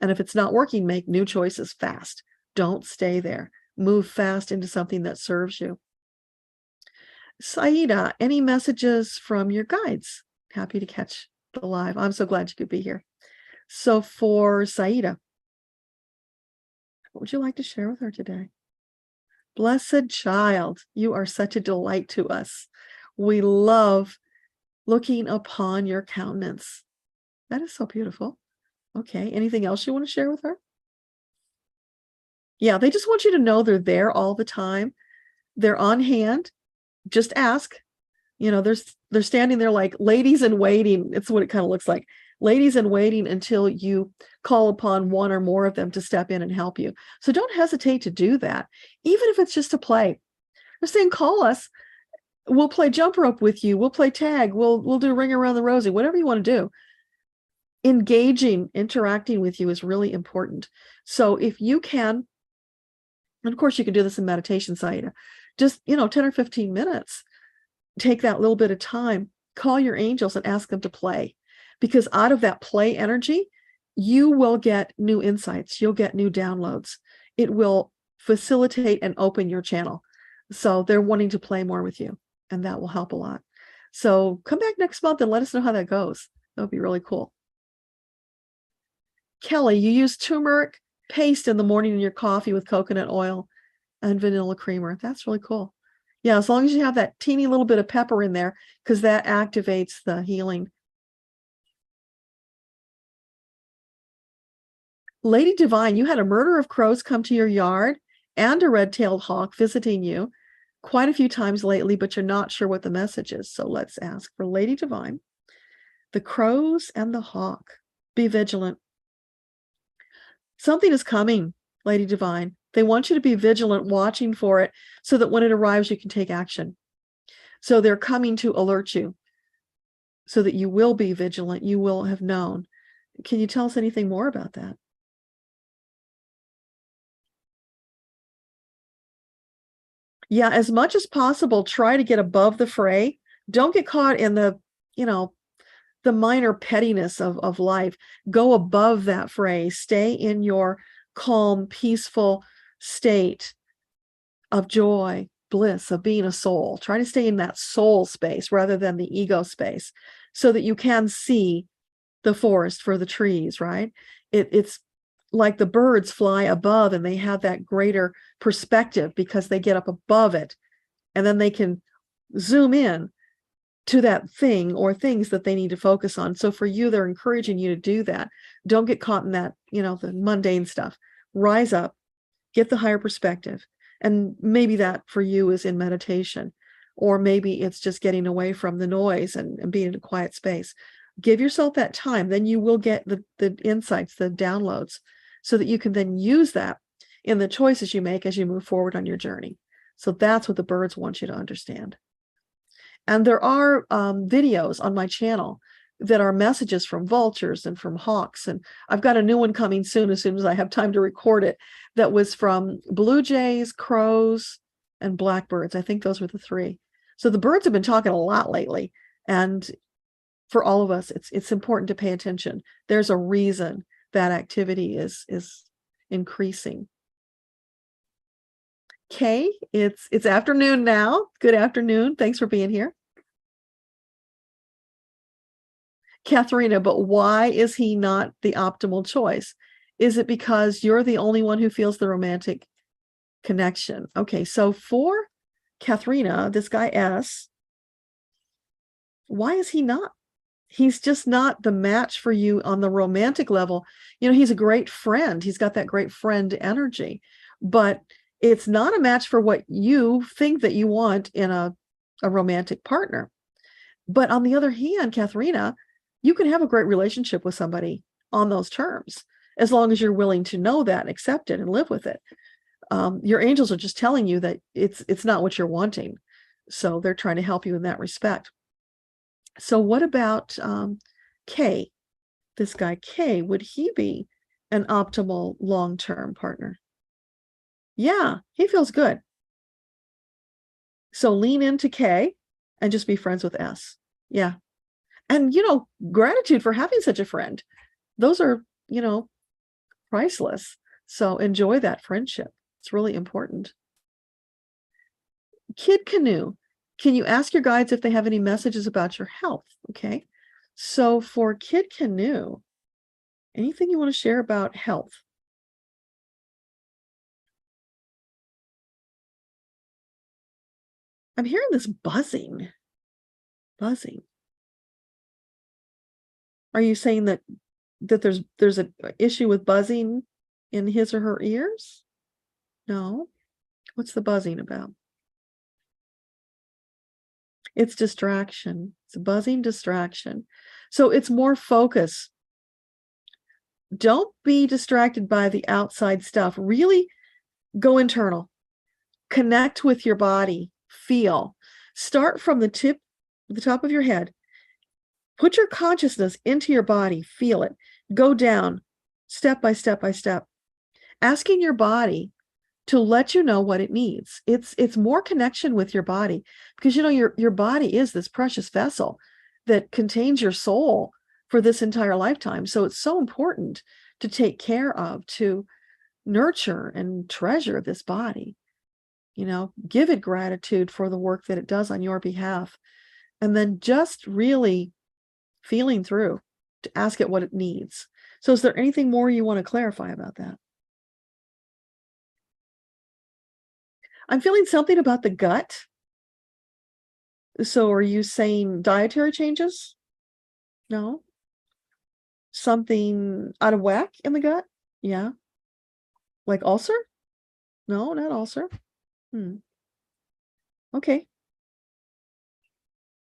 And if it's not working, make new choices fast. Don't stay there. Move fast into something that serves you. Saida, any messages from your guides? Happy to catch the live. I'm so glad you could be here. So for Saida, what would you like to share with her today? Blessed child, you are such a delight to us. We love looking upon your countenance. That is so beautiful. Okay, anything else you want to share with her? Yeah, they just want you to know they're there all the time. They're on hand. Just ask. You know, they're standing there like ladies in waiting. It's what it kind of looks like. Ladies in waiting until you call upon one or more of them to step in and help you. So don't hesitate to do that, even if it's just to play. They're saying, call us. We'll play jump rope with you. We'll play tag. We'll do ring around the rosy, whatever you want to do. Engaging, interacting with you is really important. So if you can, and of course you can do this in meditation, Saida, just, 10 or 15 minutes, take that little bit of time, call your angels and ask them to play, because out of that play energy, you will get new insights. You'll get new downloads. It will facilitate and open your channel. So they're wanting to play more with you, and that will help a lot. So come back next month and let us know how that goes. That would be really cool. Kelly, you use turmeric paste in the morning in your coffee with coconut oil and vanilla creamer. That's really cool. Yeah, as long as you have that teeny little bit of pepper in there, because that activates the healing. Lady Divine, you had a murder of crows come to your yard and a red-tailed hawk visiting you quite a few times lately, but you're not sure what the message is. So let's ask for Lady Divine. The crows and the hawk. Be vigilant. Something is coming, Lady Divine. They want you to be vigilant, watching for it, so that when it arrives, you can take action. So they're coming to alert you, so that you will be vigilant. You will have known. Can you tell us anything more about that? Yeah, as much as possible, try to get above the fray. Don't get caught in the minor pettiness of life. Go above that fray. Stay in your calm, peaceful, state of joy, bliss, of being a soul. Try to stay in that soul space rather than the ego space, so that you can see the forest for the trees, right? It's like the birds fly above and they have that greater perspective because they get up above it, and then they can zoom in to that thing or things that they need to focus on. So for you, they're encouraging you to do that. Don't get caught in that, the mundane stuff. Rise up, get the higher perspective. And maybe that for you is in meditation, or maybe it's just getting away from the noise and being in a quiet space. Give yourself that time, then you will get the insights, the downloads, so that you can then use that in the choices you make as you move forward on your journey. So that's what the birds want you to understand. And there are videos on my channel that are messages from vultures and from hawks. And I've got a new one coming soon as I have time to record it, that was from blue jays, crows, and blackbirds. I think those were the three. So the birds have been talking a lot lately. And for all of us, it's important to pay attention. There's a reason that activity is increasing. Kay, it's afternoon now. Good afternoon. Thanks for being here. Katharina, but why is he not the optimal choice? Is it because you're the only one who feels the romantic connection? Okay, so for Katharina, this guy S, why is he not? He's just not the match for you on the romantic level. He's a great friend. He's got that great friend energy, but it's not a match for what you think that you want in a romantic partner. But on the other hand, Katharina, you can have a great relationship with somebody on those terms, as long as you're willing to know that, accept it, and live with it. Your angels are just telling you that it's not what you're wanting. So they're trying to help you in that respect. So what about K? This guy K, would he be an optimal long-term partner? Yeah, he feels good. So lean into K and just be friends with S. Yeah. And, gratitude for having such a friend. Those are, priceless. So enjoy that friendship. It's really important. Kid Canoe, can you ask your guides if they have any messages about your health? Okay. So for Kid Canoe, anything you want to share about health? I'm hearing this buzzing. Buzzing. Are you saying that there's an issue with buzzing in his or her ears? No. What's the buzzing about? It's distraction. It's a buzzing distraction. So it's more focus. Don't be distracted by the outside stuff. Really go internal. Connect with your body. Feel. Start from the top of your head. Put your consciousness into your body. Feel it. Go down step by step by step. Asking your body to let you know what it needs. It's more connection with your body, because your body is this precious vessel that contains your soul for this entire lifetime. So it's so important to take care of, to nurture and treasure this body. Give it gratitude for the work that it does on your behalf. And then just really feeling through to ask it what it needs. So is there anything more you want to clarify about that? I'm feeling something about the gut. So are you saying dietary changes? No. Something out of whack in the gut? Yeah. Like ulcer? No, not ulcer. Okay.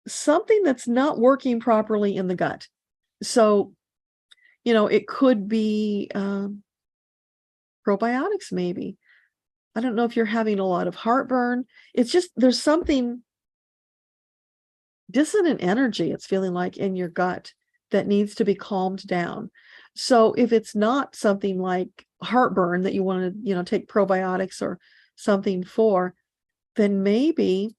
Something that's not working properly in the gut. So, it could be probiotics, maybe. I don't know if you're having a lot of heartburn. It's just, there's something dissonant energy, it's feeling like, in your gut that needs to be calmed down. So if it's not something like heartburn that you want to, take probiotics or something for, then maybe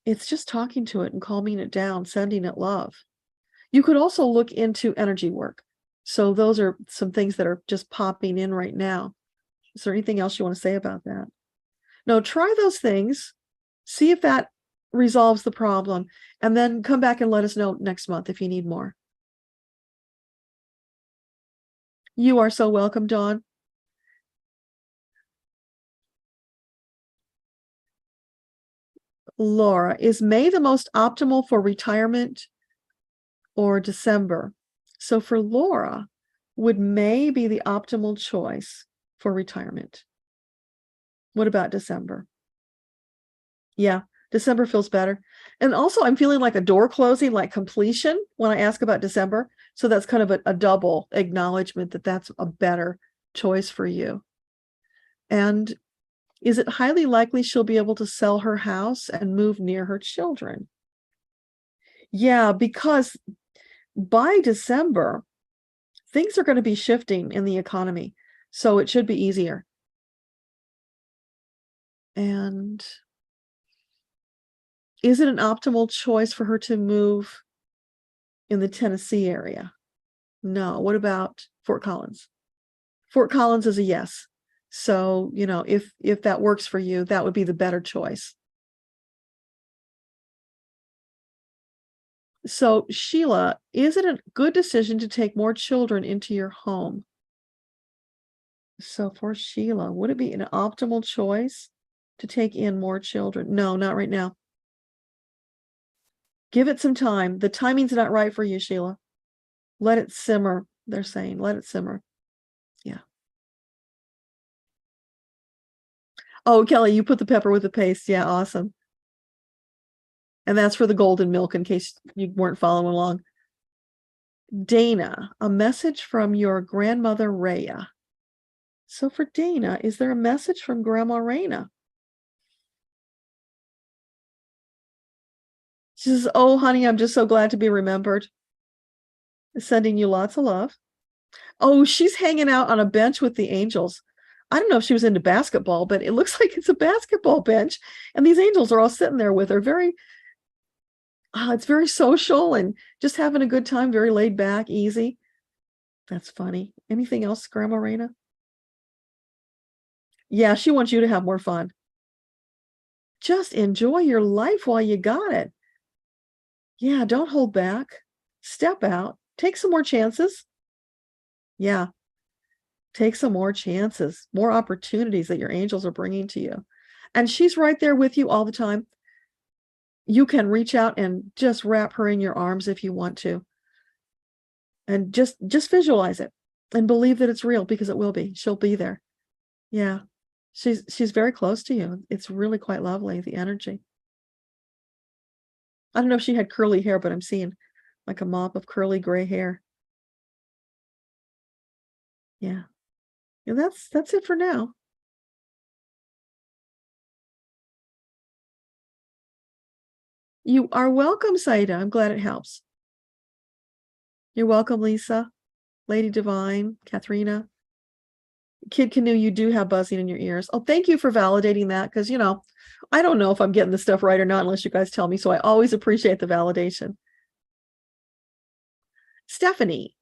it's just talking to it and calming it down, sending it love. You could also look into energy work. So those are some things that are just popping in right now. Is there anything else you want to say about that? No, try those things. See if that resolves the problem, and then come back and let us know next month if you need more. You are so welcome, Dawn. Laura, is May the most optimal for retirement or December? So for Laura, would May be the optimal choice for retirement? What about December? Yeah, December feels better. And also I'm feeling like a door closing, like completion when I ask about December. So that's kind of a double acknowledgement that that's a better choice for you. And is it highly likely she'll be able to sell her house and move near her children? Yeah, because by December, things are going to be shifting in the economy. So it should be easier. And is it an optimal choice for her to move in the Tennessee area? No. What about Fort Collins? Fort Collins is a yes. So, you know, if that works for you, that would be the better choice. So, Sheila, is it a good decision to take more children into your home? So for Sheila, would it be an optimal choice to take in more children? No, not right now. Give it some time. The timing's not right for you, Sheila. Let it simmer. They're saying, let it simmer. Yeah. Oh, Kelly, you put the pepper with the paste. Yeah, awesome. And that's for the golden milk in case you weren't following along. Dana, a message from your grandmother, Rhea. So for Dana, is there a message from Grandma Raina? She says, oh, honey, I'm just so glad to be remembered. Sending you lots of love. Oh, she's hanging out on a bench with the angels. I don't know if she was into basketball, but it looks like it's a basketball bench. And these angels are all sitting there with her. It's very social and just having a good time, very laid back, easy. That's funny. Anything else, Grandma Raina? Yeah, she wants you to have more fun. Just enjoy your life while you got it. Yeah, don't hold back. Step out. Take some more chances. Yeah. Take some more chances, more opportunities that your angels are bringing to you. And she's right there with you all the time. You can reach out and just wrap her in your arms if you want to. And just visualize it and believe that it's real, because it will be. She'll be there. Yeah. She's very close to you. It's really quite lovely, the energy. I don't know if she had curly hair, but I'm seeing like a mop of curly gray hair. Yeah. And that's it for now. You are welcome, Saida. I'm glad it helps. You're welcome, Lisa, Lady Divine, Katharina. Kid Canoe, you do have buzzing in your ears. Oh, thank you for validating that, because, you know, I don't know if I'm getting the stuff right or not unless you guys tell me, so I always appreciate the validation. Stephanie,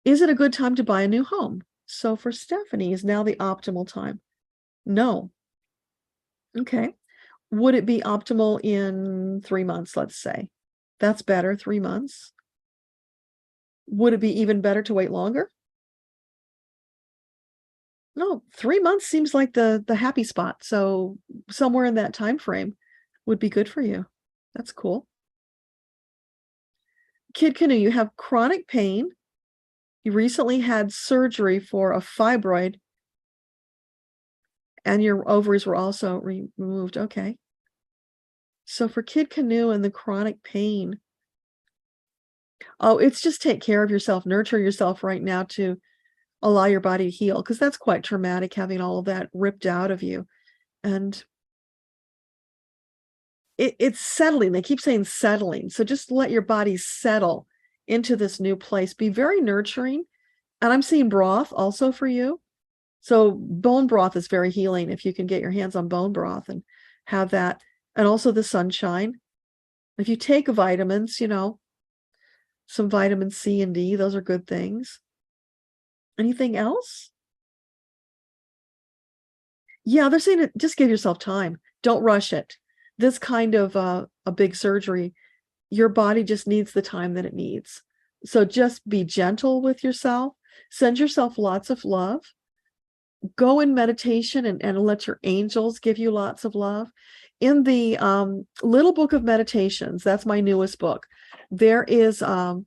is it a good time to buy a new home? So for Stephanie, is now the optimal time? No. Okay. Would it be optimal in 3 months, let's say? That's better, 3 months. Would it be even better to wait longer? No, 3 months seems like the happy spot. So somewhere in that time frame would be good for you. That's cool. Kid Canoe, you have chronic pain. You recently had surgery for a fibroid, and your ovaries were also removed. Okay. So for Kid Canoe and the chronic pain, oh, it's just take care of yourself, nurture yourself right now to allow your body to heal, because that's quite traumatic, having all of that ripped out of you. And it's settling. They keep saying settling. So just let your body settle into this new place. Be very nurturing. And I'm seeing broth also for you. So bone broth is very healing if you can get your hands on bone broth and have that. And also the sunshine. If you take vitamins, you know, some vitamin C and D, those are good things. Anything else? Yeah, they're saying just give yourself time. Don't rush it. This kind of a big surgery, your body just needs the time that it needs. So just be gentle with yourself. Send yourself lots of love. Go in meditation and let your angels give you lots of love. In the Little Book of Meditations, that's my newest book, there's a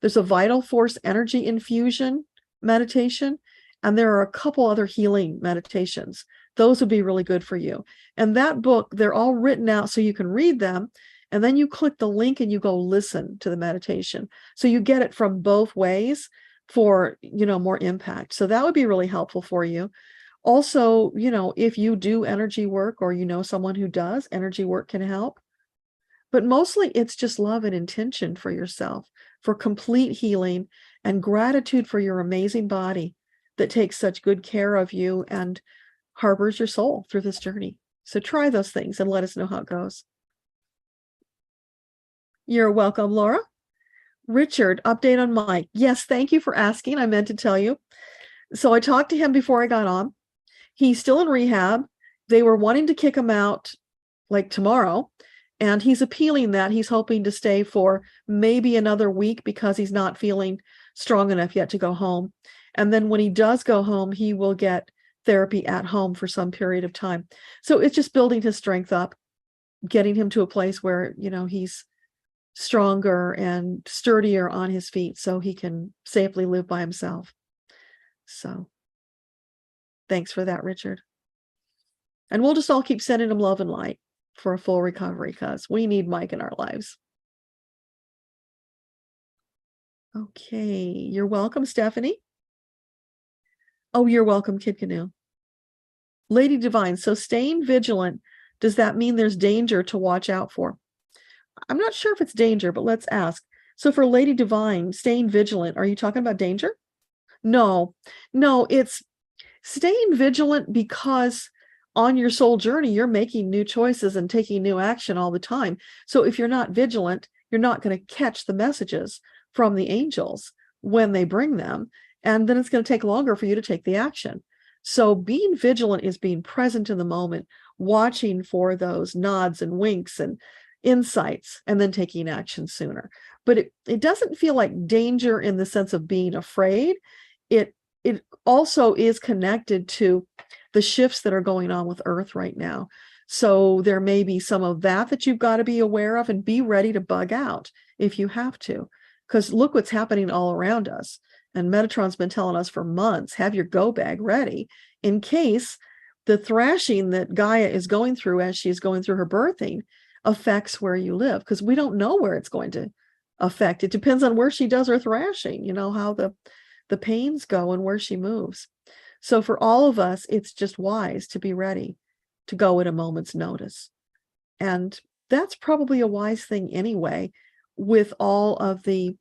vital force energy infusion meditation, and there are a couple other healing meditations. Those would be really good for you. And that book, they're all written out so you can read them, and then you click the link and you go listen to the meditation. So you get it from both ways for, more impact. So that would be really helpful for you. Also, if you do energy work or someone who does, energy work can help. But mostly it's just love and intention for yourself, for complete healing and gratitude for your amazing body that takes such good care of you and harbors your soul through this journey. So try those things and let us know how it goes. You're welcome, Laura. Richard, update on Mike. Yes, thank you for asking. I meant to tell you. So I talked to him before I got on. He's still in rehab. They were wanting to kick him out like tomorrow, and he's appealing that. He's hoping to stay for maybe another week because he's not feeling strong enough yet to go home. And then when he does go home, he will get therapy at home for some period of time. So it's just building his strength up, getting him to a place where, he's stronger and sturdier on his feet so he can safely live by himself. So thanks for that, Richard. And we'll just all keep sending him love and light for a full recovery because we need Mike in our lives. Okay, you're welcome, Stephanie. Oh, you're welcome, Kid Canoe. Lady Divine, so staying vigilant, does that mean there's danger to watch out for? I'm not sure if it's danger, but let's ask. So for Lady Divine, staying vigilant, are you talking about danger? No, it's staying vigilant because on your soul journey, you're making new choices and taking new action all the time. So if you're not vigilant, you're not going to catch the messages from the angels when they bring them. And then it's going to take longer for you to take the action. So being vigilant is being present in the moment, watching for those nods and winks and insights, and then taking action sooner. But it doesn't feel like danger in the sense of being afraid. It also is connected to the shifts that are going on with Earth right now. So there may be some of that you've got to be aware of and be ready to bug out if you have to. Because look what's happening all around us. And Metatron's been telling us for months, have your go bag ready in case the thrashing that Gaia is going through as she's going through her birthing affects where you live, because we don't know where it's going to affect. It depends on where she does her thrashing, how the pains go and where she moves. So for all of us, it's just wise to be ready to go at a moment's notice. And that's probably a wise thing anyway, with all of the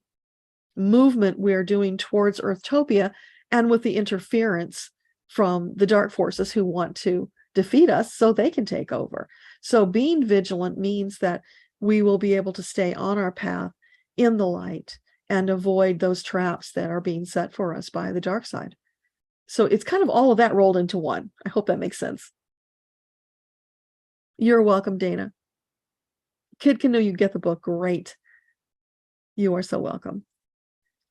movement we're doing towards Earthtopia and with the interference from the dark forces who want to defeat us so they can take over. So being vigilant means that we will be able to stay on our path in the light and avoid those traps that are being set for us by the dark side. So it's kind of all of that rolled into one. I hope that makes sense. You're welcome, Dana. Kid Canoe, you get the book. Great. You are so welcome.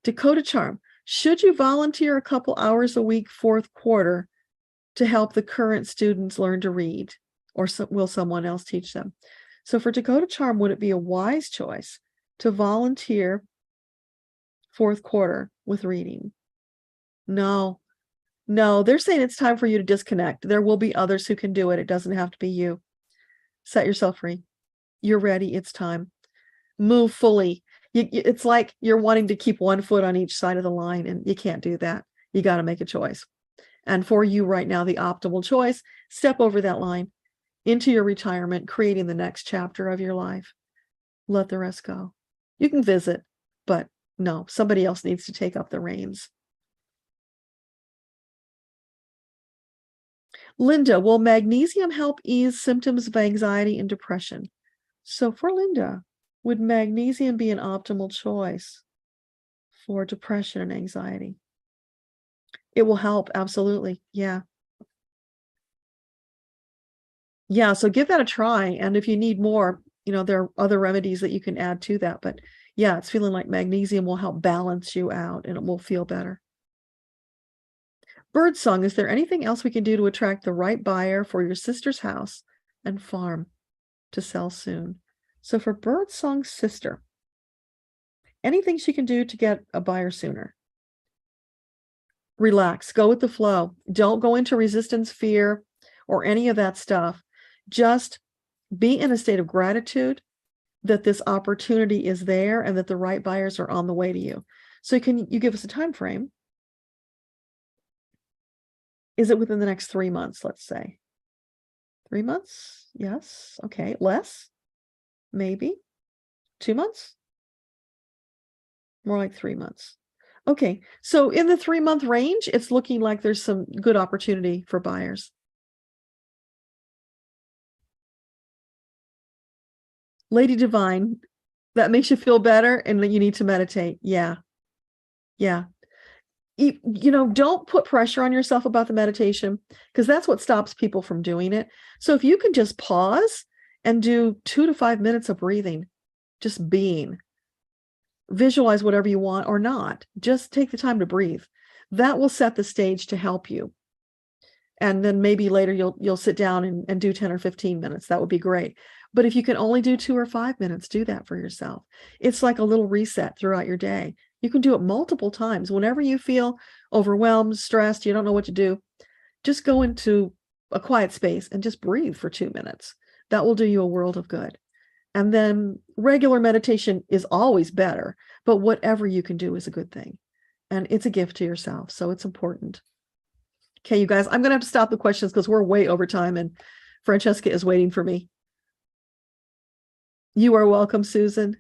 Dakota Charm, should you volunteer a couple hours a week, fourth quarter, to help the current students learn to read, or will someone else teach them? So for Dakota Charm, would it be a wise choice to volunteer fourth quarter with reading? No, they're saying it's time for you to disconnect. There will be others who can do it. It doesn't have to be you. Set yourself free. You're ready. It's time. Move fully. It's like you're wanting to keep one foot on each side of the line, and you can't do that. You got to make a choice. And for you right now, the optimal choice, step over that line into your retirement, creating the next chapter of your life. Let the rest go. You can visit, but no, somebody else needs to take up the reins. Linda, will magnesium help ease symptoms of anxiety and depression? So for Linda, would magnesium be an optimal choice for depression and anxiety? It will help, absolutely. Yeah. Yeah, so give that a try. And if you need more, there are other remedies that you can add to that. But yeah, it's feeling like magnesium will help balance you out and it will feel better. Birdsong, is there anything else we can do to attract the right buyer for your sister's house and farm to sell soon? So for Birdsong's sister, anything she can do to get a buyer sooner? Relax, go with the flow. Don't go into resistance, fear, or any of that stuff. Just be in a state of gratitude that this opportunity is there and that the right buyers are on the way to you. So can you give us a time frame? Is it within the next 3 months, let's say? 3 months? Yes. Okay. Less? Maybe. 2 months? More like 3 months. Okay. So in the 3-month range, it's looking like there's some good opportunity for buyers. Lady Divine, that makes you feel better and that you need to meditate. Yeah. Yeah. Don't put pressure on yourself about the meditation because that's what stops people from doing it. So if you can just pause and do 2 to 5 minutes of breathing, just being, visualize whatever you want or not, just take the time to breathe. That will set the stage to help you. And then maybe later you'll sit down and do 10 or 15 minutes. That would be great. But if you can only do 2 or 5 minutes, do that for yourself. It's like a little reset throughout your day. You can do it multiple times. Whenever you feel overwhelmed, stressed, you don't know what to do, just go into a quiet space and just breathe for 2 minutes. That will do you a world of good. And then regular meditation is always better, but whatever you can do is a good thing. And it's a gift to yourself. So it's important. Okay, you guys, I'm going to have to stop the questions because we're way over time and Francesca is waiting for me. You are welcome, Susan.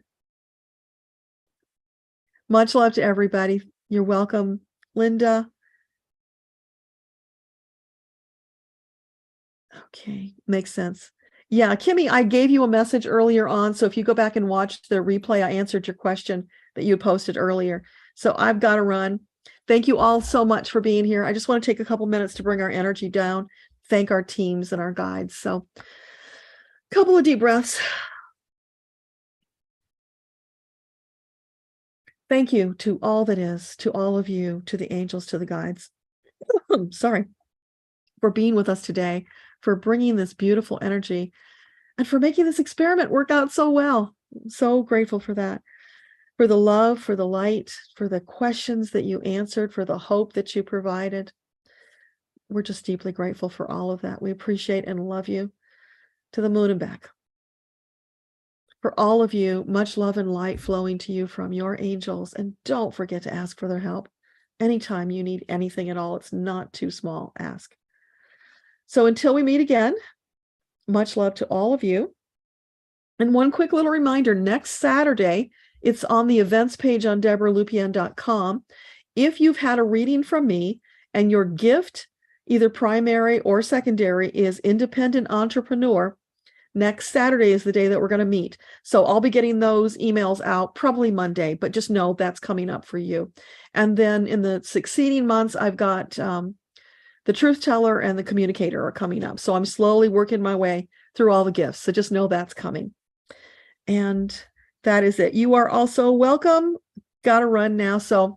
Much love to everybody. You're welcome, Linda. Okay, makes sense. Yeah, Kimmy, I gave you a message earlier on. So if you go back and watch the replay, I answered your question that you posted earlier. So I've got to run. Thank you all so much for being here. I just want to take a couple minutes to bring our energy down, thank our teams and our guides. So a couple of deep breaths. Thank you to all that is, to all of you, to the angels, to the guides. Sorry, for being with us today, for bringing this beautiful energy, and for making this experiment work out so well. I'm so grateful for that. For the love, for the light, for the questions that you answered, for the hope that you provided. We're just deeply grateful for all of that. We appreciate and love you to the moon and back. For all of you, much love and light flowing to you from your angels. And don't forget to ask for their help. Anytime you need anything at all, it's not too small, ask. So until we meet again, much love to all of you. And one quick little reminder, next Saturday, it's on the events page on DebraLupien.com. If you've had a reading from me and your gift, either primary or secondary, is independent entrepreneur, next Saturday is the day that we're going to meet. So I'll be getting those emails out probably Monday, but just know that's coming up for you. And then in the succeeding months, I've got the truth teller and the communicator are coming up. So I'm slowly working my way through all the gifts. So just know that's coming. And that is it. You are also welcome. Got to run now. So